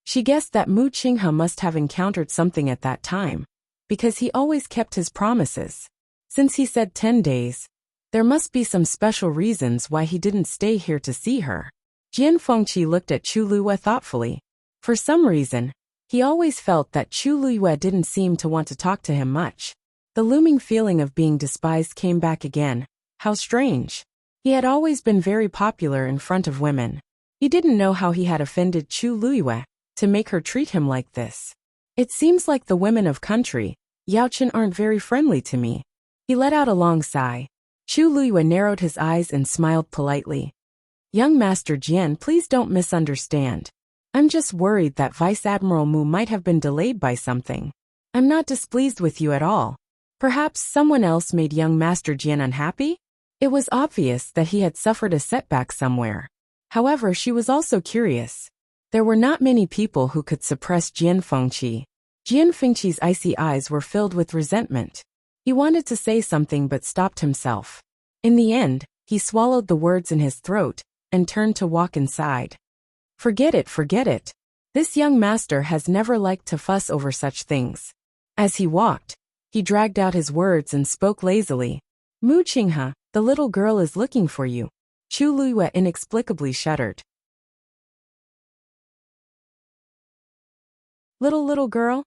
She guessed that Mu Qinghe must have encountered something at that time, because he always kept his promises. Since he said 10 days, there must be some special reasons why he didn't stay here to see her. Jian Fengqi looked at Chu Luiyue thoughtfully. For some reason, he always felt that Chu Luiyue didn't seem to want to talk to him much. The looming feeling of being despised came back again. How strange. He had always been very popular in front of women. He didn't know how he had offended Chu Luiyue to make her treat him like this. It seems like the women of country, Yaochen, aren't very friendly to me. He let out a long sigh. Chu Luiyue narrowed his eyes and smiled politely. Young Master Jian, please don't misunderstand. I'm just worried that Vice Admiral Mu might have been delayed by something. I'm not displeased with you at all. Perhaps someone else made young Master Jian unhappy? It was obvious that he had suffered a setback somewhere. However, she was also curious. There were not many people who could suppress Jian Fengqi. Jian Fengqi's icy eyes were filled with resentment. He wanted to say something but stopped himself. In the end, he swallowed the words in his throat and turned to walk inside. Forget it, forget it. This young master has never liked to fuss over such things. As he walked, He dragged out his words and spoke lazily. Mu Qinghe, the little girl is looking for you. Chu Luiyue inexplicably shuddered. Little girl?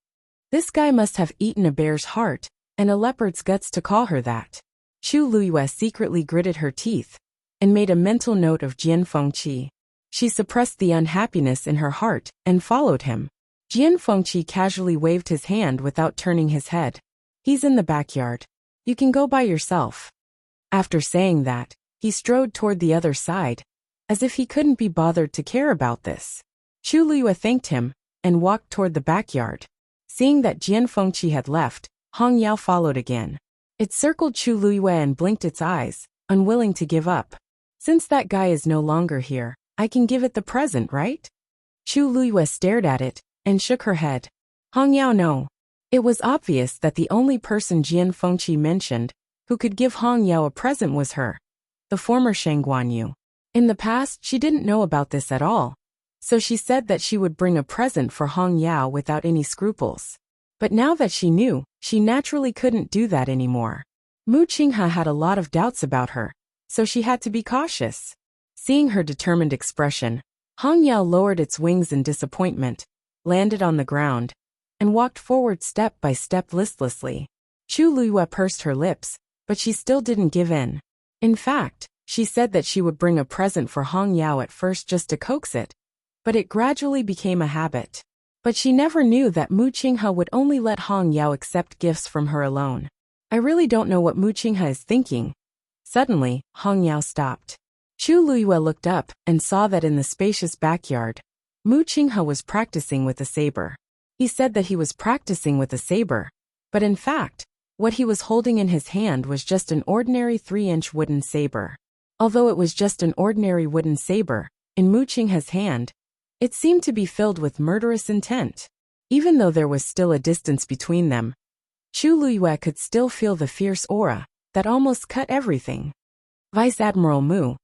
This guy must have eaten a bear's heart and a leopard's guts to call her that. Chu Luiyue secretly gritted her teeth and made a mental note of Jian Fengqi. She suppressed the unhappiness in her heart and followed him. Jian Fengqi casually waved his hand without turning his head. He's in the backyard. You can go by yourself. After saying that, he strode toward the other side, as if he couldn't be bothered to care about this. Chu Luiyue thanked him and walked toward the backyard. Seeing that Jian Fengqi had left, Hong Yao followed again. It circled Chu Luiyue and blinked its eyes, unwilling to give up. Since that guy is no longer here, I can give it the present, right? Chu Luiyue stared at it and shook her head. Hong Yao, no. It was obvious that the only person Jian Fengqi mentioned who could give Hong Yao a present was her, the former Shang Guanyu. In the past, she didn't know about this at all, so she said that she would bring a present for Hong Yao without any scruples. But now that she knew, she naturally couldn't do that anymore. Mu Qinghe had a lot of doubts about her, so she had to be cautious. Seeing her determined expression, Hong Yao lowered its wings in disappointment, landed on the ground, and walked forward step by step listlessly. Chu Luiyue pursed her lips, but she still didn't give in. In fact, she said that she would bring a present for Hong Yao at first just to coax it, but it gradually became a habit. But she never knew that Mu Qinghe would only let Hong Yao accept gifts from her alone. I really don't know what Mu Qinghe is thinking. Suddenly, Hong Yao stopped. Chu Luiyue looked up and saw that in the spacious backyard, Mu Qinghe was practicing with a saber. He said that he was practicing with a saber, but in fact, what he was holding in his hand was just an ordinary 3-inch wooden saber. Although it was just an ordinary wooden saber, in Mu Qinghe's hand, it seemed to be filled with murderous intent. Even though there was still a distance between them, Chu Luiyue could still feel the fierce aura that almost cut everything. Vice Admiral Mu.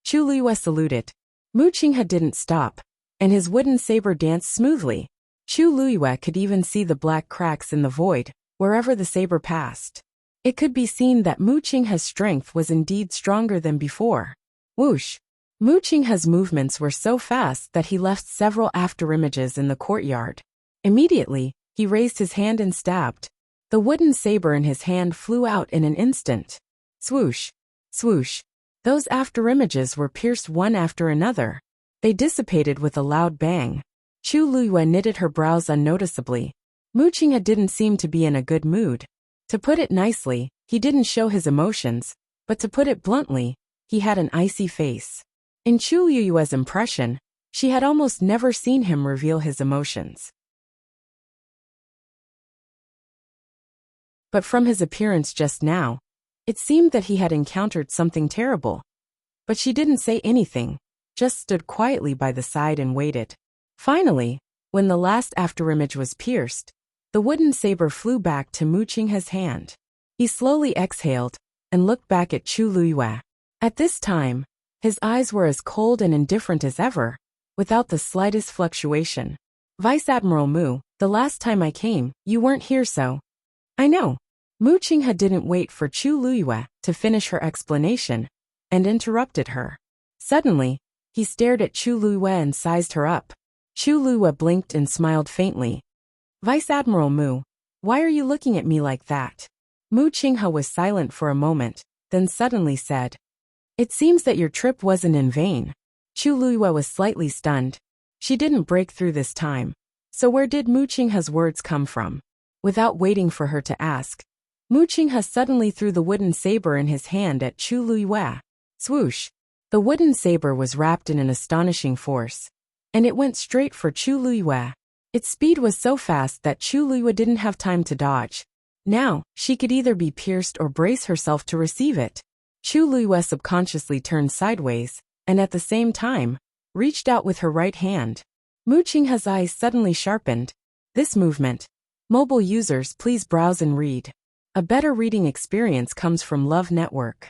Chu Luiyue saluted. Mu Qinghe didn't stop, and his wooden saber danced smoothly. Chu Luiyue could even see the black cracks in the void wherever the saber passed. It could be seen that Mu Qinghe's strength was indeed stronger than before. Whoosh! Mu Qinghe's movements were so fast that he left several afterimages in the courtyard. Immediately, he raised his hand and stabbed. The wooden saber in his hand flew out in an instant. Swoosh! Swoosh! Those afterimages were pierced one after another. They dissipated with a loud bang. Chu Luiyue knitted her brows unnoticeably. Mu Qinghe didn't seem to be in a good mood. To put it nicely, he didn't show his emotions, but to put it bluntly, he had an icy face. In Chu Luiyue's impression, she had almost never seen him reveal his emotions. But from his appearance just now, it seemed that he had encountered something terrible. But she didn't say anything, just stood quietly by the side and waited. Finally, when the last afterimage was pierced, the wooden saber flew back to Mu Qinghe's hand. He slowly exhaled and looked back at Chu Luiyue. At this time, his eyes were as cold and indifferent as ever, without the slightest fluctuation. Vice Admiral Mu, the last time I came, you weren't here, so. I know. Mu Qinghe didn't wait for Chu Luiyue to finish her explanation and interrupted her. Suddenly, he stared at Chu Luiyue and sized her up. Chu Luiyue blinked and smiled faintly. Vice Admiral Mu, why are you looking at me like that? Mu Qinghe was silent for a moment, then suddenly said, It seems that your trip wasn't in vain. Chu Luiyue was slightly stunned. She didn't break through this time. So where did Mu Qinghe's words come from? Without waiting for her to ask, Mu Qinghe suddenly threw the wooden saber in his hand at Chu Luiyue. Swoosh! The wooden saber was wrapped in an astonishing force, and it went straight for Chu Luiyue. Its speed was so fast that Chu Luiyue didn't have time to dodge. Now, she could either be pierced or brace herself to receive it. Chu Luiyue subconsciously turned sideways, and at the same time, reached out with her right hand. Mu Qinghe's eyes suddenly sharpened. This movement. Mobile users, please browse and read. A better reading experience comes from Love Network.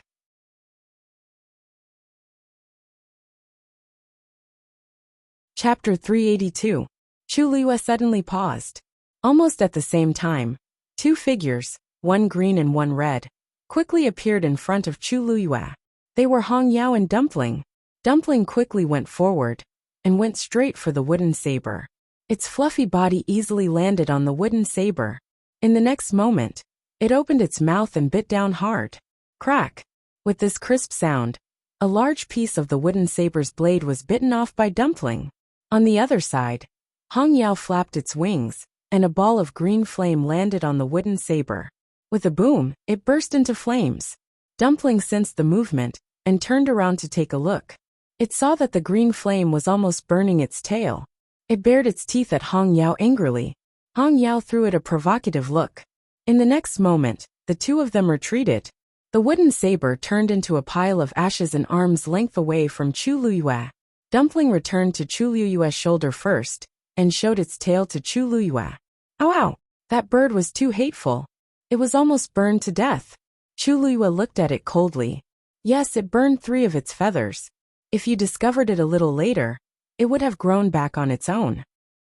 Chapter 382. Chu Luiyue suddenly paused. Almost at the same time, two figures, one green and one red, quickly appeared in front of Chu Luyue. They were Hong Yao and Dumpling. Dumpling quickly went forward and went straight for the wooden saber. Its fluffy body easily landed on the wooden saber. In the next moment, it opened its mouth and bit down hard. Crack! With this crisp sound, a large piece of the wooden saber's blade was bitten off by Dumpling. On the other side, Hong Yao flapped its wings, and a ball of green flame landed on the wooden saber. With a boom, it burst into flames. Dumpling sensed the movement and turned around to take a look. It saw that the green flame was almost burning its tail. It bared its teeth at Hong Yao angrily. Hong Yao threw it a provocative look. In the next moment, the two of them retreated. The wooden saber turned into a pile of ashes an arm's length away from Chu Luyue. Dumpling returned to Chu Luyue's shoulder first, and showed its tail to Chu Luyue. Ow ow! That bird was too hateful. It was almost burned to death. Chu Luyue looked at it coldly. Yes, it burned 3 of its feathers. If you discovered it a little later, it would have grown back on its own.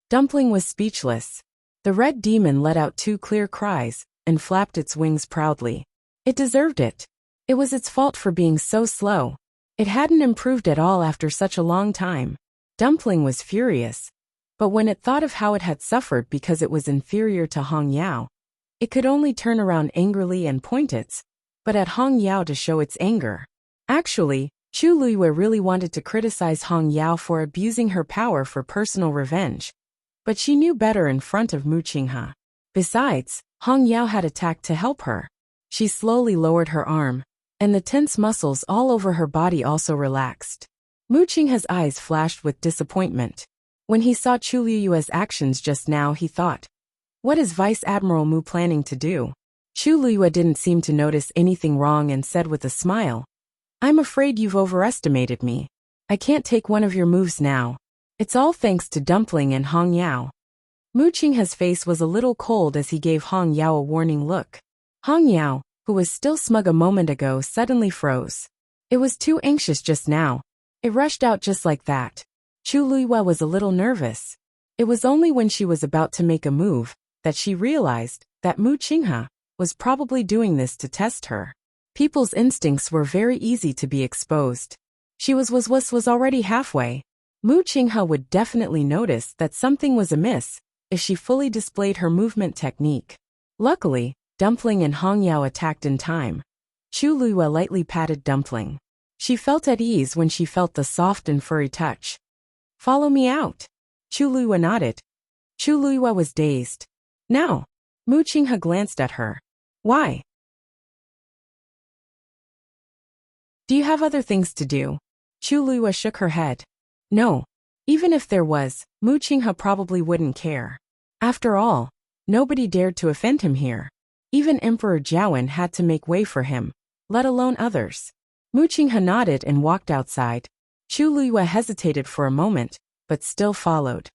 Dumpling was speechless. The red demon let out 2 clear cries, and flapped its wings proudly. It deserved it. It was its fault for being so slow. It hadn't improved at all after such a long time. Dumpling was furious. But when it thought of how it had suffered because it was inferior to Hong Yao, it could only turn around angrily and point its but at Hong Yao to show its anger. Actually, Chu Luyue really wanted to criticize Hong Yao for abusing her power for personal revenge. But she knew better in front of Mu Qinghe. Besides, Hong Yao had attacked to help her. She slowly lowered her arm, and the tense muscles all over her body also relaxed. Mu Qinghe's eyes flashed with disappointment. When he saw Chu Luyue's actions just now, he thought, what is Vice Admiral Mu planning to do? Chu Luyue didn't seem to notice anything wrong and said with a smile, I'm afraid you've overestimated me. I can't take one of your moves now. It's all thanks to Dumpling and Hong Yao. Mu Qinghe's face was a little cold as he gave Hong Yao a warning look. Hong Yao, who was still smug a moment ago, suddenly froze. It was too anxious just now. It rushed out just like that. Chu Luyue was a little nervous. It was only when she was about to make a move that she realized that Mu Qinghe was probably doing this to test her. People's instincts were very easy to be exposed. She was already halfway. Mu Qinghe would definitely notice that something was amiss if she fully displayed her movement technique. Luckily, Dumpling and Hong Yao attacked in time. Chu Luyue lightly patted Dumpling. She felt at ease when she felt the soft and furry touch. Follow me out. Chu Luyue nodded. Chu Luyue was dazed. Now, Mu Qinghe glanced at her. Why? Do you have other things to do? Chu Luyue shook her head. No. Even if there was, Mu Qinghe probably wouldn't care. After all, nobody dared to offend him here. Even Emperor Jiawen had to make way for him, let alone others. Mu Qinghe nodded and walked outside. Chu Luyue hesitated for a moment, but still followed.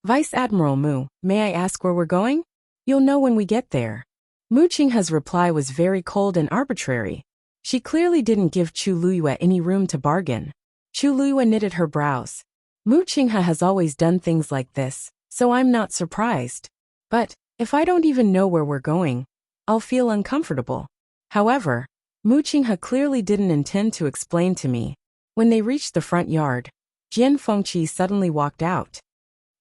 Vice Admiral Mu, may I ask where we're going? You'll know when we get there. Mu Qinghe's reply was very cold and arbitrary. She clearly didn't give Chu Luyue any room to bargain. Chu Luyue knitted her brows. Mu Qinghe has always done things like this, so I'm not surprised. But, if I don't even know where we're going, I'll feel uncomfortable. However, Mu Qinghe clearly didn't intend to explain to me. When they reached the front yard, Jian Fengqi suddenly walked out.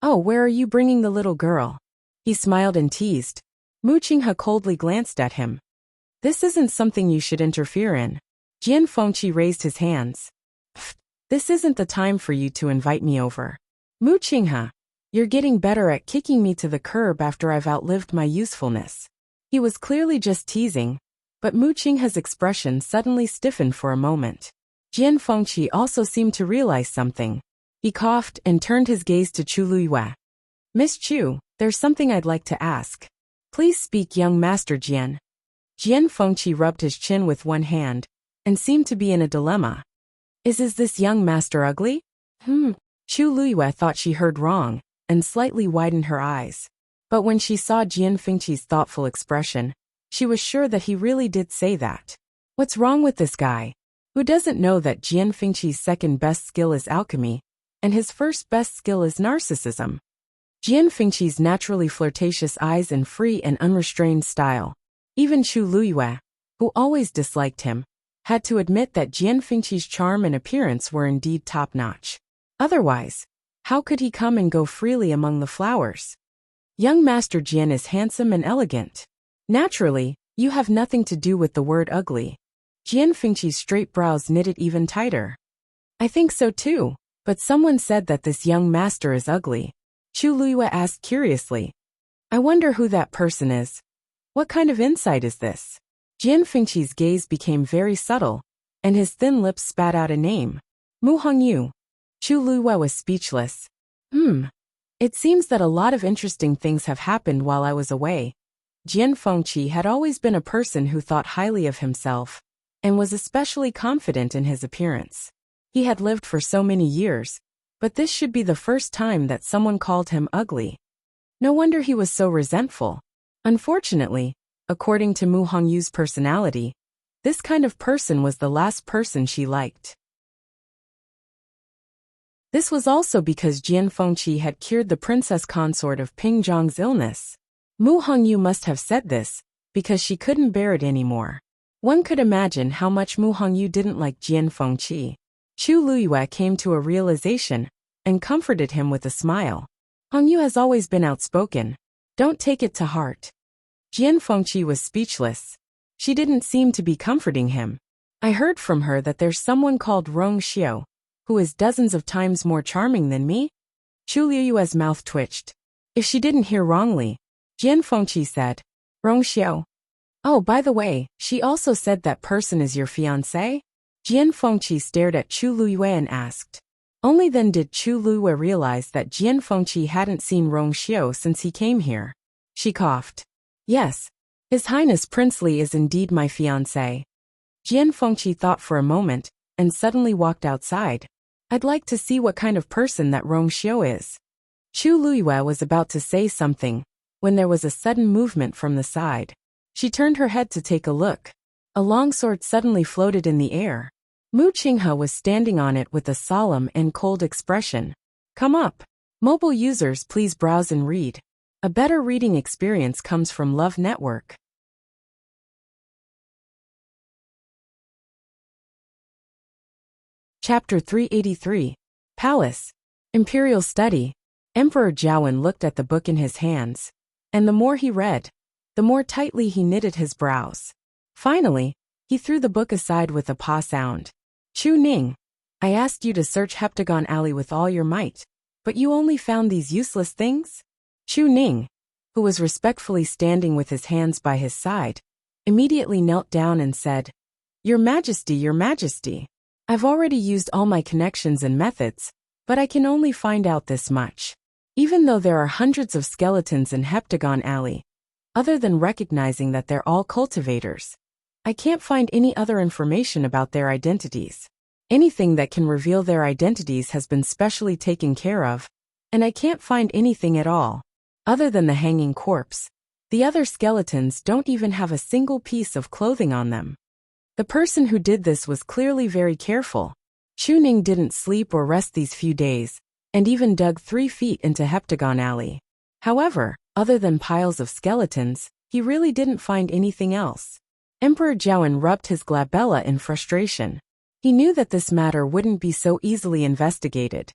Oh, where are you bringing the little girl? He smiled and teased. Mu Qinghe coldly glanced at him. This isn't something you should interfere in. Jian Fengqi raised his hands. This isn't the time for you to invite me over. Mu Qinghe, you're getting better at kicking me to the curb after I've outlived my usefulness. He was clearly just teasing, but Mu Qinghe's expression suddenly stiffened for a moment. Jian Fengqi also seemed to realize something. He coughed and turned his gaze to Chu Luyue. Miss Chu, there's something I'd like to ask. Please speak, young Master Jian. Jian Fengqi rubbed his chin with one hand, and seemed to be in a dilemma. Is this young master ugly? Chu Luyue thought she heard wrong, and slightly widened her eyes. But when she saw Jian Fengqi's thoughtful expression, she was sure that he really did say that. What's wrong with this guy? Who doesn't know that Jian Fengqi's second best skill is alchemy, and his first best skill is narcissism? Jian Fengqi's naturally flirtatious eyes and free and unrestrained style Even Chu Luyue, who always disliked him, had to admit that Jian Fengqi's charm and appearance were indeed top-notch. Otherwise, how could he come and go freely among the flowers? Young Master Jian is handsome and elegant. Naturally, you have nothing to do with the word ugly. Jian Fengqi's straight brows knitted even tighter. I think so too, but someone said that this young master is ugly. Chu Luyue asked curiously. I wonder who that person is. What kind of insight is this? Jian Fengqi's gaze became very subtle, and his thin lips spat out a name. Mu Hongyu. Chu Luyue was speechless. It seems that a lot of interesting things have happened while I was away. Jian Fengqi had always been a person who thought highly of himself, and was especially confident in his appearance. He had lived for so many years, but this should be the first time that someone called him ugly. No wonder he was so resentful. Unfortunately, according to Mu Hongyu's personality, this kind of person was the last person she liked. This was also because Jian Fengqi had cured the princess consort of Ping Zhang's illness. Mu Hongyu must have said this, because she couldn't bear it anymore. One could imagine how much Mu Hongyu didn't like Jian Fengqi. Chu Luyue came to a realization, and comforted him with a smile. Hongyu has always been outspoken. Don't take it to heart. Jian Fengqi was speechless. She didn't seem to be comforting him. I heard from her that there's someone called Rong Xiu, who is dozens of times more charming than me? Chu Luyue's mouth twitched. If she didn't hear wrongly, Jian Fengqi said, Rong Xiu. Oh, by the way, she also said that person is your fiancé? Jian Fengqi stared at Chu Luyue and asked. Only then did Chu Luyue realize that Jian Fengqi hadn't seen Rong Xiu since he came here. She coughed. Yes, His Highness Prince Li is indeed my fiancé. Jian Fengqi thought for a moment, and suddenly walked outside. I'd like to see what kind of person that Rong Xiu is. Chu Luyue was about to say something, when there was a sudden movement from the side. She turned her head to take a look. A long sword suddenly floated in the air. Mu Qinghe was standing on it with a solemn and cold expression. Come up. Mobile users, please browse and read. A better reading experience comes from Love Network. Chapter 383. Palace. Imperial Study. Emperor Jiawen looked at the book in his hands, and the more he read, the more tightly he knitted his brows. Finally, he threw the book aside with a paw sound. Chu Ning, I asked you to search Heptagon Alley with all your might, but you only found these useless things? Chu Ning, who was respectfully standing with his hands by his side, immediately knelt down and said, Your Majesty, Your Majesty. I've already used all my connections and methods, but I can only find out this much. Even though there are hundreds of skeletons in Heptagon Alley, other than recognizing that they're all cultivators, I can't find any other information about their identities. Anything that can reveal their identities has been specially taken care of, and I can't find anything at all. Other than the hanging corpse, the other skeletons don't even have a single piece of clothing on them. The person who did this was clearly very careful. Chu Ning didn't sleep or rest these few days, and even dug 3 feet into Heptagon Alley. However, other than piles of skeletons, he really didn't find anything else. Emperor Jiawen rubbed his glabella in frustration. He knew that this matter wouldn't be so easily investigated,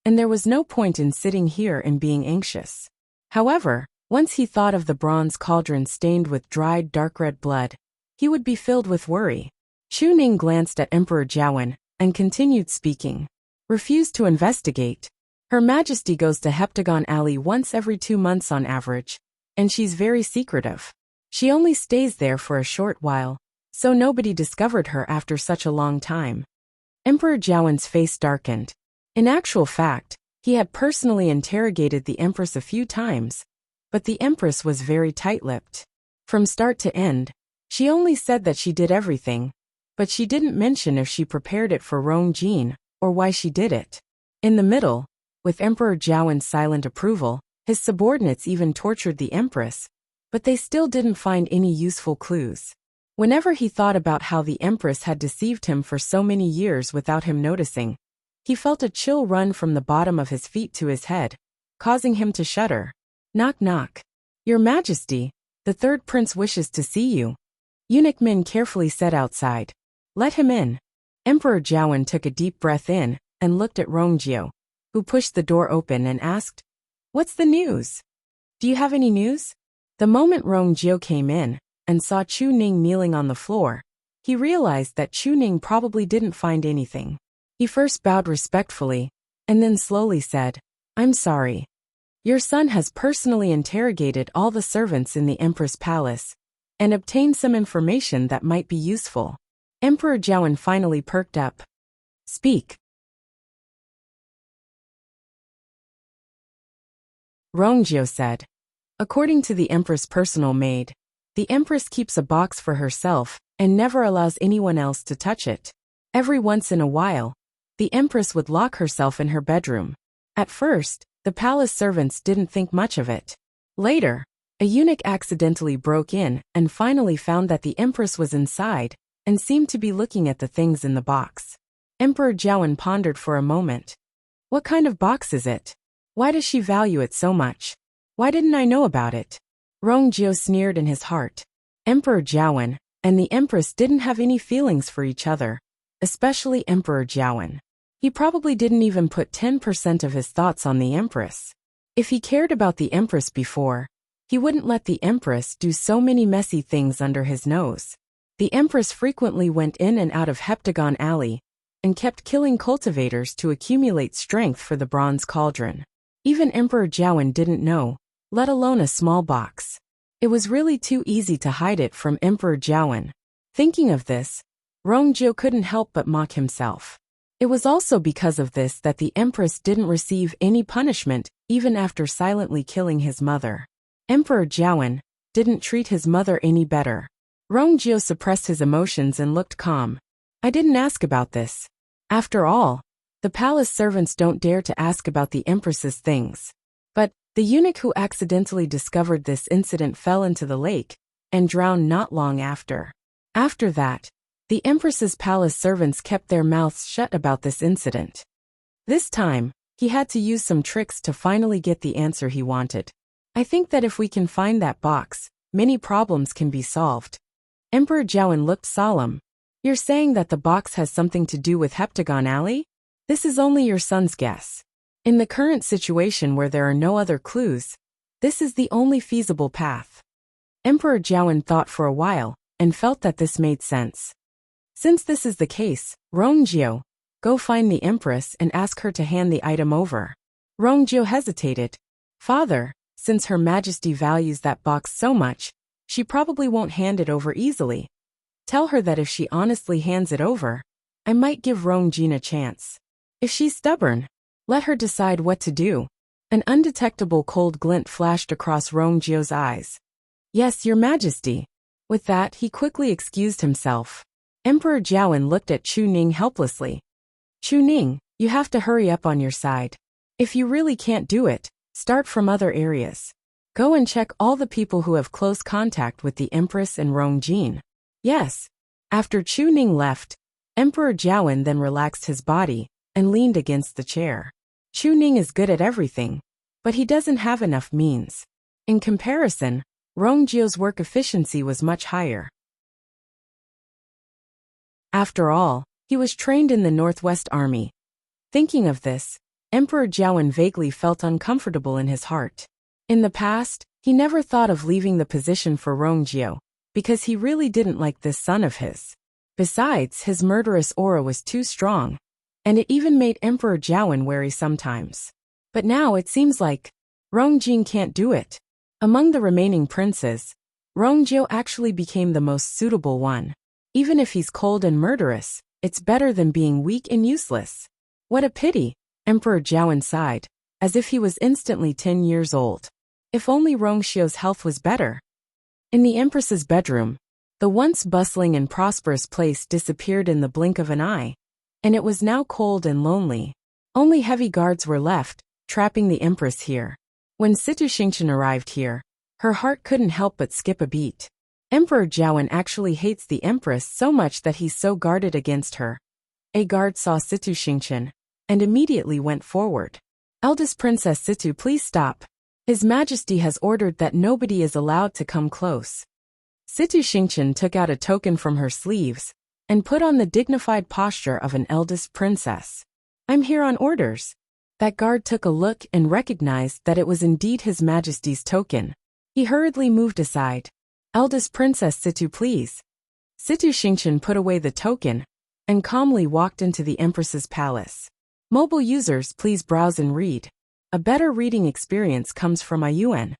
and there was no point in sitting here and being anxious. However, once he thought of the bronze cauldron stained with dried dark red blood, he would be filled with worry. Chu Ning glanced at Emperor Jiawen and continued speaking. Refused to investigate. Her Majesty goes to Heptagon Alley once every 2 months on average, and she's very secretive. She only stays there for a short while, so nobody discovered her after such a long time. Emperor Jiawen's face darkened. In actual fact, he had personally interrogated the Empress a few times, but the Empress was very tight-lipped. From start to end, she only said that she did everything, but she didn't mention if she prepared it for Rong Jin, or why she did it. In the middle, with Emperor Jiawen's silent approval, his subordinates even tortured the Empress, but they still didn't find any useful clues. Whenever he thought about how the Empress had deceived him for so many years without him noticing, he felt a chill run from the bottom of his feet to his head, causing him to shudder. Knock knock. Your Majesty, The third prince wishes to see you. Eunuch Min carefully said outside. Let him in. Emperor Jiawen took a deep breath in and looked at Rongjio, who pushed the door open and asked, What's the news? Do you have any news? The moment Rongjio came in and saw Chu Ning kneeling on the floor, he realized that Chu Ning probably didn't find anything. He first bowed respectfully and then slowly said, I'm sorry. Your son has personally interrogated all the servants in the Empress Palace and obtained some information that might be useful. Emperor Jiawen finally perked up. Speak. Rongjio said. According to the Empress' personal maid, the Empress keeps a box for herself and never allows anyone else to touch it. Every once in a while, the Empress would lock herself in her bedroom. At first, the palace servants didn't think much of it. Later, a eunuch accidentally broke in and finally found that the Empress was inside and seemed to be looking at the things in the box. Emperor Jiawen pondered for a moment. What kind of box is it? Why does she value it so much? Why didn't I know about it? Rongjio sneered in his heart. Emperor Jiawen and the Empress didn't have any feelings for each other, especially Emperor Jiawen. He probably didn't even put 10% of his thoughts on the Empress. If he cared about the Empress before, he wouldn't let the Empress do so many messy things under his nose. The Empress frequently went in and out of Heptagon Alley and kept killing cultivators to accumulate strength for the Bronze Cauldron. Even Emperor Jiawen didn't know, let alone a small box. It was really too easy to hide it from Emperor Jiawen. Thinking of this, Rongjio couldn't help but mock himself. It was also because of this that the Empress didn't receive any punishment even after silently killing his mother. Emperor Jiawen didn't treat his mother any better. Rongjio suppressed his emotions and looked calm. I didn't ask about this. After all, the palace servants don't dare to ask about the Empress's things. But the eunuch who accidentally discovered this incident fell into the lake and drowned not long after. After that, the Empress's palace servants kept their mouths shut about this incident. This time, he had to use some tricks to finally get the answer he wanted. I think that if we can find that box, many problems can be solved. Emperor Jiawen looked solemn. You're saying that the box has something to do with Heptagon Alley? This is only your son's guess. In the current situation where there are no other clues, this is the only feasible path. Emperor Jiawen thought for a while and felt that this made sense. Since this is the case, Rongjio, go find the Empress and ask her to hand the item over. Rongjio hesitated. Father, since Her Majesty values that box so much, she probably won't hand it over easily. Tell her that if she honestly hands it over, I might give Rongjin a chance. If she's stubborn, let her decide what to do. An undetectable cold glint flashed across Rongjio's eyes. Yes, Your Majesty. With that, he quickly excused himself. Emperor Jiawen looked at Chu Ning helplessly. Chu Ning, you have to hurry up on your side. If you really can't do it, start from other areas. Go and check all the people who have close contact with the Empress and Rongjin. Yes. After Chu Ning left, Emperor Jiawen then relaxed his body and leaned against the chair. Chu Ning is good at everything, but he doesn't have enough means. In comparison, Rongjio's work efficiency was much higher. After all, he was trained in the Northwest Army. Thinking of this, Emperor Jiawen vaguely felt uncomfortable in his heart. In the past, he never thought of leaving the position for Rongjio, because he really didn't like this son of his. Besides, his murderous aura was too strong, and it even made Emperor Jiawen wary sometimes. But now it seems like Rongjin can't do it. Among the remaining princes, Rongjio actually became the most suitable one. Even if he's cold and murderous, it's better than being weak and useless. What a pity, Emperor Jiawen sighed, as if he was instantly 10 years old. If only Rongjio's health was better. In the Empress's bedroom, the once bustling and prosperous place disappeared in the blink of an eye, and it was now cold and lonely. Only heavy guards were left, trapping the Empress here. When Situ Xingqian arrived here, her heart couldn't help but skip a beat. Emperor Jiawen actually hates the Empress so much that he's so guarded against her. A guard saw Situ Xingqian and immediately went forward. Eldest Princess Situ, please stop. His Majesty has ordered that nobody is allowed to come close. Situ Xingqian took out a token from her sleeves and put on the dignified posture of an eldest princess. I'm here on orders. That guard took a look and recognized that it was indeed His Majesty's token. He hurriedly moved aside. Eldest Princess Situ, please. Situ Xingqian put away the token and calmly walked into the Empress's palace. Mobile users, please browse and read. A better reading experience comes from IUN.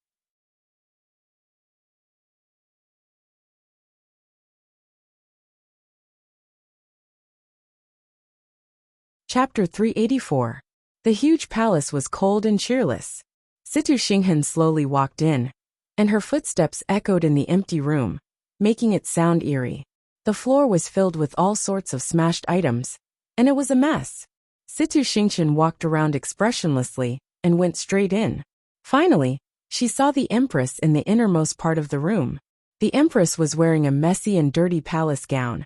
Chapter 384. The huge palace was cold and cheerless. Situ Xinghan slowly walked in, and her footsteps echoed in the empty room, making it sound eerie. The floor was filled with all sorts of smashed items, and it was a mess. Situ Xingqian walked around expressionlessly and went straight in. Finally, she saw the Empress in the innermost part of the room. The Empress was wearing a messy and dirty palace gown,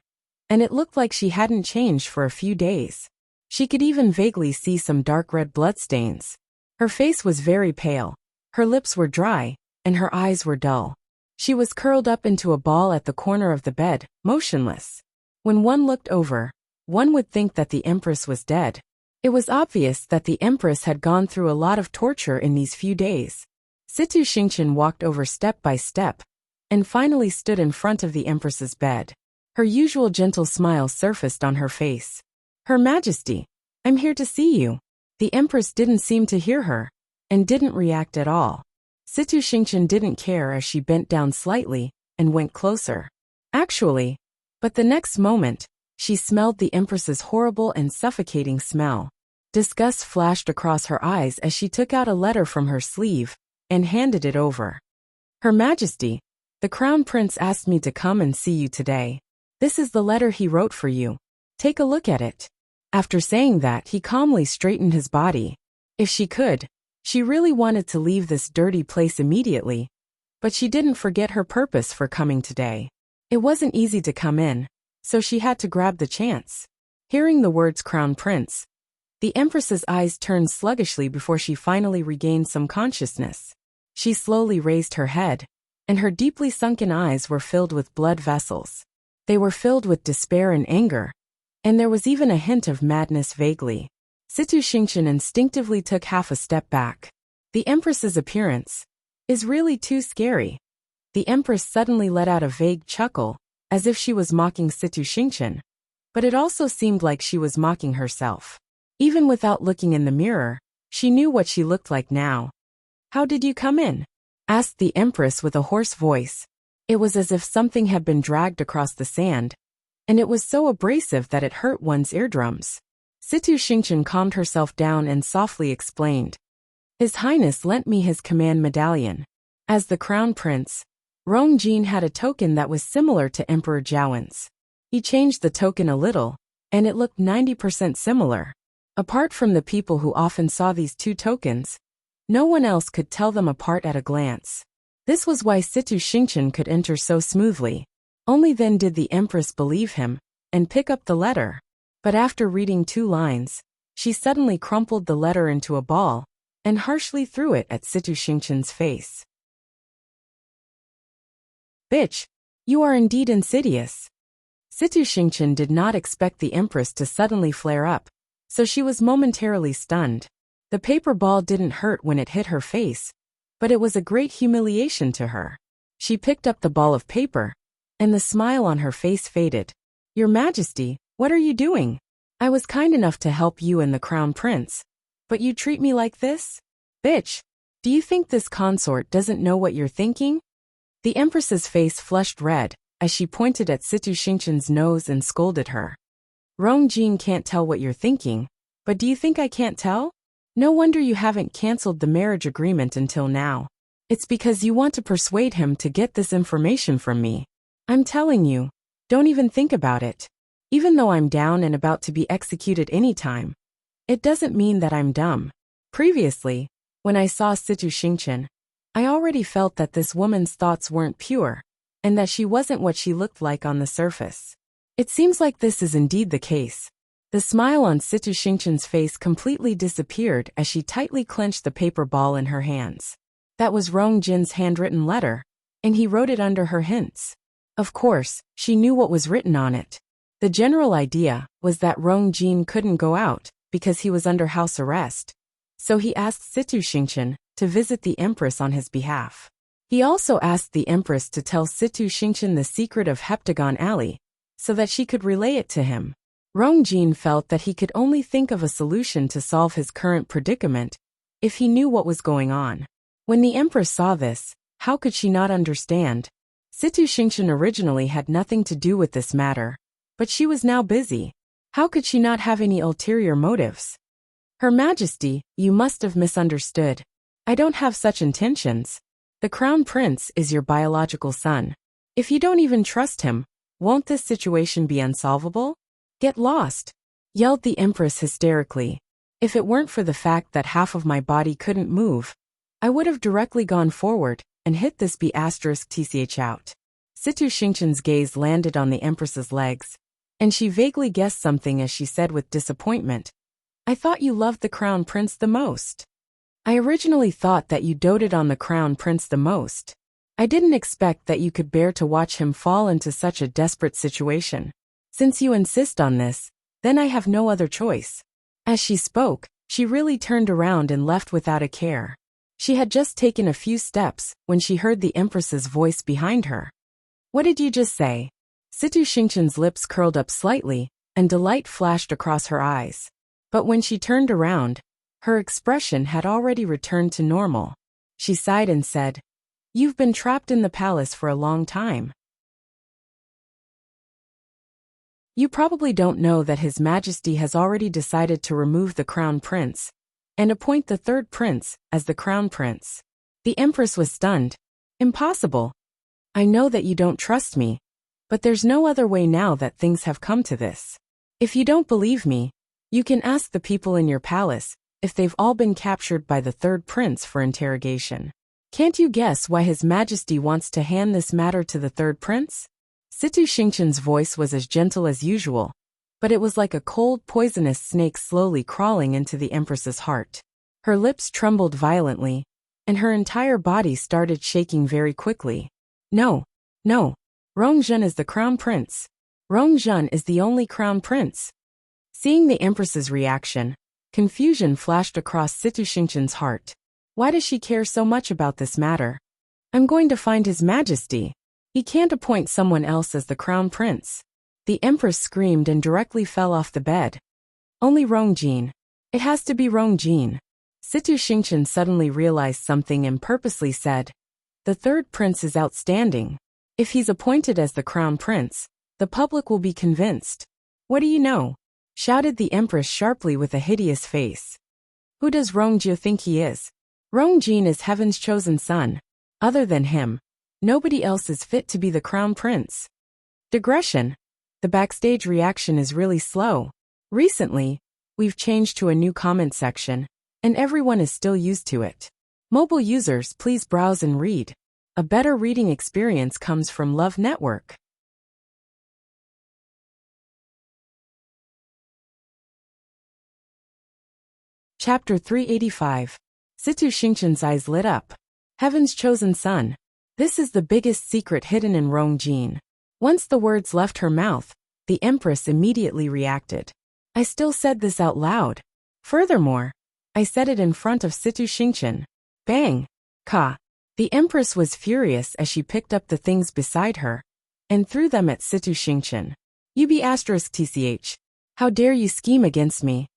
and it looked like she hadn't changed for a few days. She could even vaguely see some dark red bloodstains. Her face was very pale, her lips were dry, and her eyes were dull. She was curled up into a ball at the corner of the bed, motionless. When one looked over, one would think that the Empress was dead. It was obvious that the Empress had gone through a lot of torture in these few days. Situ Xingqian walked over step by step, and finally stood in front of the Empress's bed. Her usual gentle smile surfaced on her face. Her Majesty, I'm here to see you. The Empress didn't seem to hear her, and didn't react at all. Situ Xingqian didn't care as she bent down slightly and went closer. But the next moment, she smelled the Empress's horrible and suffocating smell. Disgust flashed across her eyes as she took out a letter from her sleeve and handed it over. Her Majesty, the Crown Prince asked me to come and see you today. This is the letter he wrote for you. Take a look at it. After saying that, he calmly straightened his body. If she could, she really wanted to leave this dirty place immediately, but she didn't forget her purpose for coming today. It wasn't easy to come in, so she had to grab the chance. Hearing the words Crown Prince, the Empress's eyes turned sluggishly before she finally regained some consciousness. She slowly raised her head, and her deeply sunken eyes were filled with blood vessels. They were filled with despair and anger, and there was even a hint of madness vaguely. Situ Xingqian instinctively took half a step back. The Empress's appearance is really too scary. The Empress suddenly let out a vague chuckle, as if she was mocking Situ Xingqian, but it also seemed like she was mocking herself. Even without looking in the mirror, she knew what she looked like now. How did you come in? Asked the Empress with a hoarse voice. It was as if something had been dragged across the sand, and it was so abrasive that it hurt one's eardrums. Situ Xingqian calmed herself down and softly explained. His Highness lent me his command medallion. As the Crown Prince, Rong Jin had a token that was similar to Emperor Jiawen's. He changed the token a little, and it looked 90% similar. Apart from the people who often saw these two tokens, no one else could tell them apart at a glance. This was why Situ Xingqian could enter so smoothly. Only then did the Empress believe him and pick up the letter. But after reading 2 lines, she suddenly crumpled the letter into a ball and harshly threw it at Situ Xingqian's face. Bitch, you are indeed insidious. Situ Xingqian did not expect the Empress to suddenly flare up, so she was momentarily stunned. The paper ball didn't hurt when it hit her face, but it was a great humiliation to her. She picked up the ball of paper, and the smile on her face faded. Your Majesty, what are you doing? I was kind enough to help you and the Crown Prince, but you treat me like this? Bitch, do you think this consort doesn't know what you're thinking? The Empress's face flushed red as she pointed at Situ Xingqian's nose and scolded her. Rong Jin can't tell what you're thinking, but do you think I can't tell? No wonder you haven't canceled the marriage agreement until now. It's because you want to persuade him to get this information from me. I'm telling you, don't even think about it. Even though I'm down and about to be executed anytime, it doesn't mean that I'm dumb. Previously, when I saw Situ Xingqian, I already felt that this woman's thoughts weren't pure, and that she wasn't what she looked like on the surface. It seems like this is indeed the case. The smile on Situ Xingqian's face completely disappeared as she tightly clenched the paper ball in her hands. That was Rong Jin's handwritten letter, and he wrote it under her hints. Of course, she knew what was written on it. The general idea was that Rong Jin couldn't go out because he was under house arrest, so he asked Situ Xingqian to visit the Empress on his behalf. He also asked the Empress to tell Situ Xingqian the secret of Heptagon Alley, so that she could relay it to him. Rong Jin felt that he could only think of a solution to solve his current predicament if he knew what was going on. When the Empress saw this, how could she not understand? Situ Xingqian originally had nothing to do with this matter, but she was now busy. How could she not have any ulterior motives? Her Majesty, you must have misunderstood. I don't have such intentions. The Crown Prince is your biological son. If you don't even trust him, won't this situation be unsolvable? Get lost, yelled the Empress hysterically. If it weren't for the fact that half of my body couldn't move, I would have directly gone forward and hit this B***tch out. Situ Xingqian's gaze landed on the Empress's legs, and she vaguely guessed something as she said with disappointment, I thought you loved the Crown Prince the most. I originally thought that you doted on the Crown Prince the most. I didn't expect that you could bear to watch him fall into such a desperate situation. Since you insist on this, then I have no other choice. As she spoke, she really turned around and left without a care. She had just taken a few steps when she heard the Empress's voice behind her. What did you just say? Situ Xingqian's lips curled up slightly, and delight flashed across her eyes. But when she turned around, her expression had already returned to normal. She sighed and said, You've been trapped in the palace for a long time. You probably don't know that His Majesty has already decided to remove the Crown Prince and appoint the third prince as the Crown Prince. The Empress was stunned. Impossible. I know that you don't trust me, but there's no other way now that things have come to this. If you don't believe me, you can ask the people in your palace if they've all been captured by the third prince for interrogation. Can't you guess why His Majesty wants to hand this matter to the third prince? Situ Xingqian's voice was as gentle as usual, but it was like a cold, poisonous snake slowly crawling into the Empress's heart. Her lips trembled violently, and her entire body started shaking very quickly. No, no. Rongzhen is the Crown Prince. Rongzhen is the only Crown Prince. Seeing the Empress's reaction, confusion flashed across Situ Xingqian's heart. Why does she care so much about this matter? I'm going to find His Majesty. He can't appoint someone else as the Crown Prince. The Empress screamed and directly fell off the bed. Only Rongjin. It has to be Rongjin. Situ Xingqian suddenly realized something and purposely said, The third prince is outstanding. If he's appointed as the Crown Prince, the public will be convinced. What do you know? Shouted the Empress sharply with a hideous face. Who does Rongjie think he is? Rongjin is heaven's chosen son. Other than him, nobody else is fit to be the Crown Prince. Digression. The backstage reaction is really slow. Recently, we've changed to a new comment section, and everyone is still used to it. Mobile users, please browse and read. A better reading experience comes from Love Network. Chapter 385. Situ Xingqian's eyes lit up. Heaven's chosen son. This is the biggest secret hidden in Rongjin. Once the words left her mouth, the Empress immediately reacted. I still said this out loud. Furthermore, I said it in front of Situ Xingqian. Bang! Ka! The Empress was furious as she picked up the things beside her and threw them at Situ Xingqian. You be***tch. How dare you scheme against me?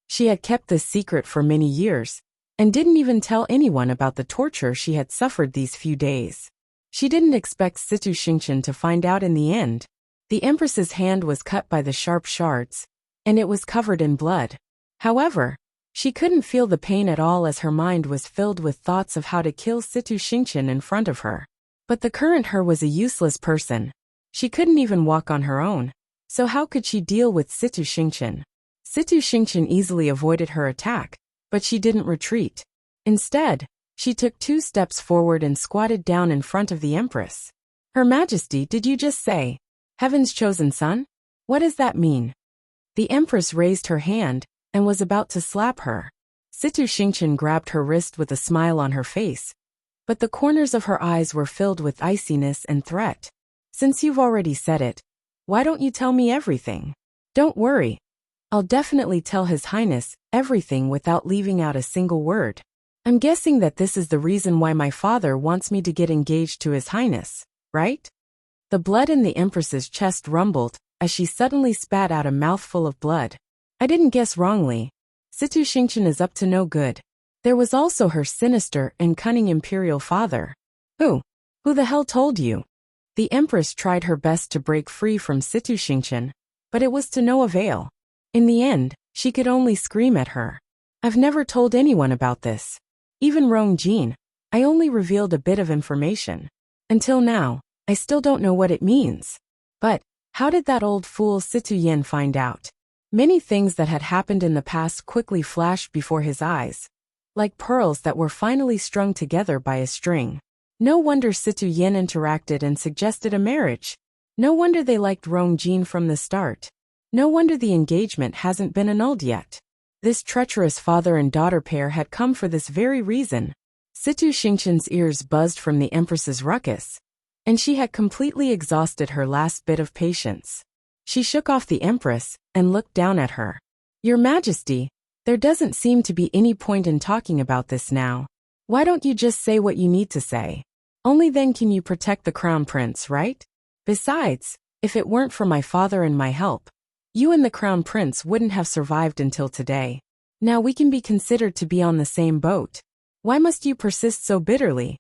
She had kept this secret for many years and didn't even tell anyone about the torture she had suffered these few days. She didn't expect Situ Xingqian to find out in the end. The Empress's hand was cut by the sharp shards, and it was covered in blood. However, she couldn't feel the pain at all as her mind was filled with thoughts of how to kill Situ Xingqian in front of her. But the current her was a useless person. She couldn't even walk on her own. So how could she deal with Situ Xingqian? Situ Xingqian easily avoided her attack, but she didn't retreat. Instead, she took 2 steps forward and squatted down in front of the Empress. Her Majesty, did you just say, Heaven's chosen son? What does that mean? The Empress raised her hand and was about to slap her. Situ Xingqian grabbed her wrist with a smile on her face but the corners of her eyes were filled with iciness and threat. Since you've already said it, why don't you tell me everything? Don't worry. I'll definitely tell His Highness everything without leaving out a single word. I'm guessing that this is the reason why my father wants me to get engaged to His Highness, right? The blood in the Empress's chest rumbled as she suddenly spat out a mouthful of blood. I didn't guess wrongly. Situ Xingqian is up to no good. There was also her sinister and cunning imperial father. Who the hell told you? The Empress tried her best to break free from Situ Xingqian, but it was to no avail. In the end, she could only scream at her. I've never told anyone about this. Even Rong Jin. I only revealed a bit of information. Until now, I still don't know what it means. But how did that old fool Situ Yin find out? Many things that had happened in the past quickly flashed before his eyes, like pearls that were finally strung together by a string. No wonder Situ Yin interacted and suggested a marriage. No wonder they liked Rong Jin from the start. No wonder the engagement hasn't been annulled yet. This treacherous father and daughter pair had come for this very reason. Situ Xingqian's ears buzzed from the Empress's ruckus, and she had completely exhausted her last bit of patience. She shook off the Empress and looked down at her. Your Majesty, there doesn't seem to be any point in talking about this now. Why don't you just say what you need to say? Only then can you protect the Crown Prince, right? Besides, if it weren't for my father and my help, you and the Crown Prince wouldn't have survived until today. Now we can be considered to be on the same boat. Why must you persist so bitterly?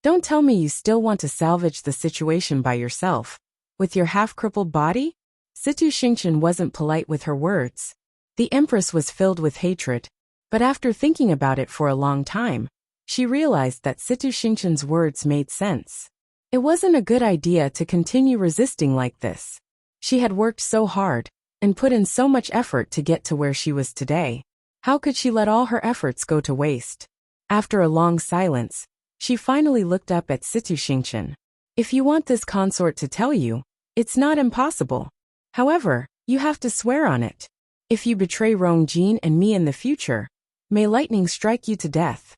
Don't tell me you still want to salvage the situation by yourself, with your half-crippled body? Situ Xingqian wasn't polite with her words. The Empress was filled with hatred, but after thinking about it for a long time, she realized that Situ Xingqian's words made sense. It wasn't a good idea to continue resisting like this. She had worked so hard and put in so much effort to get to where she was today. How could she let all her efforts go to waste? After a long silence, she finally looked up at Situ Xingqian. If you want this consort to tell you, it's not impossible. However, you have to swear on it. If you betray Rong Jin and me in the future, may lightning strike you to death.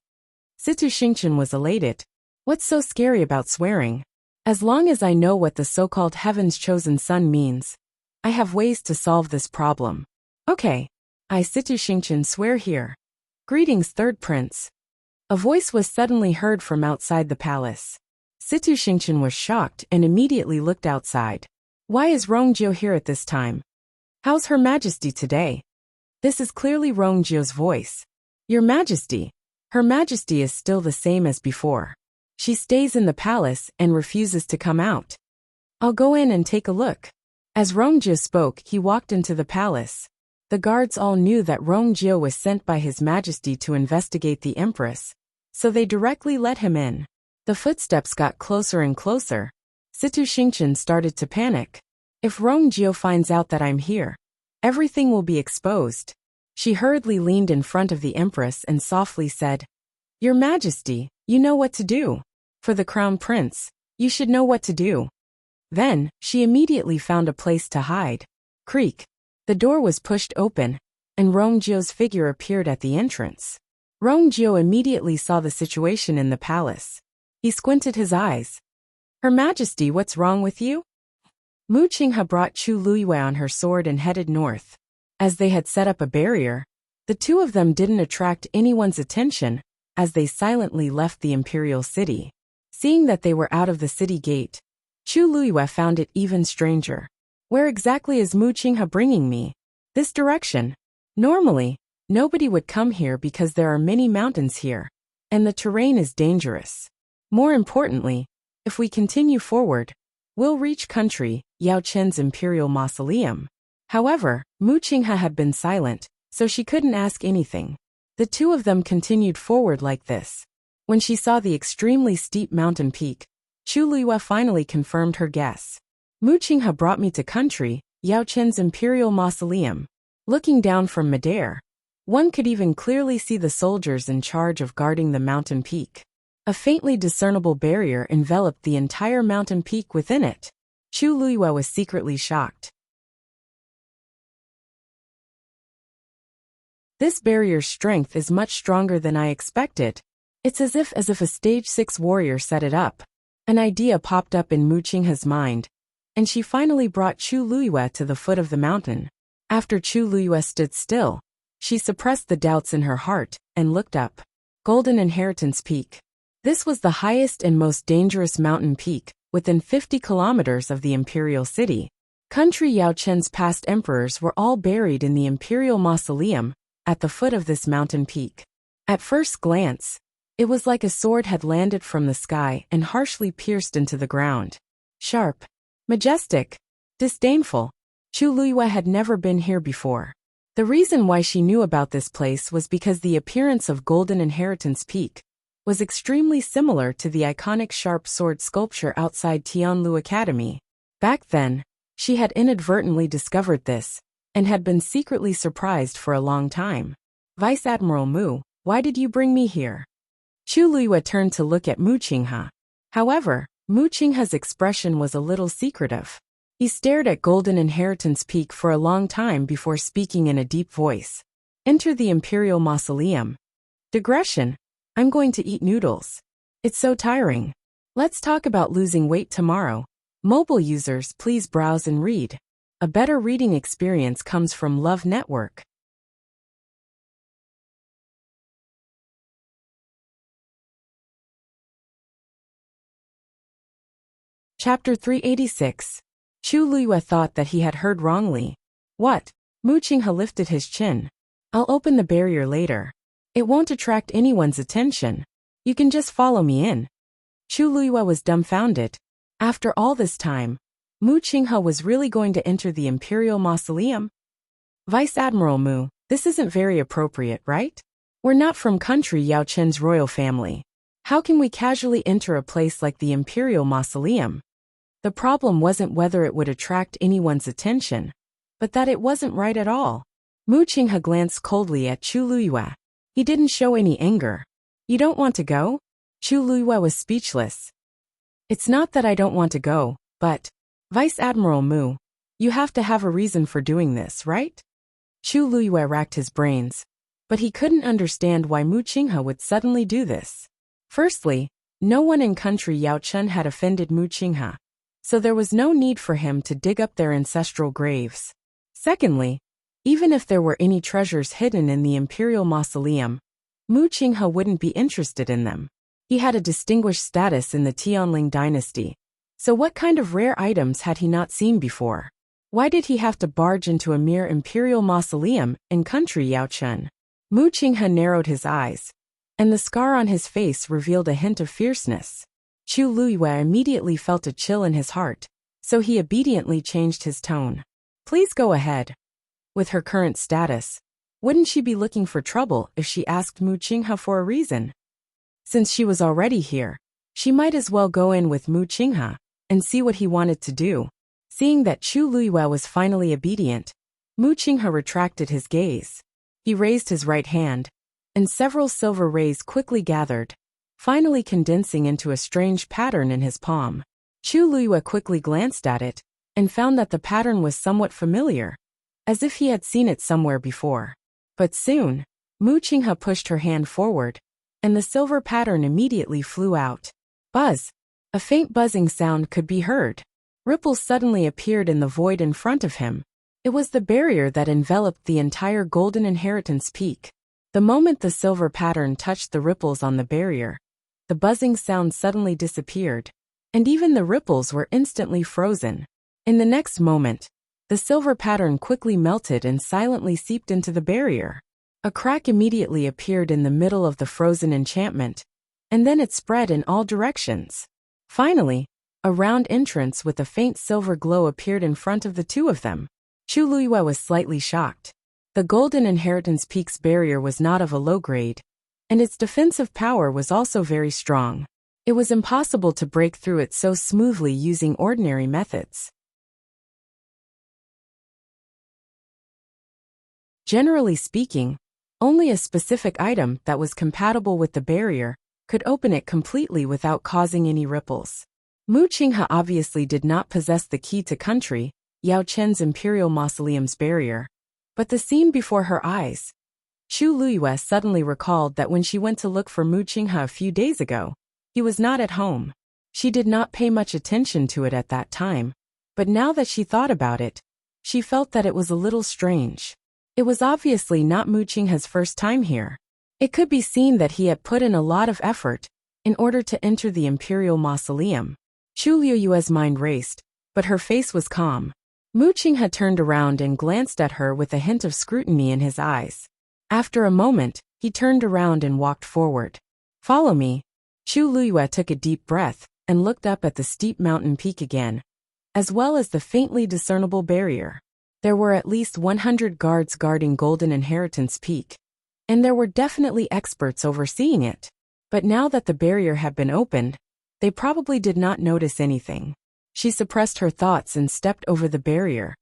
Situ Xingqian was elated. What's so scary about swearing? As long as I know what the so-called Heaven's Chosen Son means, I have ways to solve this problem. Okay. I, Situ Xingqian, swear here. Greetings, Third Prince. A voice was suddenly heard from outside the palace. Situ Xingqian was shocked and immediately looked outside. Why is Rongjio here at this time? How's Her Majesty today? This is clearly Rongjio's voice. Your Majesty. Her Majesty is still the same as before. She stays in the palace and refuses to come out. I'll go in and take a look. As Rongjio spoke, he walked into the palace. The guards all knew that Rongjio was sent by His Majesty to investigate the Empress, so they directly let him in. The footsteps got closer and closer. Situ Xingqian started to panic. If Rongjio finds out that I'm here, everything will be exposed. She hurriedly leaned in front of the Empress and softly said, Your Majesty, you know what to do. For the Crown Prince, you should know what to do. Then, she immediately found a place to hide. Creak. The door was pushed open, and Rongjio's figure appeared at the entrance. Rongjio immediately saw the situation in the palace. He squinted his eyes. Her Majesty, what's wrong with you? Mu Qinghe brought Chu Luiyue on her sword and headed north. As they had set up a barrier, the two of them didn't attract anyone's attention as they silently left the imperial city. Seeing that they were out of the city gate, Chu Luiyue found it even stranger. Where exactly is Mu Qinghe bringing me? This direction. Normally, nobody would come here because there are many mountains here, and the terrain is dangerous. More importantly, if we continue forward, we'll reach country Yao Chen's imperial mausoleum. However, Mu Qinghe had been silent, so she couldn't ask anything. The two of them continued forward like this. When she saw the extremely steep mountain peak, Chu Luiyue finally confirmed her guess. Mu Qinghe brought me to country Yao Chen's imperial mausoleum. Looking down from midair, one could even clearly see the soldiers in charge of guarding the mountain peak. A faintly discernible barrier enveloped the entire mountain peak within it. Chu Luiyue was secretly shocked. This barrier's strength is much stronger than I expected. It's as if a stage 6 warrior set it up. An idea popped up in Mu Qinghe's mind, and she finally brought Chu Luiyue to the foot of the mountain. After Chu Luiyue stood still, she suppressed the doubts in her heart and looked up. Golden Inheritance Peak. This was the highest and most dangerous mountain peak, within 50 kilometers of the imperial city. Country Yao Chen's past emperors were all buried in the imperial mausoleum at the foot of this mountain peak. At first glance, it was like a sword had landed from the sky and harshly pierced into the ground. Sharp, majestic, disdainful. Chu Luiyue had never been here before. The reason why she knew about this place was because the appearance of Golden Inheritance Peak was extremely similar to the iconic sharp sword sculpture outside Tianlu Academy. Back then, she had inadvertently discovered this, and had been secretly surprised for a long time. Vice Admiral Mu, why did you bring me here? Chu Luiyue turned to look at Mu Qinghe. However, Mu Qinghe's expression was a little secretive. He stared at Golden Inheritance Peak for a long time before speaking in a deep voice. Enter the Imperial Mausoleum. Digression. I'm going to eat noodles. It's so tiring. Let's talk about losing weight tomorrow. Mobile users, please browse and read. A better reading experience comes from Love Network. Chapter 386. Chu Luiyue thought that he had heard wrongly. What? Mu Qinghe lifted his chin. I'll open the barrier later. It won't attract anyone's attention. You can just follow me in. Chu Luiyue was dumbfounded. After all this time, Mu Qinghe was really going to enter the Imperial Mausoleum? Vice Admiral Mu, this isn't very appropriate, right? We're not from country Yao Chen's royal family. How can we casually enter a place like the Imperial Mausoleum? The problem wasn't whether it would attract anyone's attention, but that it wasn't right at all. Mu Qinghe glanced coldly at Chu Luiyue. He didn't show any anger. You don't want to go? Chu Luiyue was speechless. It's not that I don't want to go, but, Vice Admiral Mu, you have to have a reason for doing this, right? Chu Luiyue racked his brains, but he couldn't understand why Mu Qinghe would suddenly do this. Firstly, no one in country Yao Chen had offended Mu Qinghe, so there was no need for him to dig up their ancestral graves. Secondly, even if there were any treasures hidden in the Imperial Mausoleum, Mu Qinghe wouldn't be interested in them. He had a distinguished status in the Tianling dynasty, so what kind of rare items had he not seen before? Why did he have to barge into a mere Imperial Mausoleum in country Yao Chen? Mu Qinghe narrowed his eyes, and the scar on his face revealed a hint of fierceness. Chu Luiyue immediately felt a chill in his heart, so he obediently changed his tone. Please go ahead. With her current status, wouldn't she be looking for trouble if she asked Mu Qinghe for a reason? Since she was already here, she might as well go in with Mu Qinghe and see what he wanted to do. Seeing that Chu Luiyue was finally obedient, Mu Qinghe retracted his gaze. He raised his right hand, and several silver rays quickly gathered, finally condensing into a strange pattern in his palm. Chu Luiyue quickly glanced at it, and found that the pattern was somewhat familiar, as if he had seen it somewhere before. But soon, Mu Qinghe pushed her hand forward, and the silver pattern immediately flew out. Buzz! A faint buzzing sound could be heard. Ripples suddenly appeared in the void in front of him. It was the barrier that enveloped the entire Golden Inheritance Peak. The moment the silver pattern touched the ripples on the barrier, the buzzing sound suddenly disappeared, and even the ripples were instantly frozen. In the next moment, the silver pattern quickly melted and silently seeped into the barrier. A crack immediately appeared in the middle of the frozen enchantment, and then it spread in all directions. Finally, a round entrance with a faint silver glow appeared in front of the two of them. Chu Luiyue was slightly shocked. The Golden Inheritance Peak's barrier was not of a low grade, and its defensive power was also very strong. It was impossible to break through it so smoothly using ordinary methods. Generally speaking, only a specific item that was compatible with the barrier could open it completely without causing any ripples. Mu Qinghe obviously did not possess the key to country Yao Chen's Imperial Mausoleum's barrier, but the scene before her eyes. Chu Luyue suddenly recalled that when she went to look for Mu Qinghe a few days ago, he was not at home. She did not pay much attention to it at that time, but now that she thought about it, she felt that it was a little strange. It was obviously not Mu Qinghe's first time here. It could be seen that he had put in a lot of effort in order to enter the imperial mausoleum. Chu Luyue's mind raced, but her face was calm. Mu Qinghe turned around and glanced at her with a hint of scrutiny in his eyes. After a moment, he turned around and walked forward. "Follow me." Chu Luyue took a deep breath and looked up at the steep mountain peak again, as well as the faintly discernible barrier. There were at least 100 guards guarding Golden Inheritance Peak, and there were definitely experts overseeing it. But now that the barrier had been opened, they probably did not notice anything. She suppressed her thoughts and stepped over the barrier.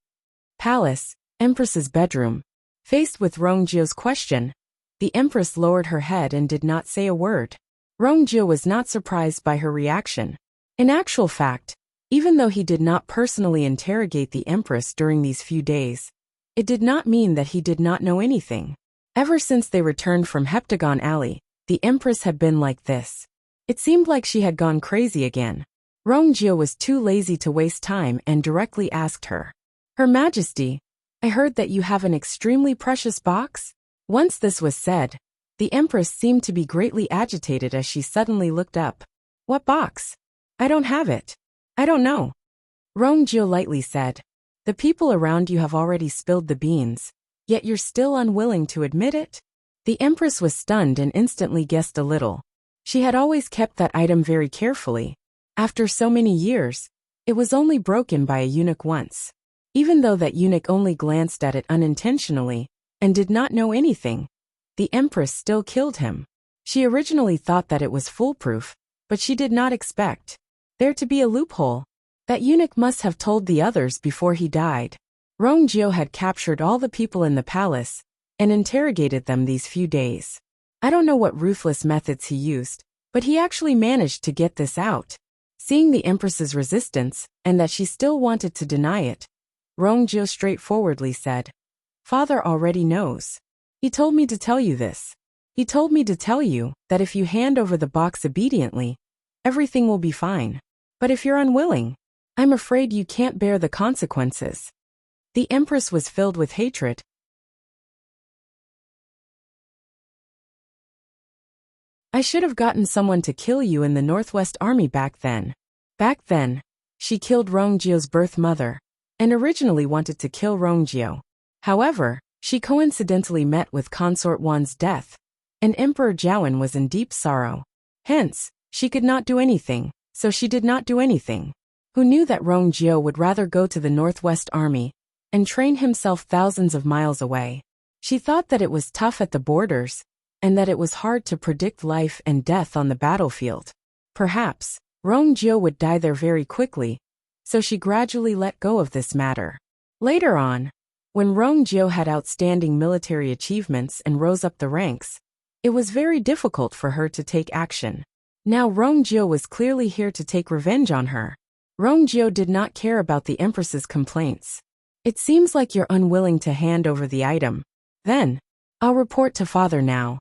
Palace, Empress's bedroom. Faced with Rongjio's question, the Empress lowered her head and did not say a word. Rongjio was not surprised by her reaction. In actual fact, even though he did not personally interrogate the Empress during these few days, it did not mean that he did not know anything. Ever since they returned from Heptagon Alley, the Empress had been like this. It seemed like she had gone crazy again. Rongjio was too lazy to waste time and directly asked her. "Her Majesty, I heard that you have an extremely precious box?" Once this was said, the Empress seemed to be greatly agitated as she suddenly looked up. "What box? I don't have it. I don't know." Rongjio lightly said. "The people around you have already spilled the beans, yet you're still unwilling to admit it?" The Empress was stunned and instantly guessed a little. She had always kept that item very carefully. After so many years, it was only broken by a eunuch once. Even though that eunuch only glanced at it unintentionally and did not know anything, the Empress still killed him. She originally thought that it was foolproof, but she did not expect there to be a loophole. That eunuch must have told the others before he died. Rongjio had captured all the people in the palace and interrogated them these few days. I don't know what ruthless methods he used, but he actually managed to get this out. Seeing the Empress's resistance and that she still wanted to deny it, Rongjio straightforwardly said, "Father already knows. He told me to tell you this. He told me to tell you that if you hand over the box obediently, everything will be fine. But if you're unwilling, I'm afraid you can't bear the consequences." The Empress was filled with hatred. "I should have gotten someone to kill you in the Northwest Army back then." Back then, she killed Rongjio's birth mother, and originally wanted to kill Rongjio. However, she coincidentally met with Consort Wan's death, and Emperor Jiawen was in deep sorrow. Hence, she could not do anything, so she did not do anything. Who knew that Rongjio would rather go to the Northwest Army and train himself thousands of miles away? She thought that it was tough at the borders, and that it was hard to predict life and death on the battlefield. Perhaps, Rongjio would die there very quickly, so she gradually let go of this matter. Later on, when Rongjio had outstanding military achievements and rose up the ranks, it was very difficult for her to take action. Now Rongjio was clearly here to take revenge on her. Rongjio did not care about the Empress's complaints. "It seems like you're unwilling to hand over the item. Then, I'll report to father now."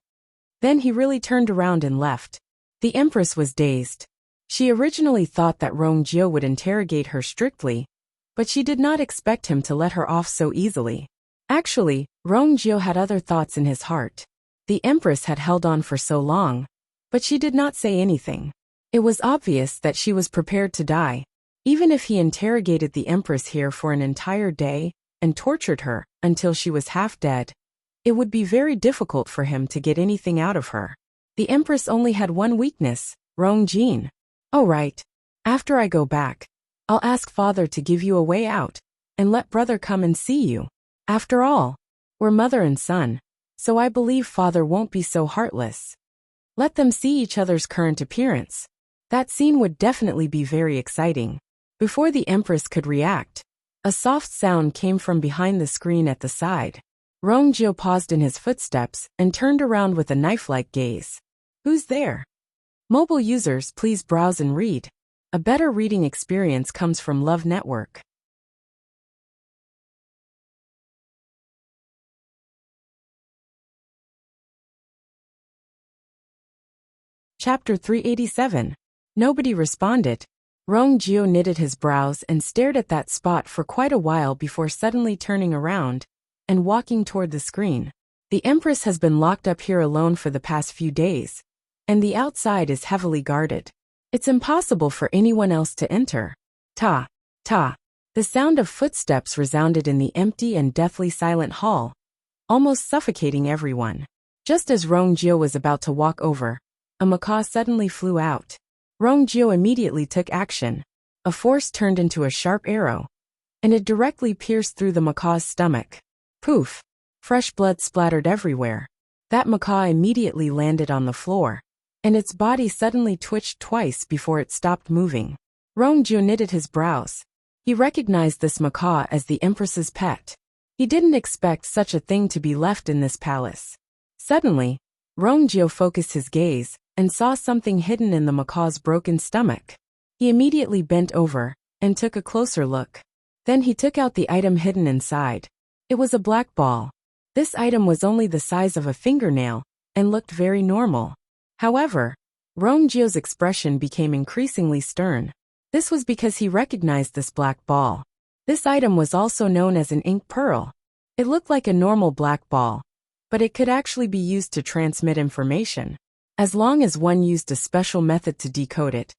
Then he really turned around and left. The Empress was dazed. She originally thought that Rongjio would interrogate her strictly, but she did not expect him to let her off so easily. Actually, Rongjio had other thoughts in his heart. The Empress had held on for so long, but she did not say anything. It was obvious that she was prepared to die. Even if he interrogated the Empress here for an entire day and tortured her until she was half dead, it would be very difficult for him to get anything out of her. The Empress only had one weakness, Rongjin. "All right. After I go back, I'll ask father to give you a way out, and let brother come and see you. After all, we're mother and son, so I believe father won't be so heartless. Let them see each other's current appearance." That scene would definitely be very exciting. Before the Empress could react, a soft sound came from behind the screen at the side. Rongjio paused in his footsteps and turned around with a knife-like gaze. "Who's there?" Mobile users, please browse and read. A better reading experience comes from Love Network. Chapter 387. Nobody responded. Rong Jiu knitted his brows and stared at that spot for quite a while before suddenly turning around and walking toward the screen. The Empress has been locked up here alone for the past few days, and the outside is heavily guarded. It's impossible for anyone else to enter. Ta, ta. The sound of footsteps resounded in the empty and deathly silent hall, almost suffocating everyone. Just as Rong Jiu was about to walk over, a macaw suddenly flew out. Rong Jiu immediately took action. A force turned into a sharp arrow, and it directly pierced through the macaw's stomach. Poof! Fresh blood splattered everywhere. That macaw immediately landed on the floor, and its body suddenly twitched twice before it stopped moving. Rong Jiu knitted his brows. He recognized this macaw as the Empress's pet. He didn't expect such a thing to be left in this palace. Suddenly, Rong Jiu focused his gaze and saw something hidden in the macaw's broken stomach. He immediately bent over and took a closer look. Then he took out the item hidden inside. It was a black ball. This item was only the size of a fingernail and looked very normal. However, Rong Jiu's expression became increasingly stern. This was because he recognized this black ball. This item was also known as an ink pearl. It looked like a normal black ball, but it could actually be used to transmit information. As long as one used a special method to decode it,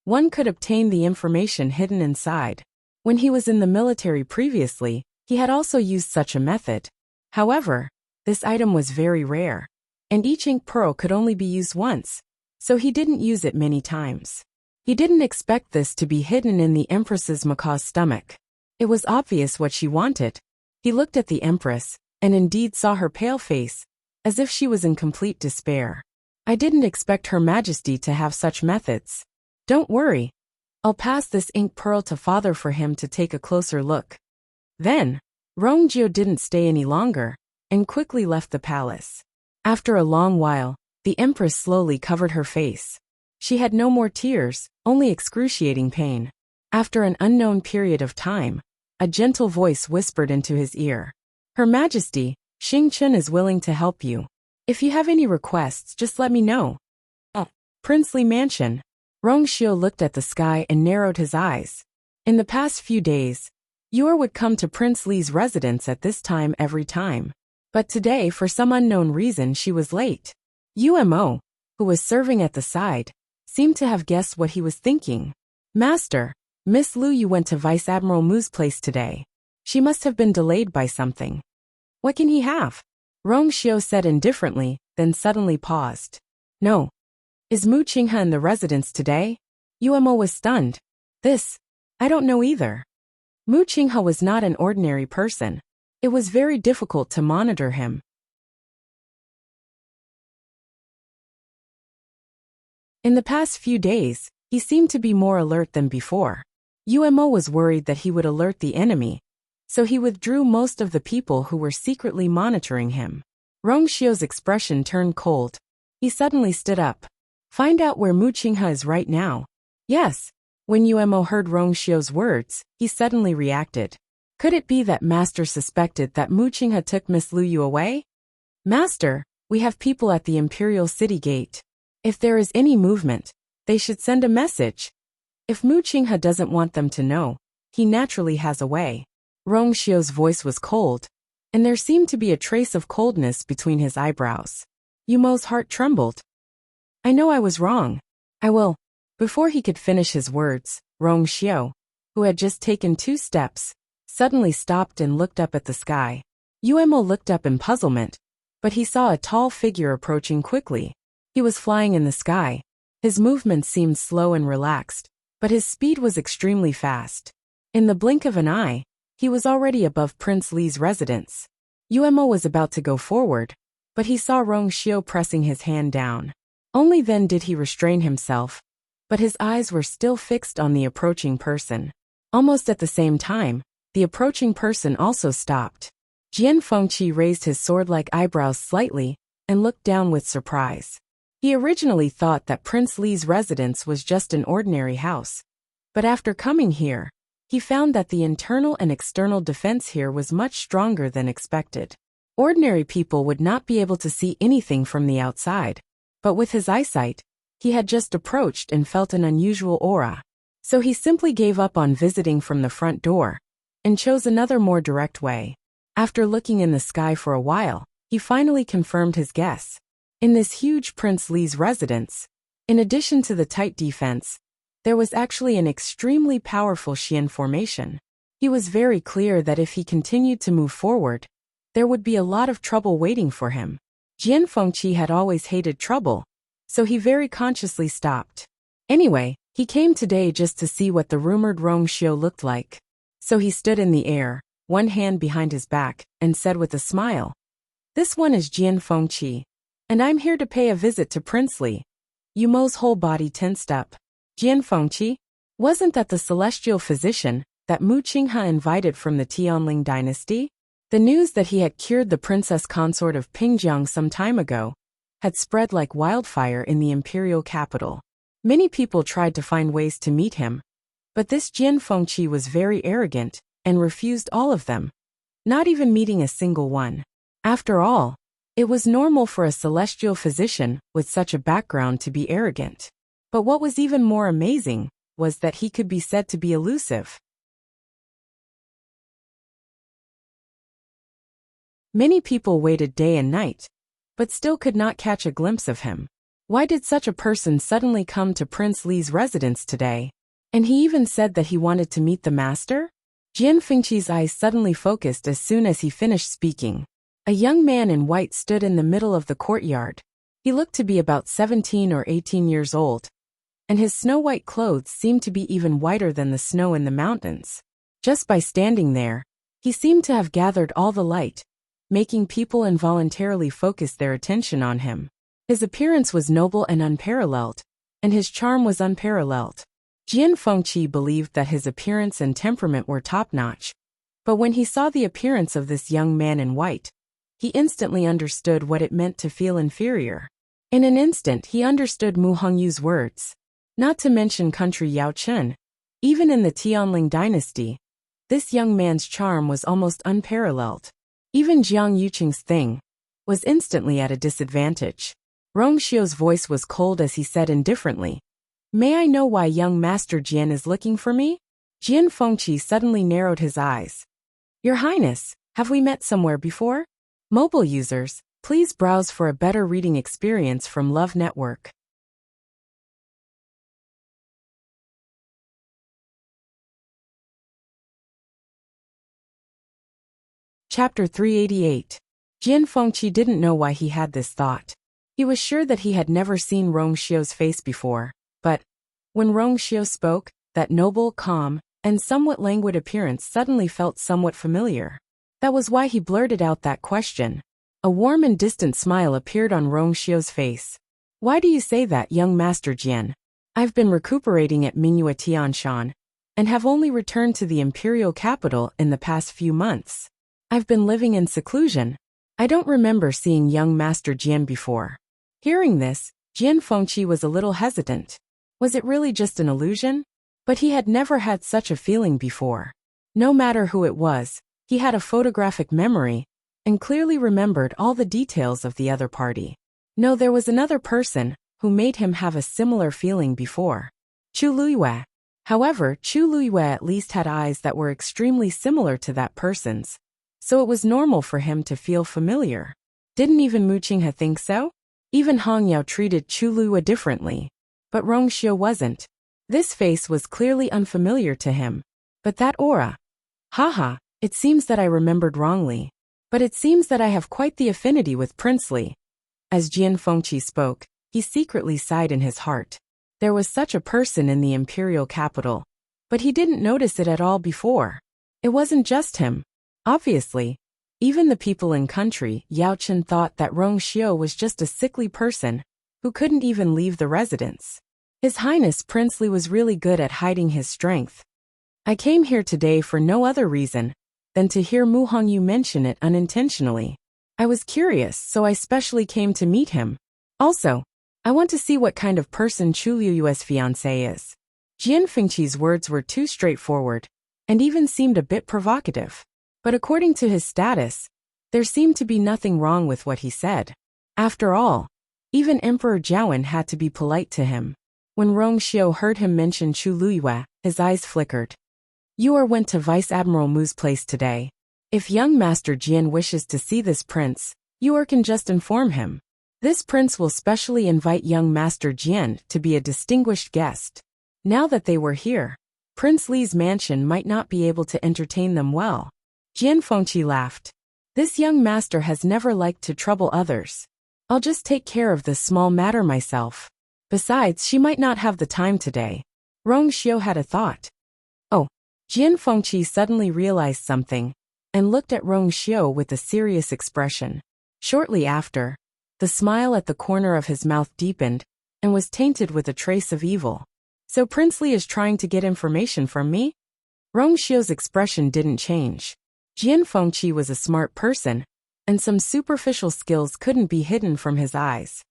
one could obtain the information hidden inside. When he was in the military previously, he had also used such a method. However, this item was very rare, and each ink pearl could only be used once, so he didn't use it many times. He didn't expect this to be hidden in the Empress's macaw's stomach. It was obvious what she wanted. He looked at the Empress, and indeed saw her pale face, as if she was in complete despair. I didn't expect Her Majesty to have such methods. Don't worry. I'll pass this ink pearl to Father for him to take a closer look. Then, Rong Jiu didn't stay any longer, and quickly left the palace. After a long while, the Empress slowly covered her face. She had no more tears, only excruciating pain. After an unknown period of time, a gentle voice whispered into his ear. Her Majesty, Xing Chen is willing to help you. If you have any requests, just let me know. Princely Mansion. Rong Jiu looked at the sky and narrowed his eyes. In the past few days, Yor would come to Prince Li's residence at this time every time. But today, for some unknown reason, she was late. Umo, who was serving at the side, seemed to have guessed what he was thinking. Master, Miss Lu Yu went to Vice Admiral Mu's place today. She must have been delayed by something. What can he have? Rong Jiu said indifferently, then suddenly paused. No. Is Mu Qinghe in the residence today? Umo was stunned. I don't know either. Mu Qinghe was not an ordinary person. It was very difficult to monitor him. In the past few days, he seemed to be more alert than before. Umo was worried that he would alert the enemy, so he withdrew most of the people who were secretly monitoring him. Rong Jiu's expression turned cold. He suddenly stood up. Find out where Mu Qinghe is right now. Yes. When Umo heard Rong Jiu's words, he suddenly reacted. Could it be that Master suspected that Mu Qinghe took Miss Lu Yu away? Master, we have people at the Imperial City Gate. If there is any movement, they should send a message. If Mu Qinghe doesn't want them to know, he naturally has a way. Rong Jiu's voice was cold, and there seemed to be a trace of coldness between his eyebrows. Umo's heart trembled. I know I was wrong. I will. Before he could finish his words, Rong Jiu, who had just taken 2 steps, suddenly stopped and looked up at the sky. Umo looked up in puzzlement, but he saw a tall figure approaching quickly. He was flying in the sky. His movements seemed slow and relaxed, but his speed was extremely fast. In the blink of an eye, he was already above Prince Li's residence. Umo was about to go forward, but he saw Rong Jiu pressing his hand down. Only then did he restrain himself, but his eyes were still fixed on the approaching person. Almost at the same time, the approaching person also stopped. Jian Fengqi raised his sword-like eyebrows slightly and looked down with surprise. He originally thought that Prince Li's residence was just an ordinary house, but after coming here, he found that the internal and external defense here was much stronger than expected. Ordinary people would not be able to see anything from the outside, but with his eyesight, He had just approached and felt an unusual aura. So he simply gave up on visiting from the front door and chose another more direct way. After looking in the sky for a while, he finally confirmed his guess. In this huge Prince Li's residence, in addition to the tight defense, there was actually an extremely powerful Xian formation. He was very clear that if he continued to move forward, there would be a lot of trouble waiting for him. Jian Fengqi had always hated trouble, so he very consciously stopped. Anyway, he came today just to see what the rumored Rongxiu looked like. So he stood in the air, one hand behind his back, and said with a smile, "This one is Jian Fengqi, and I'm here to pay a visit to Prince Li." Yu Mo's whole body tensed up. Jian Fengqi? Wasn't that the celestial physician that Mu Qinghe invited from the Tianling dynasty? The news that he had cured the princess consort of Pingjiang some time ago had spread like wildfire in the imperial capital. Many people tried to find ways to meet him, but this Jian Fengqi was very arrogant and refused all of them, not even meeting a single one. After all, it was normal for a celestial physician with such a background to be arrogant. But what was even more amazing was that he could be said to be elusive. Many people waited day and night, but still could not catch a glimpse of him. Why did such a person suddenly come to Prince Li's residence today? And he even said that he wanted to meet the master? Jian Fengqi's eyes suddenly focused as soon as he finished speaking. A young man in white stood in the middle of the courtyard. He looked to be about 17 or 18 years old, and his snow-white clothes seemed to be even whiter than the snow in the mountains. Just by standing there, he seemed to have gathered all the light, making people involuntarily focus their attention on him. His appearance was noble and unparalleled, and his charm was unparalleled. Jian Fengqi believed that his appearance and temperament were top-notch, but when he saw the appearance of this young man in white, he instantly understood what it meant to feel inferior. In an instant he understood Mu Hongyu's words. Not to mention country Yao Chen. Even in the Tianling dynasty, this young man's charm was almost unparalleled. Even Jiang Yuqing's thing was instantly at a disadvantage. Rongxiu's voice was cold as he said indifferently, "May I know why young Master Jian is looking for me?" Jian Fengqi suddenly narrowed his eyes. "Your Highness, have we met somewhere before?" Mobile users, please browse for a better reading experience from Love Network. Chapter 388. Jian Fengqi didn't know why he had this thought. He was sure that he had never seen Rongxiu's face before, but when Rongxiu spoke, that noble, calm, and somewhat languid appearance suddenly felt somewhat familiar. That was why he blurted out that question. A warm and distant smile appeared on Rongxiu's face. "Why do you say that, young Master Jian? I've been recuperating at Mingyue Tianshan, and have only returned to the imperial capital in the past few months. I've been living in seclusion. I don't remember seeing young Master Jian before." Hearing this, Jian Fengqi was a little hesitant. Was it really just an illusion? But he had never had such a feeling before. No matter who it was, he had a photographic memory, and clearly remembered all the details of the other party. No, there was another person who made him have a similar feeling before. Chu Luiyue. However, Chu Luiyue at least had eyes that were extremely similar to that person's, so it was normal for him to feel familiar. Didn't even Mu Qinghe think so? Even Hong Yao treated Chu Luiyue differently, but Rongxiu wasn't. This face was clearly unfamiliar to him. But that aura. Haha, it seems that I remembered wrongly. But it seems that I have quite the affinity with Prince Li. As Jian Fengqi spoke, he secretly sighed in his heart. There was such a person in the imperial capital, but he didn't notice it at all before. It wasn't just him. Obviously, even the people in country Yao Chen thought that Rongxiu was just a sickly person who couldn't even leave the residence. His Highness Prince Li was really good at hiding his strength. I came here today for no other reason than to hear Mu Hongyu mention it unintentionally. I was curious, so I specially came to meet him. Also, I want to see what kind of person Chu Luiyue's fiancé is. Jian Fengqi's words were too straightforward, and even seemed a bit provocative. But according to his status, there seemed to be nothing wrong with what he said. After all, Even Emperor Jiawen had to be polite to him. When Rong Xiu heard him mention Chu Luiyue, his eyes flickered. You went to Vice Admiral Mu's place today. If young Master Jian wishes to see this prince, you can just inform him. This prince will specially invite young Master Jian to be a distinguished guest. Now that they were here, Prince Li's mansion might not be able to entertain them well. Jian Fengqi laughed. This young master has never liked to trouble others. I'll just take care of this small matter myself. Besides, she might not have the time today. Rong Xiu had a thought. Oh, Jian Fengqi suddenly realized something, and looked at Rong Xiu with a serious expression. Shortly after, the smile at the corner of his mouth deepened, and was tainted with a trace of evil. So Prince Li is trying to get information from me? Rong Xiu's expression didn't change. Jian Fengqi was a smart person, and some superficial skills couldn't be hidden from his eyes.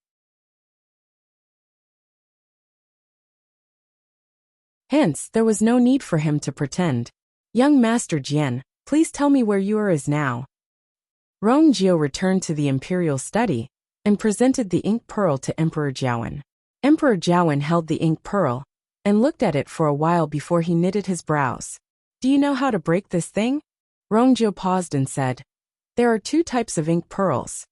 Hence, there was no need for him to pretend. Young Master Jian, please tell me where you is now. Rong Jiu returned to the imperial study, and presented the ink pearl to Emperor Jiawen. Emperor Jiawen held the ink pearl, and looked at it for a while before he knitted his brows. Do you know how to break this thing? Rong Jiu paused and said, there are 2 types of ink pearls.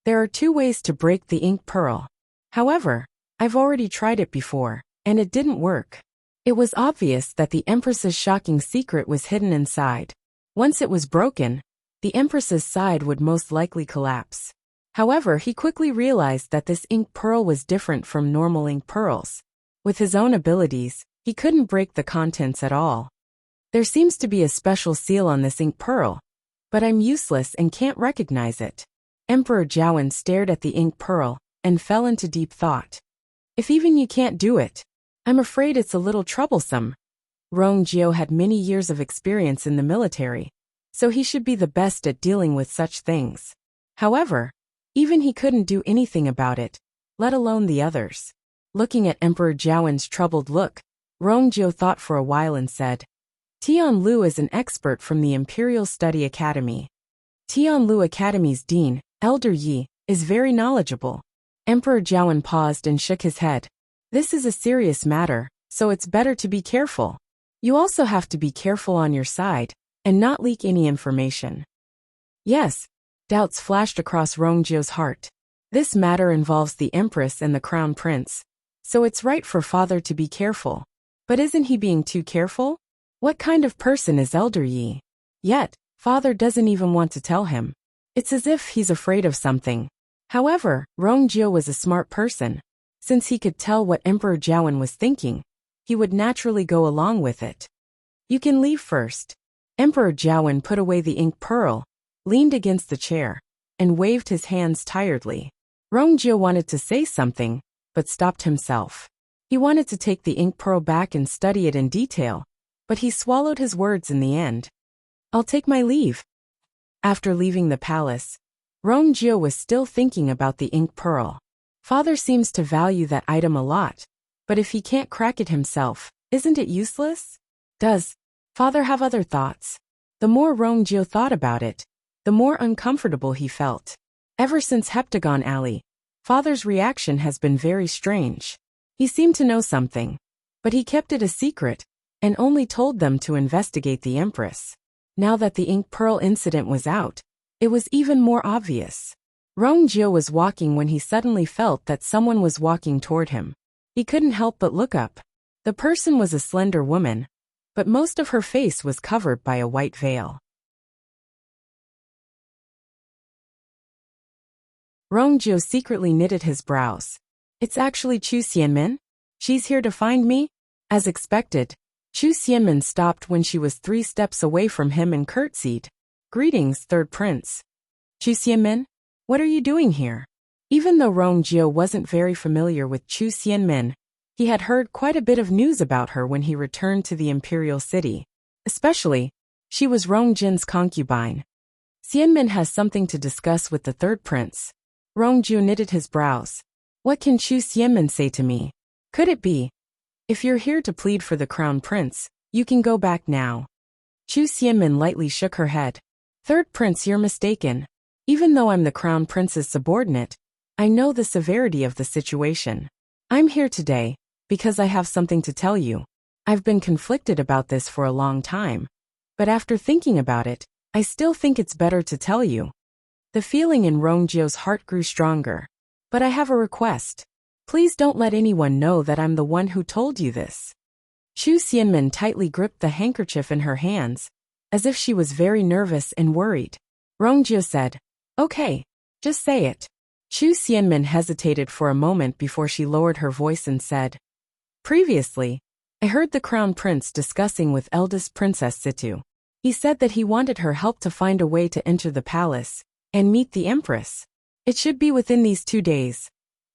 There are 2 ways to break the ink pearl. However, I've already tried it before, and it didn't work. It was obvious that the Empress's shocking secret was hidden inside. Once it was broken, the Empress's side would most likely collapse. However, he quickly realized that this ink pearl was different from normal ink pearls. With his own abilities, he couldn't break the contents at all. There seems to be a special seal on this ink pearl, but I'm useless and can't recognize it. Emperor Jiawen stared at the ink pearl, and fell into deep thought. If even you can't do it, I'm afraid it's a little troublesome. Rong Jiu had many years of experience in the military, so he should be the best at dealing with such things. However, even he couldn't do anything about it, let alone the others. Looking at Emperor Jiawen's troubled look, Rong Jiu thought for a while and said, Tian Lu is an expert from the Imperial Study Academy. Tian Lu Academy's dean, Elder Yi, is very knowledgeable. Emperor Jiawen paused and shook his head. This is a serious matter, so it's better to be careful. You also have to be careful on your side, and not leak any information. Yes, doubts flashed across Rong Jiu's heart. This matter involves the Empress and the Crown Prince, so it's right for father to be careful. But isn't he being too careful? What kind of person is Elder Yi? Yet, father doesn't even want to tell him. It's as if he's afraid of something. However, Rong Jiu was a smart person. Since he could tell what Emperor Jiawen was thinking, he would naturally go along with it. You can leave first. Emperor Jiawen put away the ink pearl, leaned against the chair, and waved his hands tiredly. Rong Jiu wanted to say something, but stopped himself. He wanted to take the ink pearl back and study it in detail, but he swallowed his words in the end. I'll take my leave. After leaving the palace, Rong Jiu was still thinking about the ink pearl. Father seems to value that item a lot, but if he can't crack it himself, isn't it useless? Does father have other thoughts? The more Rong Jiu thought about it, the more uncomfortable he felt. Ever since Heptagon Alley, father's reaction has been very strange. He seemed to know something, but he kept it a secret, and only told them to investigate the Empress. Now that the ink pearl incident was out, it was even more obvious. Rong Jiu was walking when he suddenly felt that someone was walking toward him. He couldn't help but look up. The person was a slender woman, but most of her face was covered by a white veil. Rong Jiu secretly knitted his brows. It's actually Chu Xianmin? She's here to find me? As expected, Chu Xianmin stopped when she was 3 steps away from him and curtsied. Greetings, Third Prince. Chu Xianmin, what are you doing here? Even though Rong Jiu wasn't very familiar with Chu Xianmin, he had heard quite a bit of news about her when he returned to the imperial city. Especially, she was Rong Jin's concubine. Xianmin has something to discuss with the Third Prince. Rong Jiu knitted his brows. What can Chu Xianmin say to me? Could it be? If you're here to plead for the Crown Prince, you can go back now. Chu Xianmin lightly shook her head. Third Prince, you're mistaken. Even though I'm the Crown Prince's subordinate, I know the severity of the situation. I'm here today because I have something to tell you. I've been conflicted about this for a long time, but after thinking about it, I still think it's better to tell you. The feeling in Rongjio's heart grew stronger. But I have a request. Please don't let anyone know that I'm the one who told you this. Chu Xianmin tightly gripped the handkerchief in her hands, as if she was very nervous and worried. Rongjio said, "Okay, just say it." Chu Xianmin hesitated for a moment before she lowered her voice and said, "Previously, I heard the Crown Prince discussing with eldest Princess Situ. He said that he wanted her help to find a way to enter the palace and meet the Empress. It should be within these 2 days."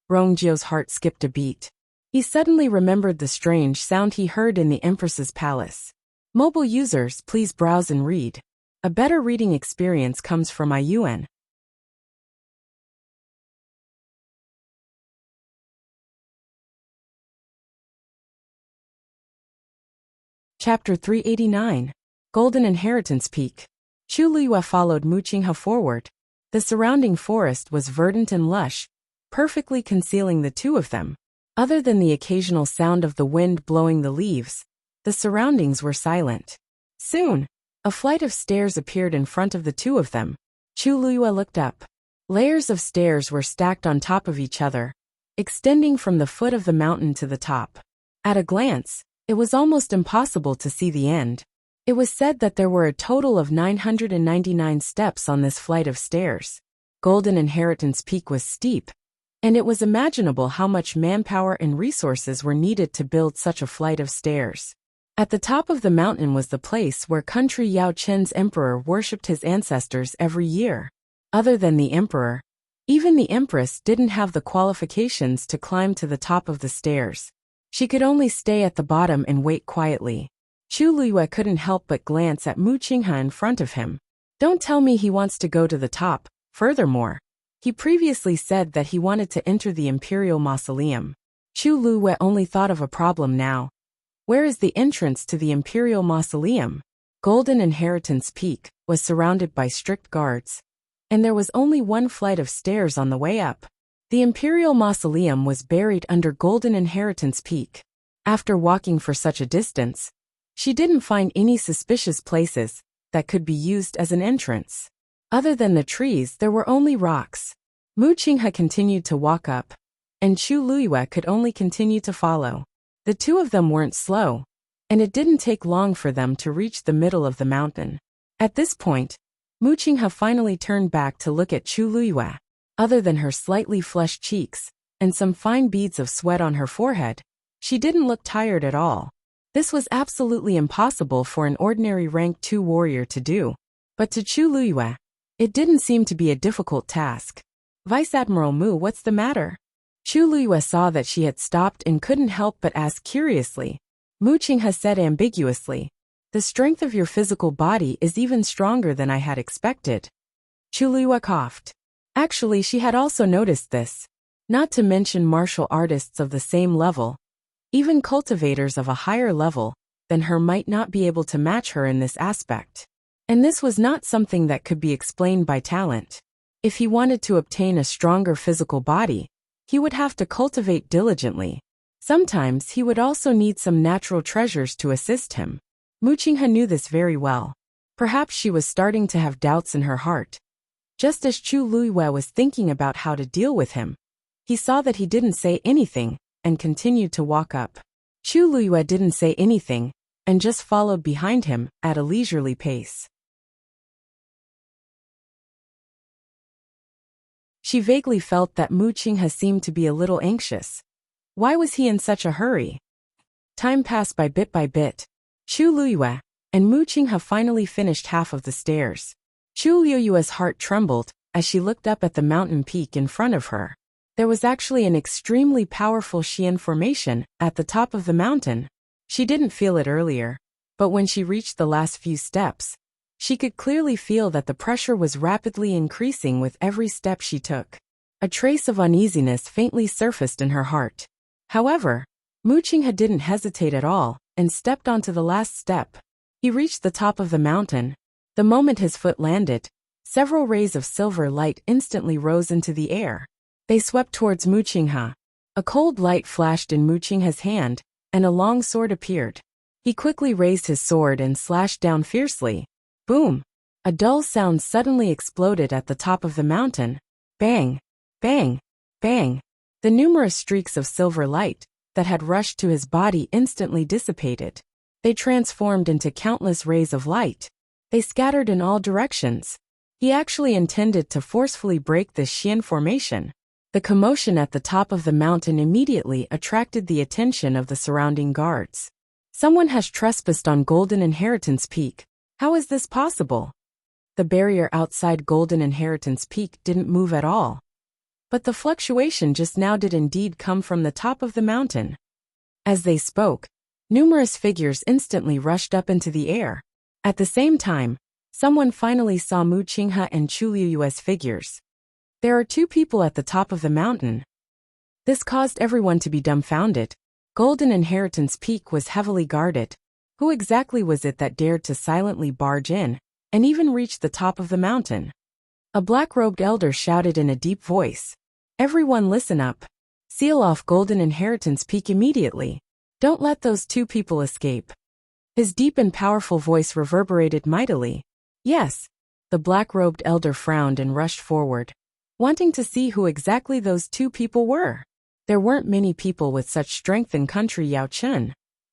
Rongjio's heart skipped a beat. He suddenly remembered the strange sound he heard in the Empress's palace. Mobile users, please browse and read. A better reading experience comes from IUN. Chapter 389. Golden Inheritance Peak. Chu Liyue followed Mu Qinghe forward. The surrounding forest was verdant and lush, perfectly concealing the two of them. Other than the occasional sound of the wind blowing the leaves, the surroundings were silent. Soon, a flight of stairs appeared in front of the two of them. Chu Liyue looked up. Layers of stairs were stacked on top of each other, extending from the foot of the mountain to the top. At a glance, it was almost impossible to see the end. It was said that there were a total of 999 steps on this flight of stairs. Golden Inheritance Peak was steep, and it was imaginable how much manpower and resources were needed to build such a flight of stairs. At the top of the mountain was the place where country Yao Chen's emperor worshipped his ancestors every year. Other than the emperor, even the Empress didn't have the qualifications to climb to the top of the stairs. She could only stay at the bottom and wait quietly. Chu Liyue couldn't help but glance at Mu Qinghe in front of him. Don't tell me he wants to go to the top. Furthermore, he previously said that he wanted to enter the Imperial Mausoleum. Chu Liyue only thought of a problem now. Where is the entrance to the Imperial Mausoleum? Golden Inheritance Peak was surrounded by strict guards, and there was only one flight of stairs on the way up. The Imperial Mausoleum was buried under Golden Inheritance Peak. After walking for such a distance, she didn't find any suspicious places that could be used as an entrance. Other than the trees, there were only rocks. Mu Qinghe continued to walk up, and Chu Liyue could only continue to follow. The two of them weren't slow, and it didn't take long for them to reach the middle of the mountain. At this point, Mu Qinghe finally turned back to look at Chu Liyue. Other than her slightly flushed cheeks and some fine beads of sweat on her forehead, she didn't look tired at all. This was absolutely impossible for an ordinary rank 2 warrior to do. But to Chu Liyue, it didn't seem to be a difficult task. "Vice Admiral Mu, what's the matter?" Chu Liyue saw that she had stopped and couldn't help but ask curiously. Mu Qinghe said ambiguously, "The strength of your physical body is even stronger than I had expected." Chu Liyue coughed. Actually, she had also noticed this. Not to mention martial artists of the same level, even cultivators of a higher level than her might not be able to match her in this aspect. And this was not something that could be explained by talent. If he wanted to obtain a stronger physical body, he would have to cultivate diligently. Sometimes he would also need some natural treasures to assist him. Mu Qinghe knew this very well. Perhaps she was starting to have doubts in her heart. Just as Chu Liyue was thinking about how to deal with him, he saw that he didn't say anything and continued to walk up. Chu Liyue didn't say anything and just followed behind him at a leisurely pace. She vaguely felt that Mu Qinghe seemed to be a little anxious. Why was he in such a hurry? Time passed by bit. Chu Liyue and Mu Qinghe finally finished half of the stairs. Chu Liyue's heart trembled as she looked up at the mountain peak in front of her. There was actually an extremely powerful Xian formation at the top of the mountain. She didn't feel it earlier, but when she reached the last few steps, she could clearly feel that the pressure was rapidly increasing with every step she took. A trace of uneasiness faintly surfaced in her heart. However, Mu Qinghe didn't hesitate at all and stepped onto the last step. He reached the top of the mountain. The moment his foot landed, several rays of silver light instantly rose into the air. They swept towards Muqinghe. A cold light flashed in Muqinghe's hand, and a long sword appeared. He quickly raised his sword and slashed down fiercely. Boom! A dull sound suddenly exploded at the top of the mountain. Bang! Bang! Bang! The numerous streaks of silver light that had rushed to his body instantly dissipated. They transformed into countless rays of light. They scattered in all directions. He actually intended to forcefully break this Xian formation. The commotion at the top of the mountain immediately attracted the attention of the surrounding guards. Someone has trespassed on Golden Inheritance Peak. How is this possible? The barrier outside Golden Inheritance Peak didn't move at all. But the fluctuation just now did indeed come from the top of the mountain. As they spoke, numerous figures instantly rushed up into the air. At the same time, someone finally saw Muqinghe and Chu Liyue's figures. There are two people at the top of the mountain. This caused everyone to be dumbfounded. Golden Inheritance Peak was heavily guarded. Who exactly was it that dared to silently barge in and even reach the top of the mountain? A black-robed elder shouted in a deep voice. Everyone listen up. Seal off Golden Inheritance Peak immediately. Don't let those two people escape. His deep and powerful voice reverberated mightily. Yes. The black-robed elder frowned and rushed forward, wanting to see who exactly those two people were. There weren't many people with such strength in country Yaochun,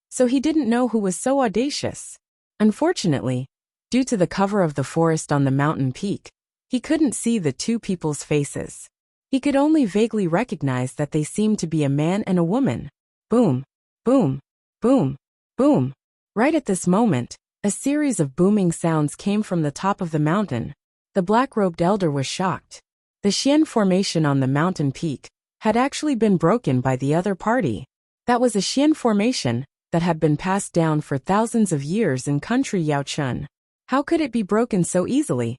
so he didn't know who was so audacious. Unfortunately, due to the cover of the forest on the mountain peak, he couldn't see the two people's faces. He could only vaguely recognize that they seemed to be a man and a woman. Boom, boom, boom, boom. Right at this moment, a series of booming sounds came from the top of the mountain. The black-robed elder was shocked. The Xian formation on the mountain peak had actually been broken by the other party. That was a Xian formation that had been passed down for thousands of years in country Yaochun. How could it be broken so easily?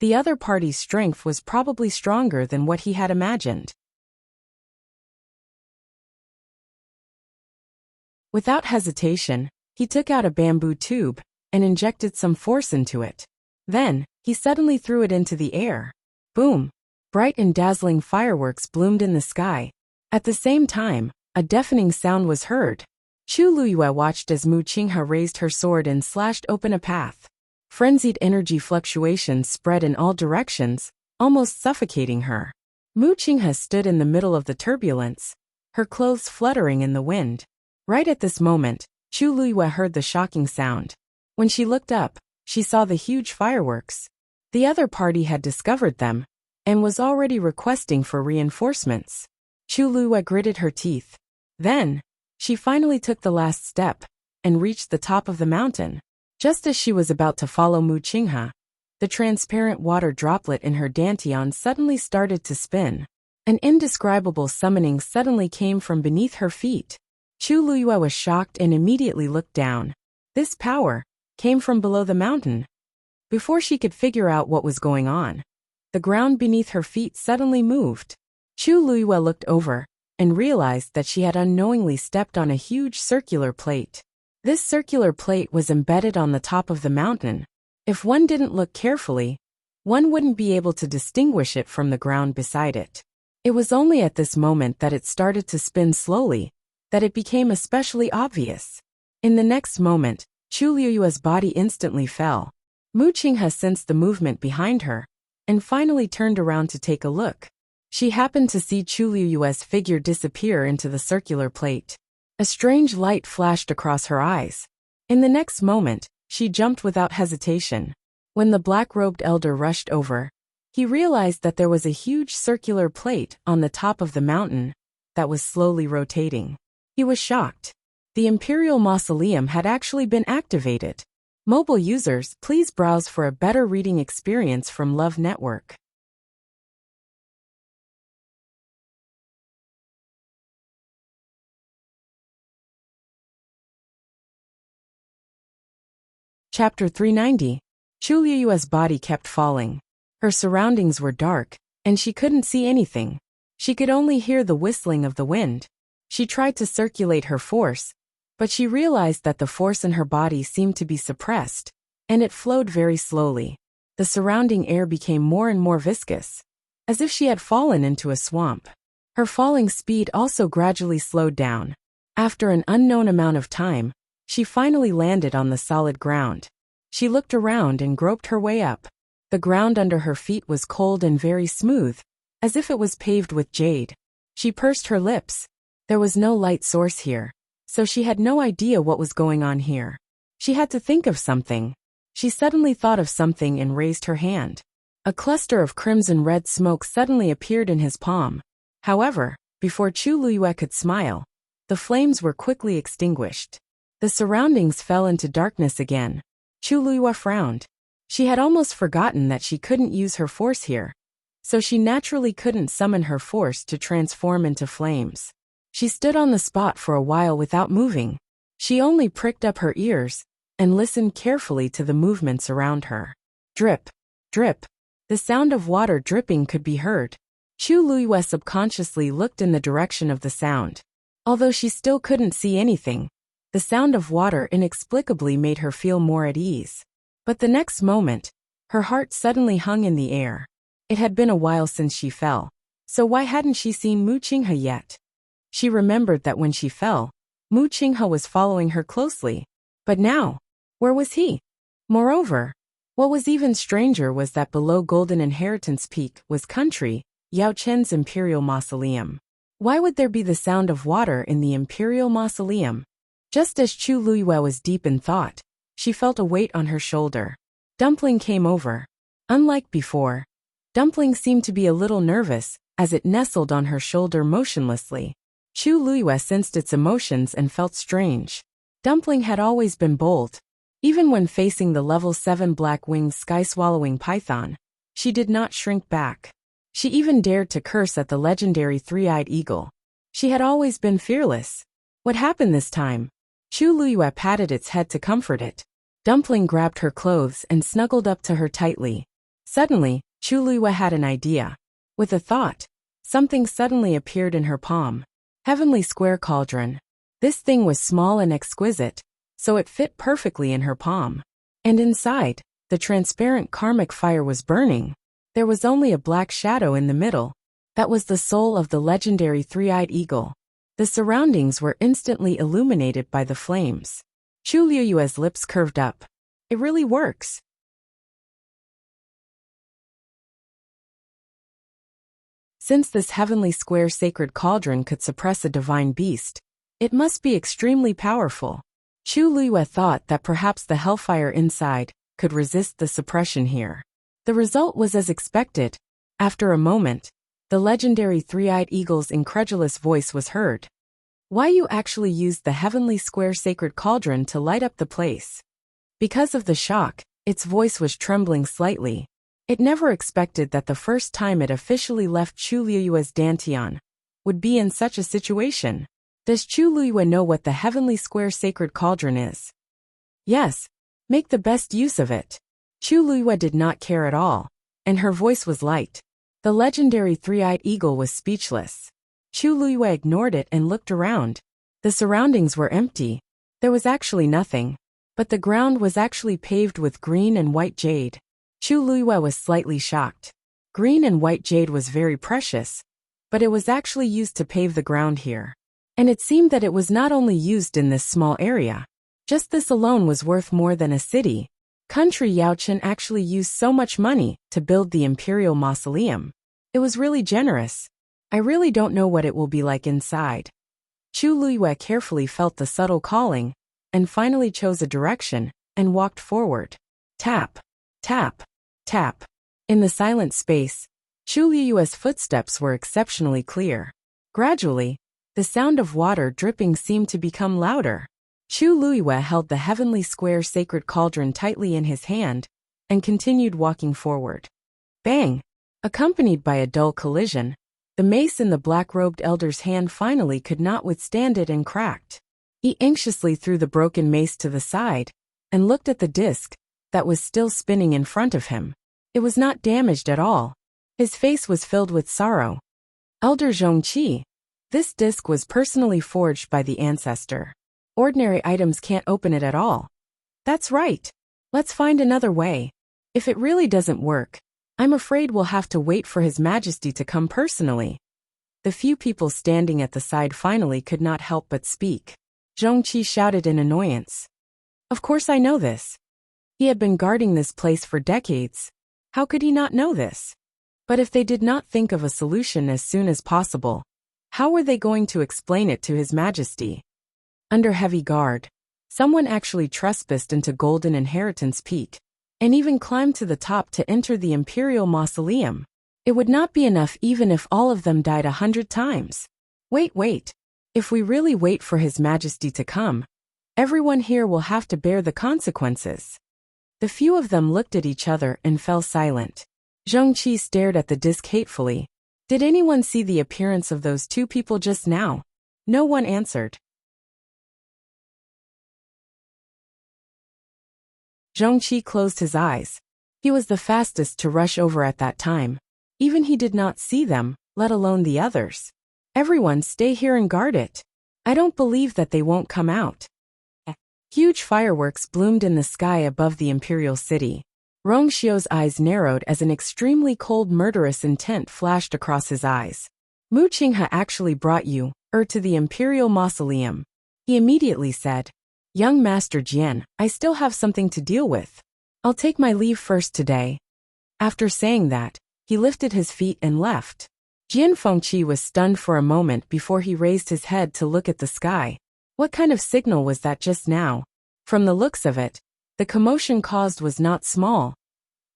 The other party's strength was probably stronger than what he had imagined. Without hesitation, he took out a bamboo tube and injected some force into it. Then, he suddenly threw it into the air. Boom! Bright and dazzling fireworks bloomed in the sky. At the same time, a deafening sound was heard. Chu Liyue watched as Muqinghe raised her sword and slashed open a path. Frenzied energy fluctuations spread in all directions, almost suffocating her. Muqinghe stood in the middle of the turbulence, her clothes fluttering in the wind. Right at this moment, Chu Liyue heard the shocking sound. When she looked up, she saw the huge fireworks. The other party had discovered them and was already requesting for reinforcements. Chu Liyue gritted her teeth. Then, she finally took the last step and reached the top of the mountain. Just as she was about to follow Muqinghe, the transparent water droplet in her dantian suddenly started to spin. An indescribable summoning suddenly came from beneath her feet. Chu Liyue was shocked and immediately looked down. This power came from below the mountain. Before she could figure out what was going on, the ground beneath her feet suddenly moved. Chu Liyue looked over and realized that she had unknowingly stepped on a huge circular plate. This circular plate was embedded on the top of the mountain. If one didn't look carefully, one wouldn't be able to distinguish it from the ground beside it. It was only at this moment that it started to spin slowly that it became especially obvious. In the next moment, Chu Liyue's body instantly fell. Muqinghe sensed the movement behind her and finally turned around to take a look. She happened to see Chu Liyue's figure disappear into the circular plate. A strange light flashed across her eyes. In the next moment, she jumped without hesitation. When the black-robed elder rushed over, he realized that there was a huge circular plate on the top of the mountain that was slowly rotating. He was shocked. The Imperial Mausoleum had actually been activated. Mobile users, please browse for a better reading experience from Love Network. Chapter 390. Chu Liyue's body kept falling. Her surroundings were dark, and she couldn't see anything. She could only hear the whistling of the wind. She tried to circulate her force, but she realized that the force in her body seemed to be suppressed, and it flowed very slowly. The surrounding air became more and more viscous. as if she had fallen into a swamp. Her falling speed also gradually slowed down. After an unknown amount of time, she finally landed on the solid ground. She looked around and groped her way up. The ground under her feet was cold and very smooth, as if it was paved with jade. She pursed her lips. There was no light source here, so she had no idea what was going on here. She had to think of something. She suddenly thought of something and raised her hand. A cluster of crimson-red smoke suddenly appeared in his palm. However, before Chu Liyue could smile, the flames were quickly extinguished. The surroundings fell into darkness again. Chu Liyue frowned. She had almost forgotten that she couldn't use her force here, so she naturally couldn't summon her force to transform into flames. She stood on the spot for a while without moving. She only pricked up her ears and listened carefully to the movements around her. Drip, drip. The sound of water dripping could be heard. Chu Liyue subconsciously looked in the direction of the sound. Although she still couldn't see anything, the sound of water inexplicably made her feel more at ease. But the next moment, her heart suddenly hung in the air. It had been a while since she fell, so why hadn't she seen Mu Qinghe yet? She remembered that when she fell, Mu Qinghe was following her closely. But now, where was he? Moreover, what was even stranger was that below Golden Inheritance Peak was country, Yao Chen's Imperial Mausoleum. Why would there be the sound of water in the Imperial Mausoleum? Just as Chu Liyue was deep in thought, she felt a weight on her shoulder. Dumpling came over. Unlike before, Dumpling seemed to be a little nervous as it nestled on her shoulder motionlessly. Chu Liyue sensed its emotions and felt strange. Dumpling had always been bold. Even when facing the level 7 black-winged sky-swallowing python, she did not shrink back. She even dared to curse at the legendary three-eyed eagle. She had always been fearless. What happened this time? Chu Liyue patted its head to comfort it. Dumpling grabbed her clothes and snuggled up to her tightly. Suddenly, Chu Liyue had an idea. With a thought, something suddenly appeared in her palm. Heavenly Square Cauldron. This thing was small and exquisite, so it fit perfectly in her palm. And inside, the transparent karmic fire was burning. There was only a black shadow in the middle. That was the soul of the legendary three-eyed eagle. The surroundings were instantly illuminated by the flames. Chu Liyue's lips curved up. It really works. Since this heavenly square sacred cauldron could suppress a divine beast, it must be extremely powerful. Chu Liyue thought that perhaps the hellfire inside could resist the suppression here. The result was as expected. After a moment, the legendary three-eyed eagle's incredulous voice was heard. Why you actually used the heavenly square sacred cauldron to light up the place? Because of the shock, its voice was trembling slightly. It never expected that the first time it officially left Chu Liyue's Dantian would be in such a situation. Does Chu Liyue know what the heavenly square sacred cauldron is? Yes, make the best use of it. Chu Liyue did not care at all, and her voice was light. The legendary three-eyed eagle was speechless. Chu Liyue ignored it and looked around. The surroundings were empty. There was actually nothing, but the ground was actually paved with green and white jade. Chu Liyue was slightly shocked. Green and white jade was very precious, but it was actually used to pave the ground here. And it seemed that it was not only used in this small area. Just this alone was worth more than a city. Country Yaochen actually used so much money to build the Imperial Mausoleum. It was really generous. I really don't know what it will be like inside. Chu Liyue carefully felt the subtle calling, and finally chose a direction, and walked forward. Tap, tap, tap. In the silent space, Chu Liyue's footsteps were exceptionally clear. Gradually, the sound of water dripping seemed to become louder. Chu Liyue held the heavenly square sacred cauldron tightly in his hand, and continued walking forward. Bang! Accompanied by a dull collision, the mace in the black-robed elder's hand finally could not withstand it and cracked. He anxiously threw the broken mace to the side, and looked at the disc that was still spinning in front of him. It was not damaged at all. His face was filled with sorrow. Elder Zhongqi. This disc was personally forged by the ancestor. Ordinary items can't open it at all. That's right. Let's find another way. If it really doesn't work, I'm afraid we'll have to wait for His Majesty to come personally. The few people standing at the side finally could not help but speak. Zhongqi shouted in annoyance. Of course I know this. He had been guarding this place for decades. How could he not know this? But if they did not think of a solution as soon as possible, how were they going to explain it to His Majesty? Under heavy guard, someone actually trespassed into Golden Inheritance Peak, and even climbed to the top to enter the Imperial Mausoleum. It would not be enough even if all of them died 100 times. Wait. If we really wait for His Majesty to come, everyone here will have to bear the consequences. The few of them looked at each other and fell silent. Zhongqi stared at the disc hatefully. Did anyone see the appearance of those two people just now? No one answered. Zhongqi closed his eyes. He was the fastest to rush over at that time. Even he did not see them, let alone the others. Everyone stay here and guard it. I don't believe that they won't come out. Huge fireworks bloomed in the sky above the imperial city. Rongxiu's eyes narrowed as an extremely cold murderous intent flashed across his eyes. Mu Qinghe actually brought you, to the imperial mausoleum. He immediately said, Young Master Jian, I still have something to deal with. I'll take my leave first today. After saying that, he lifted his feet and left. Jian Fengqi was stunned for a moment before he raised his head to look at the sky. What kind of signal was that just now? From the looks of it, the commotion caused was not small.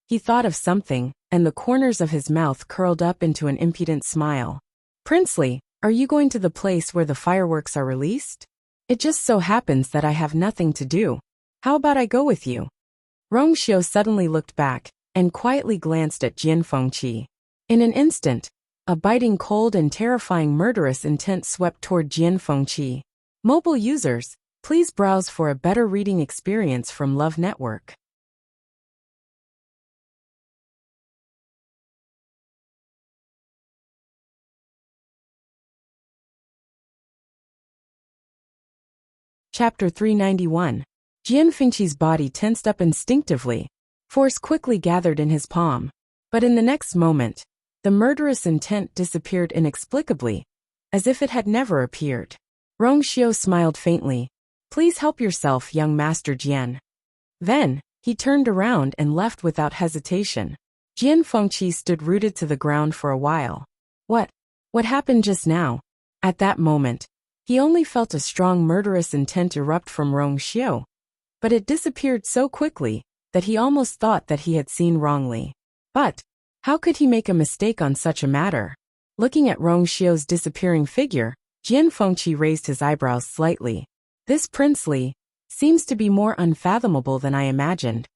He thought of something, and the corners of his mouth curled up into an impudent smile. Princely, are you going to the place where the fireworks are released? It just so happens that I have nothing to do. How about I go with you? Rongxiu suddenly looked back, and quietly glanced at Jian Fengqi. In an instant, a biting cold and terrifying murderous intent swept toward Jian Fengqi. Mobile users, please browse for a better reading experience from Love Network. Chapter 391. Jian Fengqi's body tensed up instinctively. Force quickly gathered in his palm. But in the next moment, the murderous intent disappeared inexplicably, as if it had never appeared. Rongxiu smiled faintly. Please help yourself, young Master Jian. Then, he turned around and left without hesitation. Jian Fengqi stood rooted to the ground for a while. What happened just now? At that moment, he only felt a strong murderous intent erupt from Rongxiu. But it disappeared so quickly that he almost thought that he had seen wrongly. But, how could he make a mistake on such a matter? Looking at Rongxiu's disappearing figure, Jian Fengqi raised his eyebrows slightly. This princely seems to be more unfathomable than I imagined.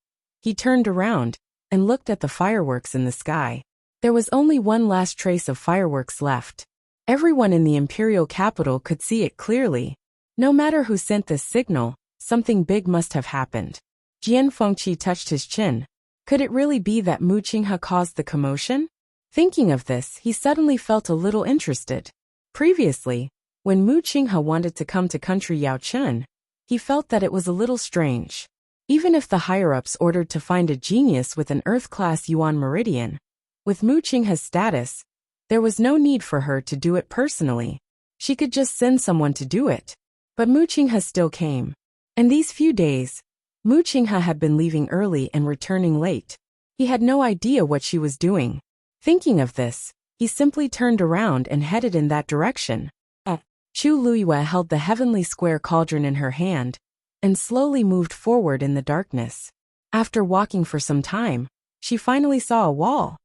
He turned around and looked at the fireworks in the sky. There was only one last trace of fireworks left. Everyone in the imperial capital could see it clearly. No matter who sent this signal, something big must have happened. Jian Fengqi touched his chin. Could it really be that Mu Qinghe caused the commotion? Thinking of this, he suddenly felt a little interested. Previously, when Mu Qinghe wanted to come to country Yaochun, he felt that it was a little strange. Even if the higher-ups ordered to find a genius with an Earth-class Yuan meridian, with Mu Qinghe's status, there was no need for her to do it personally. She could just send someone to do it. But Mu Qinghe still came. And these few days, Mu Qinghe had been leaving early and returning late. He had no idea what she was doing. Thinking of this, he simply turned around and headed in that direction. Chu Luiyue held the heavenly square cauldron in her hand, and slowly moved forward in the darkness. After walking for some time, she finally saw a wall.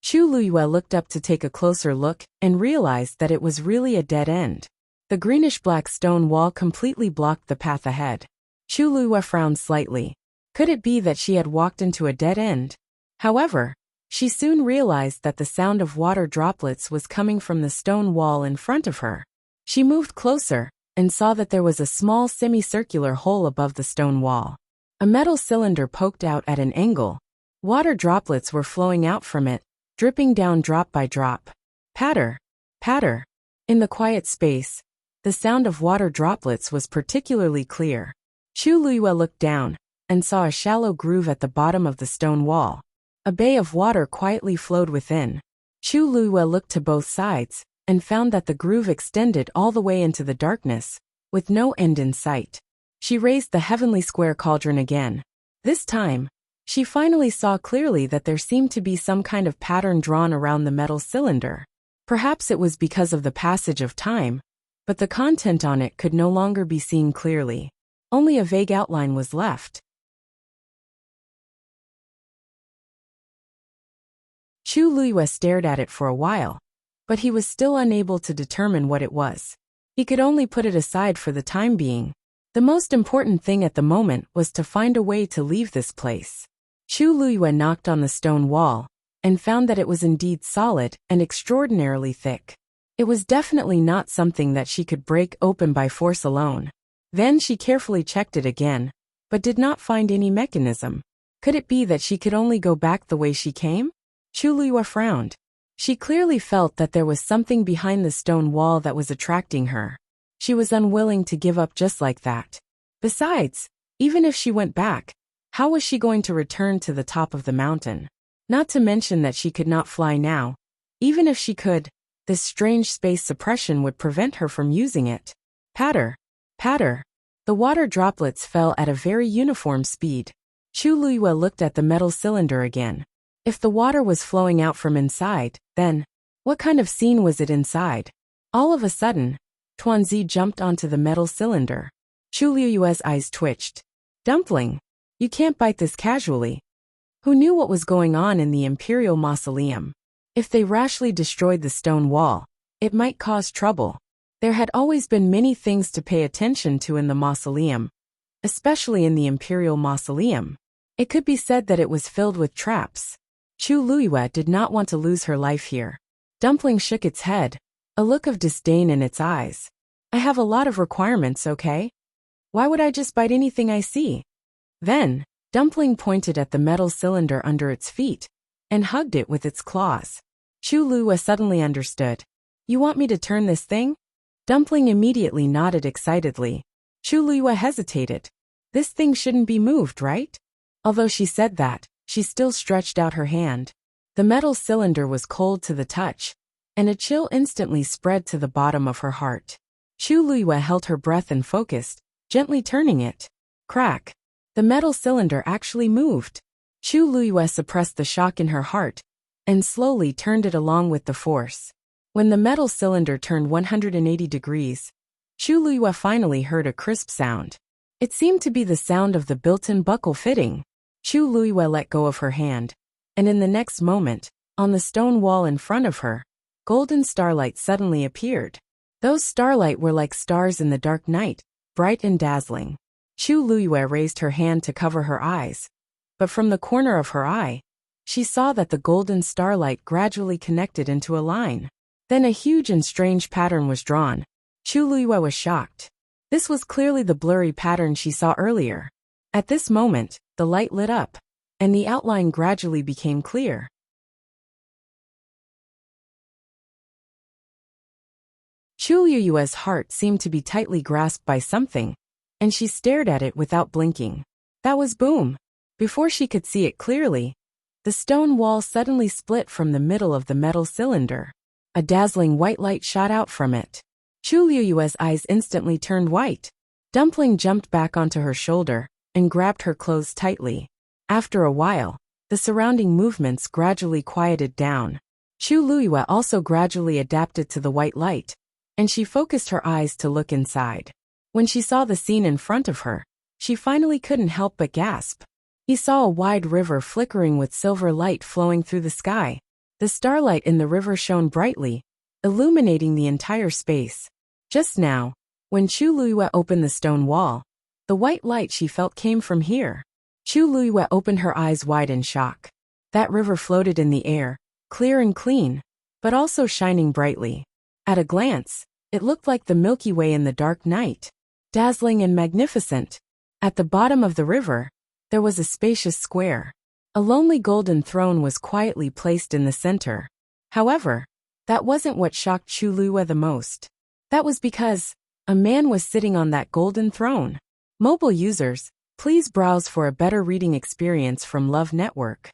Chu Luiyue looked up to take a closer look, and realized that it was really a dead end. The greenish-black stone wall completely blocked the path ahead. Chu Luiyue frowned slightly. Could it be that she had walked into a dead end? However, she soon realized that the sound of water droplets was coming from the stone wall in front of her. She moved closer, and saw that there was a small semicircular hole above the stone wall. A metal cylinder poked out at an angle. Water droplets were flowing out from it, dripping down drop by drop. Patter, patter. In the quiet space, the sound of water droplets was particularly clear. Chu Luiyue looked down, and saw a shallow groove at the bottom of the stone wall. A bay of water quietly flowed within. Chu Luiyue looked to both sides, and found that the groove extended all the way into the darkness, with no end in sight. She raised the heavenly square cauldron again. This time, she finally saw clearly that there seemed to be some kind of pattern drawn around the metal cylinder. Perhaps it was because of the passage of time, but the content on it could no longer be seen clearly. Only a vague outline was left. Chu Luiyue stared at it for a while, but he was still unable to determine what it was. He could only put it aside for the time being. The most important thing at the moment was to find a way to leave this place. Chu Luiyue knocked on the stone wall, and found that it was indeed solid and extraordinarily thick. It was definitely not something that she could break open by force alone. Then she carefully checked it again, but did not find any mechanism. Could it be that she could only go back the way she came? Chu Luiyue frowned. She clearly felt that there was something behind the stone wall that was attracting her. She was unwilling to give up just like that. Besides, even if she went back, how was she going to return to the top of the mountain? Not to mention that she could not fly now. Even if she could, this strange space suppression would prevent her from using it. Patter, patter. The water droplets fell at a very uniform speed. Chu Luiyue looked at the metal cylinder again. If the water was flowing out from inside, then what kind of scene was it inside? All of a sudden, Tuanzi jumped onto the metal cylinder. Chu Luiyue's eyes twitched. Dumpling, you can't bite this casually. Who knew what was going on in the Imperial Mausoleum? If they rashly destroyed the stone wall, it might cause trouble. There had always been many things to pay attention to in the mausoleum, especially in the Imperial Mausoleum. It could be said that it was filled with traps. Chu Luiyue did not want to lose her life here. Dumpling shook its head, a look of disdain in its eyes. I have a lot of requirements, okay? Why would I just bite anything I see? Then, Dumpling pointed at the metal cylinder under its feet and hugged it with its claws. Chu Luiyue suddenly understood. You want me to turn this thing? Dumpling immediately nodded excitedly. Chu Luiyue hesitated. This thing shouldn't be moved, right? Although she said that, she still stretched out her hand. The metal cylinder was cold to the touch, and a chill instantly spread to the bottom of her heart. Chu Luiyue held her breath and focused, gently turning it. Crack. The metal cylinder actually moved. Chu Luiyue suppressed the shock in her heart and slowly turned it along with the force. When the metal cylinder turned 180 degrees, Chu Luiyue finally heard a crisp sound. It seemed to be the sound of the built-in buckle fitting. Chu Luiyue let go of her hand, and in the next moment, on the stone wall in front of her, golden starlight suddenly appeared. Those starlight were like stars in the dark night, bright and dazzling. Chu Luiyue raised her hand to cover her eyes, but from the corner of her eye, she saw that the golden starlight gradually connected into a line. Then a huge and strange pattern was drawn. Chu Luiyue was shocked. This was clearly the blurry pattern she saw earlier. At this moment, the light lit up, and the outline gradually became clear. Chu Luiyue's heart seemed to be tightly grasped by something, and she stared at it without blinking. That was boom. Before she could see it clearly, the stone wall suddenly split from the middle of the metal cylinder. A dazzling white light shot out from it. Chu Luiyue's eyes instantly turned white. Dumpling jumped back onto her shoulder and grabbed her clothes tightly. After a while, the surrounding movements gradually quieted down. Chu Luiyue also gradually adapted to the white light, and she focused her eyes to look inside. When she saw the scene in front of her, she finally couldn't help but gasp. He saw a wide river flickering with silver light flowing through the sky. The starlight in the river shone brightly, illuminating the entire space. Just now, when Chu Luiyue opened the stone wall, the white light she felt came from here. Chu Luiyue opened her eyes wide in shock. That river floated in the air, clear and clean, but also shining brightly. At a glance, it looked like the Milky Way in the dark night. Dazzling and magnificent. At the bottom of the river, there was a spacious square. A lonely golden throne was quietly placed in the center. However, that wasn't what shocked Chu Luiyue the most. That was because a man was sitting on that golden throne. Mobile users, please browse for a better reading experience from Love Network.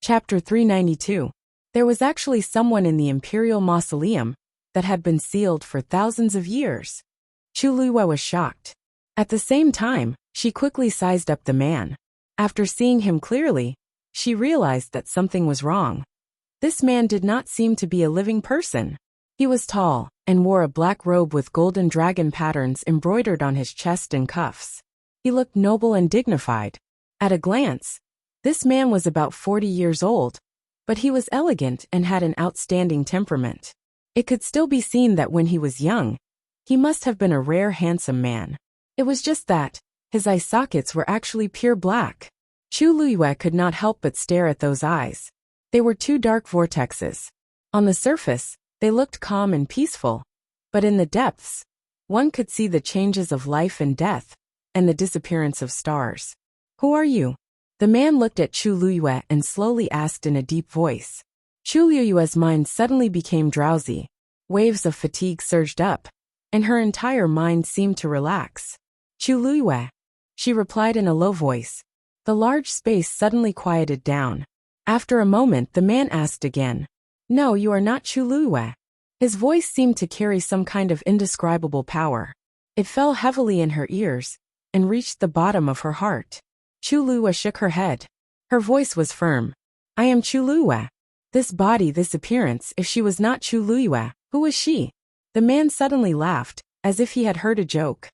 Chapter 392. There was actually someone in the Imperial Mausoleum that had been sealed for thousands of years. Chu Luiyue was shocked. At the same time, she quickly sized up the man. After seeing him clearly, she realized that something was wrong. This man did not seem to be a living person. He was tall and wore a black robe with golden dragon patterns embroidered on his chest and cuffs. He looked noble and dignified. At a glance, this man was about 40 years old, but he was elegant and had an outstanding temperament. It could still be seen that when he was young, he must have been a rare handsome man. It was just that his eye sockets were actually pure black. Chu Luiyue could not help but stare at those eyes. They were two dark vortexes. On the surface, they looked calm and peaceful, but in the depths, one could see the changes of life and death, and the disappearance of stars. "Who are you?" The man looked at Chu Luiyue and slowly asked in a deep voice. Chu Luiyue's mind suddenly became drowsy. Waves of fatigue surged up, and her entire mind seemed to relax. "Chu Luiyue," she replied in a low voice. The large space suddenly quieted down. After a moment, the man asked again. "No, you are not Chu Luiyue." His voice seemed to carry some kind of indescribable power. It fell heavily in her ears and reached the bottom of her heart. Chu Luiyue shook her head. Her voice was firm. "I am Chu Luiyue. This body, this appearance, if she was not Chu Luiyue, who was she?" The man suddenly laughed, as if he had heard a joke.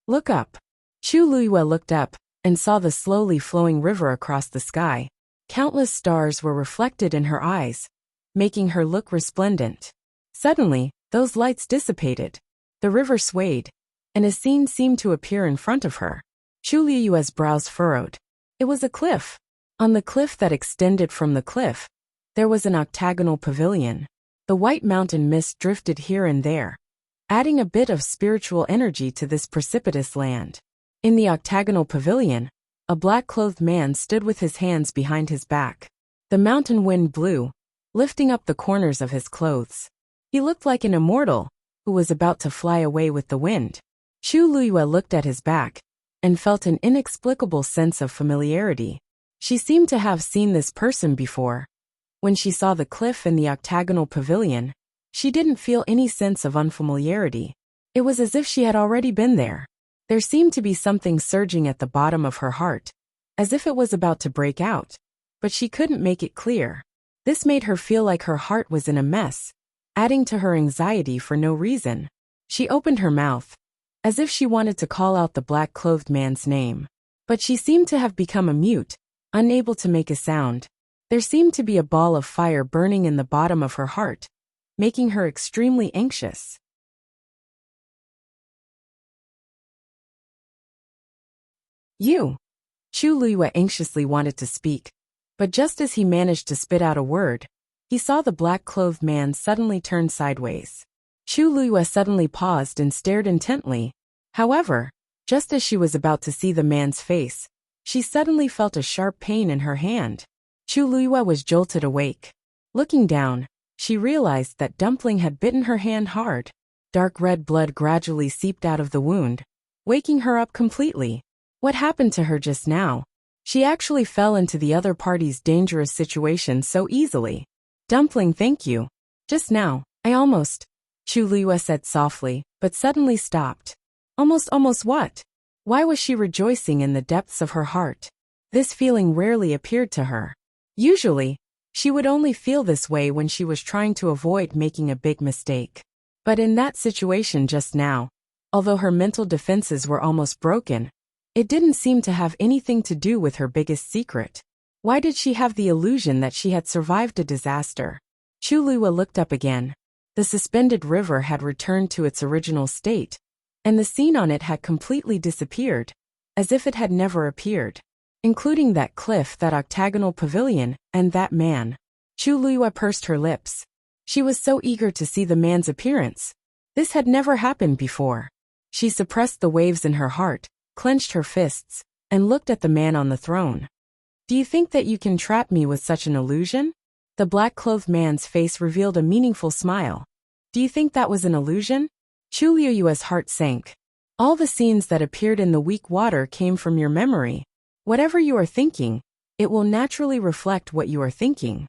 "Look up." Chu Luiyue looked up and saw the slowly flowing river across the sky. Countless stars were reflected in her eyes, making her look resplendent. Suddenly, those lights dissipated. The river swayed, and a scene seemed to appear in front of her. Chu Luiyue's brows furrowed. It was a cliff. On the cliff that extended from the cliff, there was an octagonal pavilion. The white mountain mist drifted here and there, adding a bit of spiritual energy to this precipitous land. In the octagonal pavilion, a black-clothed man stood with his hands behind his back. The mountain wind blew, lifting up the corners of his clothes. He looked like an immortal who was about to fly away with the wind. Chu Luiyue looked at his back and felt an inexplicable sense of familiarity. She seemed to have seen this person before. When she saw the cliff and the octagonal pavilion, she didn't feel any sense of unfamiliarity. It was as if she had already been there. There seemed to be something surging at the bottom of her heart, as if it was about to break out, but she couldn't make it clear. This made her feel like her heart was in a mess, adding to her anxiety for no reason. She opened her mouth, as if she wanted to call out the black-clothed man's name. But she seemed to have become a mute, unable to make a sound. There seemed to be a ball of fire burning in the bottom of her heart, making her extremely anxious. "You." Chu Luiyue anxiously wanted to speak, but just as he managed to spit out a word, he saw the black-clothed man suddenly turn sideways. Chu Luiyue suddenly paused and stared intently. However, just as she was about to see the man's face, she suddenly felt a sharp pain in her hand. Chu Luiyue was jolted awake. Looking down, she realized that Dumpling had bitten her hand hard. Dark red blood gradually seeped out of the wound, waking her up completely. What happened to her just now? She actually fell into the other party's dangerous situation so easily. "Dumpling, thank you. Just now, I almost," Chu Luiyue said softly, but suddenly stopped. Almost what? Why was she rejoicing in the depths of her heart? This feeling rarely appeared to her. Usually, she would only feel this way when she was trying to avoid making a big mistake. But in that situation just now, although her mental defenses were almost broken, it didn't seem to have anything to do with her biggest secret. Why did she have the illusion that she had survived a disaster? Chu Luiyue looked up again. The suspended river had returned to its original state, and the scene on it had completely disappeared, as if it had never appeared, including that cliff, that octagonal pavilion, and that man. Chu Luiyue pursed her lips. She was so eager to see the man's appearance. This had never happened before. She suppressed the waves in her heart, clenched her fists, and looked at the man on the throne. "Do you think that you can trap me with such an illusion?" The black-clothed man's face revealed a meaningful smile. "Do you think that was an illusion?" Chu Luiyue's heart sank. All the scenes that appeared in the weak water came from your memory. Whatever you are thinking, It will naturally reflect what you are thinking.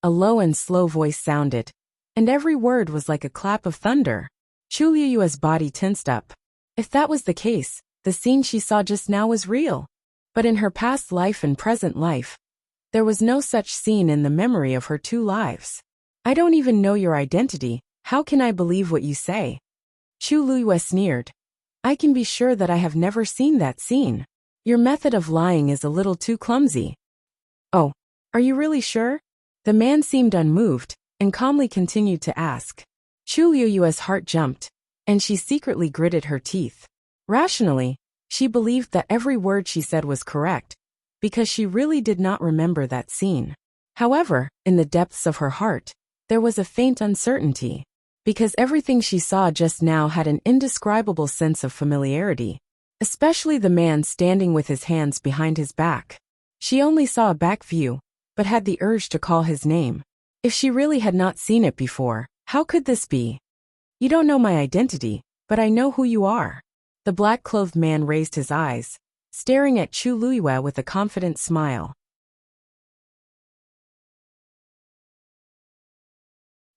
A low and slow voice sounded, and every word was like a clap of thunder. Chu Liyue's body tensed up. If that was the case, the scene she saw just now was real. But in her past life and present life, there was no such scene in the memory of her two lives. I don't even know your identity, how can I believe what you say? Chu Liyue sneered. I can be sure that I have never seen that scene. Your method of lying is a little too clumsy. Oh, are you really sure? The man seemed unmoved, and calmly continued to ask. Chu Liyue's heart jumped, and she secretly gritted her teeth. Rationally, she believed that every word she said was correct, because she really did not remember that scene. However, in the depths of her heart, there was a faint uncertainty, because everything she saw just now had an indescribable sense of familiarity, especially the man standing with his hands behind his back. She only saw a back view, but had the urge to call his name. If she really had not seen it before, how could this be? You don't know my identity, but I know who you are. The black-clothed man raised his eyes, staring at Chu Liyue with a confident smile.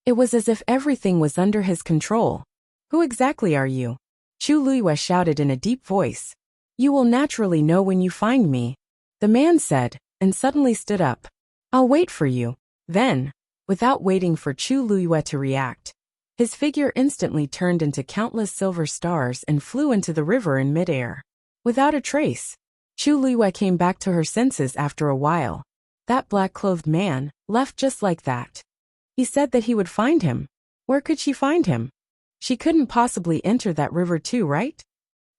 It was as if everything was under his control. Who exactly are you? Chu Liyue shouted in a deep voice. You will naturally know when you find me, the man said, and suddenly stood up. I'll wait for you. Then, without waiting for Chu Liyue to react, his figure instantly turned into countless silver stars and flew into the river in midair. Without a trace, Chu Liyue came back to her senses after a while. That black-clothed man left just like that. He said that he would find him. Where could she find him? She couldn't possibly enter that river too, right?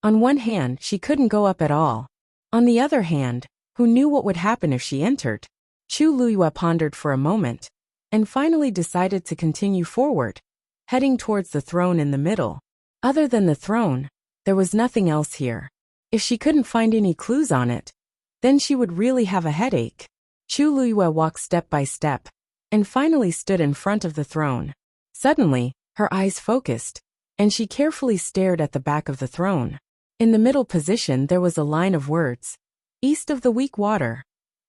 On one hand, she couldn't go up at all. On the other hand, who knew what would happen if she entered? Chu Liyue pondered for a moment, and finally decided to continue forward, heading towards the throne in the middle. Other than the throne, there was nothing else here. If she couldn't find any clues on it, then she would really have a headache. Chu Liyue walked step by step, and finally stood in front of the throne. Suddenly, her eyes focused, and she carefully stared at the back of the throne. In the middle position there was a line of words. East of the weak water.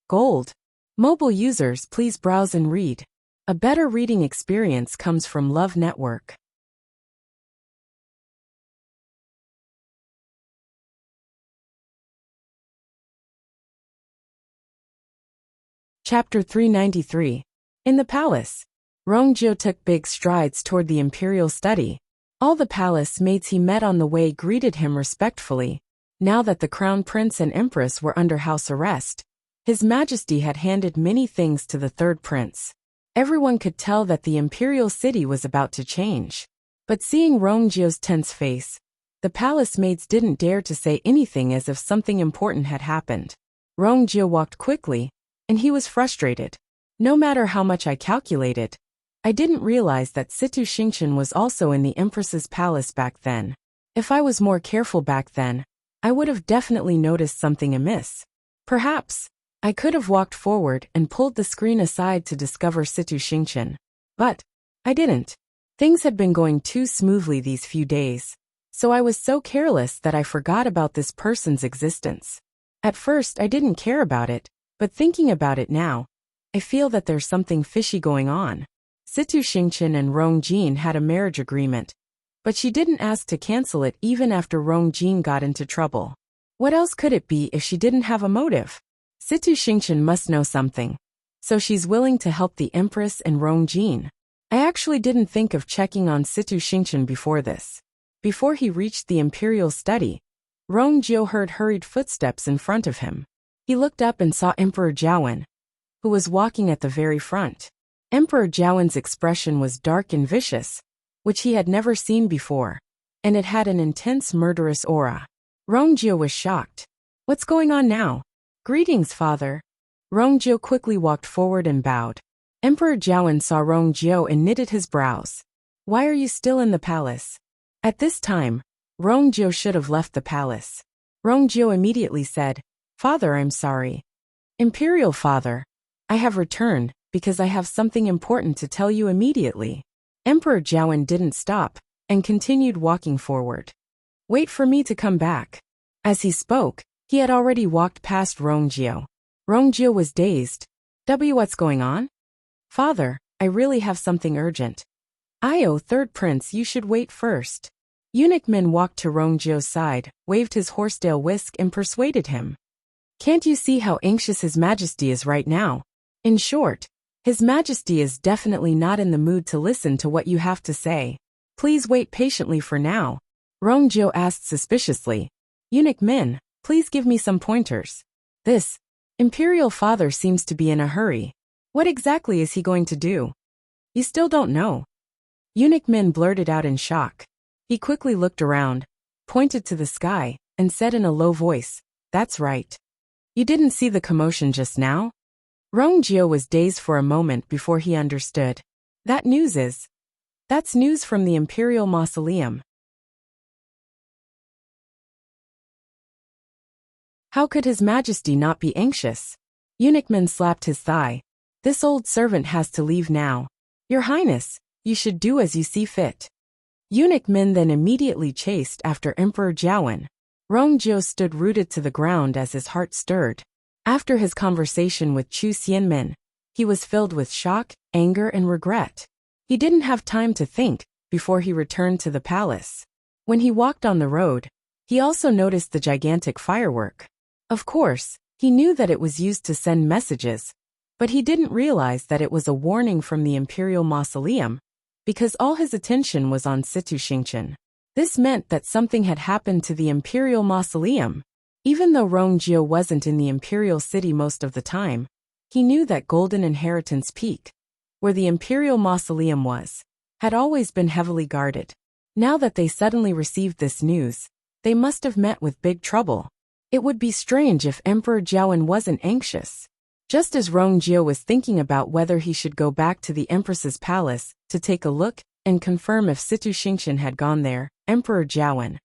Gold. Mobile users, please browse and read. A better reading experience comes from Love Network. Chapter 393. In the palace. Rongjio took big strides toward the imperial study. All the palace maids he met on the way greeted him respectfully. Now that the crown prince and empress were under house arrest, His Majesty had handed many things to the third prince. Everyone could tell that the imperial city was about to change. But seeing Rongjio's tense face, the palace maids didn't dare to say anything as if something important had happened. Rongjio walked quickly, and he was frustrated. No matter how much I calculated, I didn't realize that Situ Xingqian was also in the Empress's palace back then. If I was more careful back then, I would have definitely noticed something amiss. Perhaps, I could have walked forward and pulled the screen aside to discover Situ Xingqian. But, I didn't. Things had been going too smoothly these few days, so I was so careless that I forgot about this person's existence. At first I didn't care about it, but thinking about it now, I feel that there's something fishy going on. Situ Xingqian and Rongjin had a marriage agreement, but she didn't ask to cancel it even after Rongjin got into trouble. What else could it be if she didn't have a motive? Situ Xingqian must know something, so she's willing to help the Empress and Rongjin. I actually didn't think of checking on Situ Xingqian before this. Before he reached the imperial study, Rongjio heard hurried footsteps in front of him. He looked up and saw Emperor Jiawen, who was walking at the very front. Emperor Jiawen's expression was dark and vicious, which he had never seen before, and it had an intense murderous aura. Rongjio was shocked. What's going on now? Greetings, father. Rongjio quickly walked forward and bowed. Emperor Jiawen saw Rongjio and knitted his brows. Why are you still in the palace? At this time, Rongjio should have left the palace. Rongjio immediately said, Father, I'm sorry. Imperial father, I have returned because I have something important to tell you immediately. Emperor Jiawen didn't stop and continued walking forward. Wait for me to come back. As he spoke, he had already walked past Rongjio. Rongjio was dazed. What's going on? Father, I really have something urgent. Third prince, you should wait first. Eunuch Min walked to Rongjio's side, waved his horsetail whisk and persuaded him. Can't you see how anxious His Majesty is right now? In short, His Majesty is definitely not in the mood to listen to what you have to say. Please wait patiently for now. Rongjio asked suspiciously. Eunuch Min, please give me some pointers. This imperial father seems to be in a hurry. What exactly is he going to do? You still don't know. Eunuch Min blurted out in shock. He quickly looked around, pointed to the sky, and said in a low voice, That's right. You didn't see the commotion just now? Rongjio was dazed for a moment before he understood. That's news from the Imperial Mausoleum. How could His Majesty not be anxious? Eunuch Min slapped his thigh. This old servant has to leave now. Your Highness, you should do as you see fit. Eunuch Min then immediately chased after Emperor Jiawen. Rongjio stood rooted to the ground as his heart stirred. After his conversation with Chu Xianmin, he was filled with shock, anger, and regret. He didn't have time to think before he returned to the palace. When he walked on the road, he also noticed the gigantic firework. Of course, he knew that it was used to send messages, but he didn't realize that it was a warning from the Imperial Mausoleum, because all his attention was on Situ Xingchen. This meant that something had happened to the Imperial Mausoleum. Even though Rongjio wasn't in the Imperial City most of the time, he knew that Golden Inheritance Peak, where the Imperial Mausoleum was, had always been heavily guarded. Now that they suddenly received this news, they must have met with big trouble. It would be strange if Emperor Jiawen wasn't anxious. Just as Rongjio was thinking about whether he should go back to the Empress's palace to take a look and confirm if Situ Xingchen had gone there, Emperor Jiawen,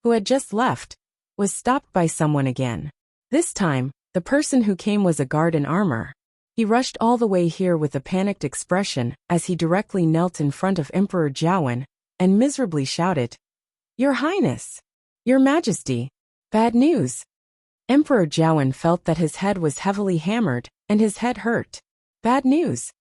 who had just left, was stopped by someone again. This time, the person who came was a guard in armor. He rushed all the way here with a panicked expression as he directly knelt in front of Emperor Jiawen and miserably shouted, Your Highness! Your Majesty! Bad news! Emperor Jiawen felt that his head was heavily hammered and his head hurt. Bad news!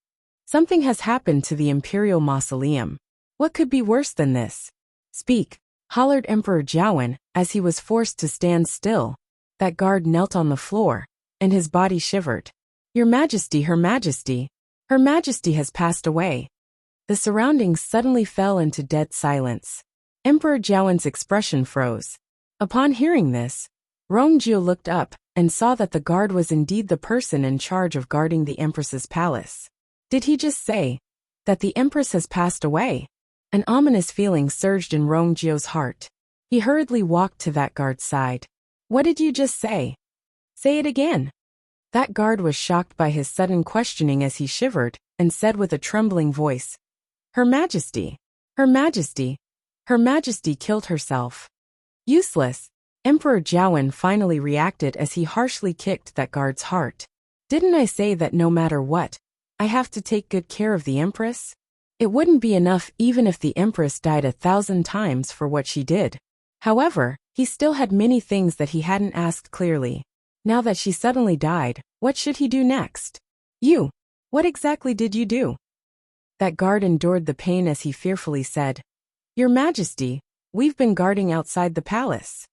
Something has happened to the Imperial Mausoleum. What could be worse than this? Speak, hollered Emperor Jiawen as he was forced to stand still. That guard knelt on the floor, and his body shivered. Your Majesty, Her Majesty! Her Majesty has passed away. The surroundings suddenly fell into dead silence. Emperor Jiawen's expression froze. Upon hearing this, Rongjio looked up and saw that the guard was indeed the person in charge of guarding the Empress's palace. Did he just say that the Empress has passed away? An ominous feeling surged in Rongjio's heart. He hurriedly walked to that guard's side. What did you just say? Say it again. That guard was shocked by his sudden questioning as he shivered and said with a trembling voice, Her Majesty, Her Majesty, Her Majesty killed herself. Useless. Emperor Jiawen finally reacted as he harshly kicked that guard's heart. Didn't I say that no matter what, I have to take good care of the Empress? It wouldn't be enough even if the Empress died 1,000 times for what she did. However, he still had many things that he hadn't asked clearly. Now that she suddenly died, what should he do next? You! What exactly did you do? That guard endured the pain as he fearfully said, Your Majesty, we've been guarding outside the palace.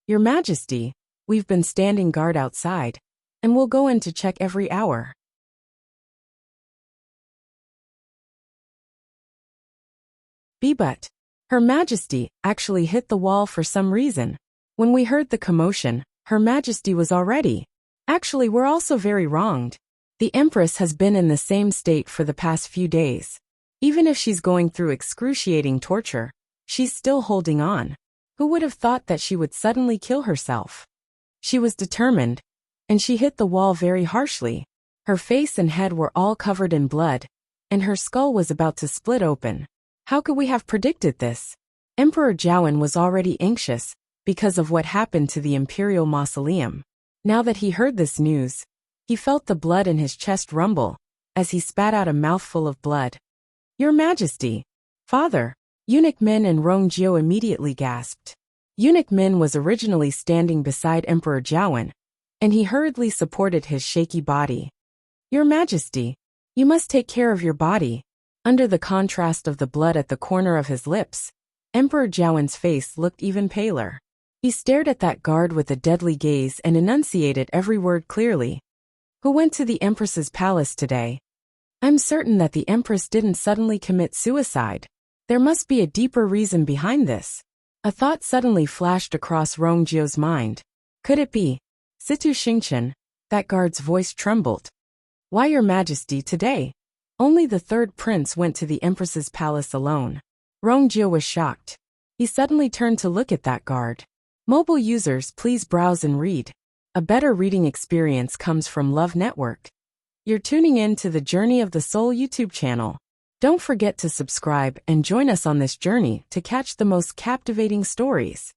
Your Majesty, we've been standing guard outside, and we'll go in to check every hour. But Her Majesty actually hit the wall for some reason. When we heard the commotion, Her Majesty was already. Actually, we're also very wronged. The Empress has been in the same state for the past few days. Even if she's going through excruciating torture, she's still holding on. Who would have thought that she would suddenly kill herself? She was determined, and she hit the wall very harshly. Her face and head were all covered in blood, and her skull was about to split open. How could we have predicted this? Emperor Jiawen was already anxious because of what happened to the Imperial Mausoleum. Now that he heard this news, he felt the blood in his chest rumble as he spat out a mouthful of blood. Your Majesty! Father! Eunuch Min and Rongjio immediately gasped. Eunuch Min was originally standing beside Emperor Jiawen, and he hurriedly supported his shaky body. Your Majesty, you must take care of your body. Under the contrast of the blood at the corner of his lips, Emperor Jiawen's face looked even paler. He stared at that guard with a deadly gaze and enunciated every word clearly. Who went to the Empress's palace today? I'm certain that the Empress didn't suddenly commit suicide. There must be a deeper reason behind this. A thought suddenly flashed across Rongjio's mind. Could it be Situ Xingchen? That guard's voice trembled. Why, Your Majesty, today? Only the third prince went to the Empress's palace alone. Rongjio was shocked. He suddenly turned to look at that guard. Mobile users, please browse and read. A better reading experience comes from Love Network. You're tuning in to the Journey of the Soul YouTube channel. Don't forget to subscribe and join us on this journey to catch the most captivating stories.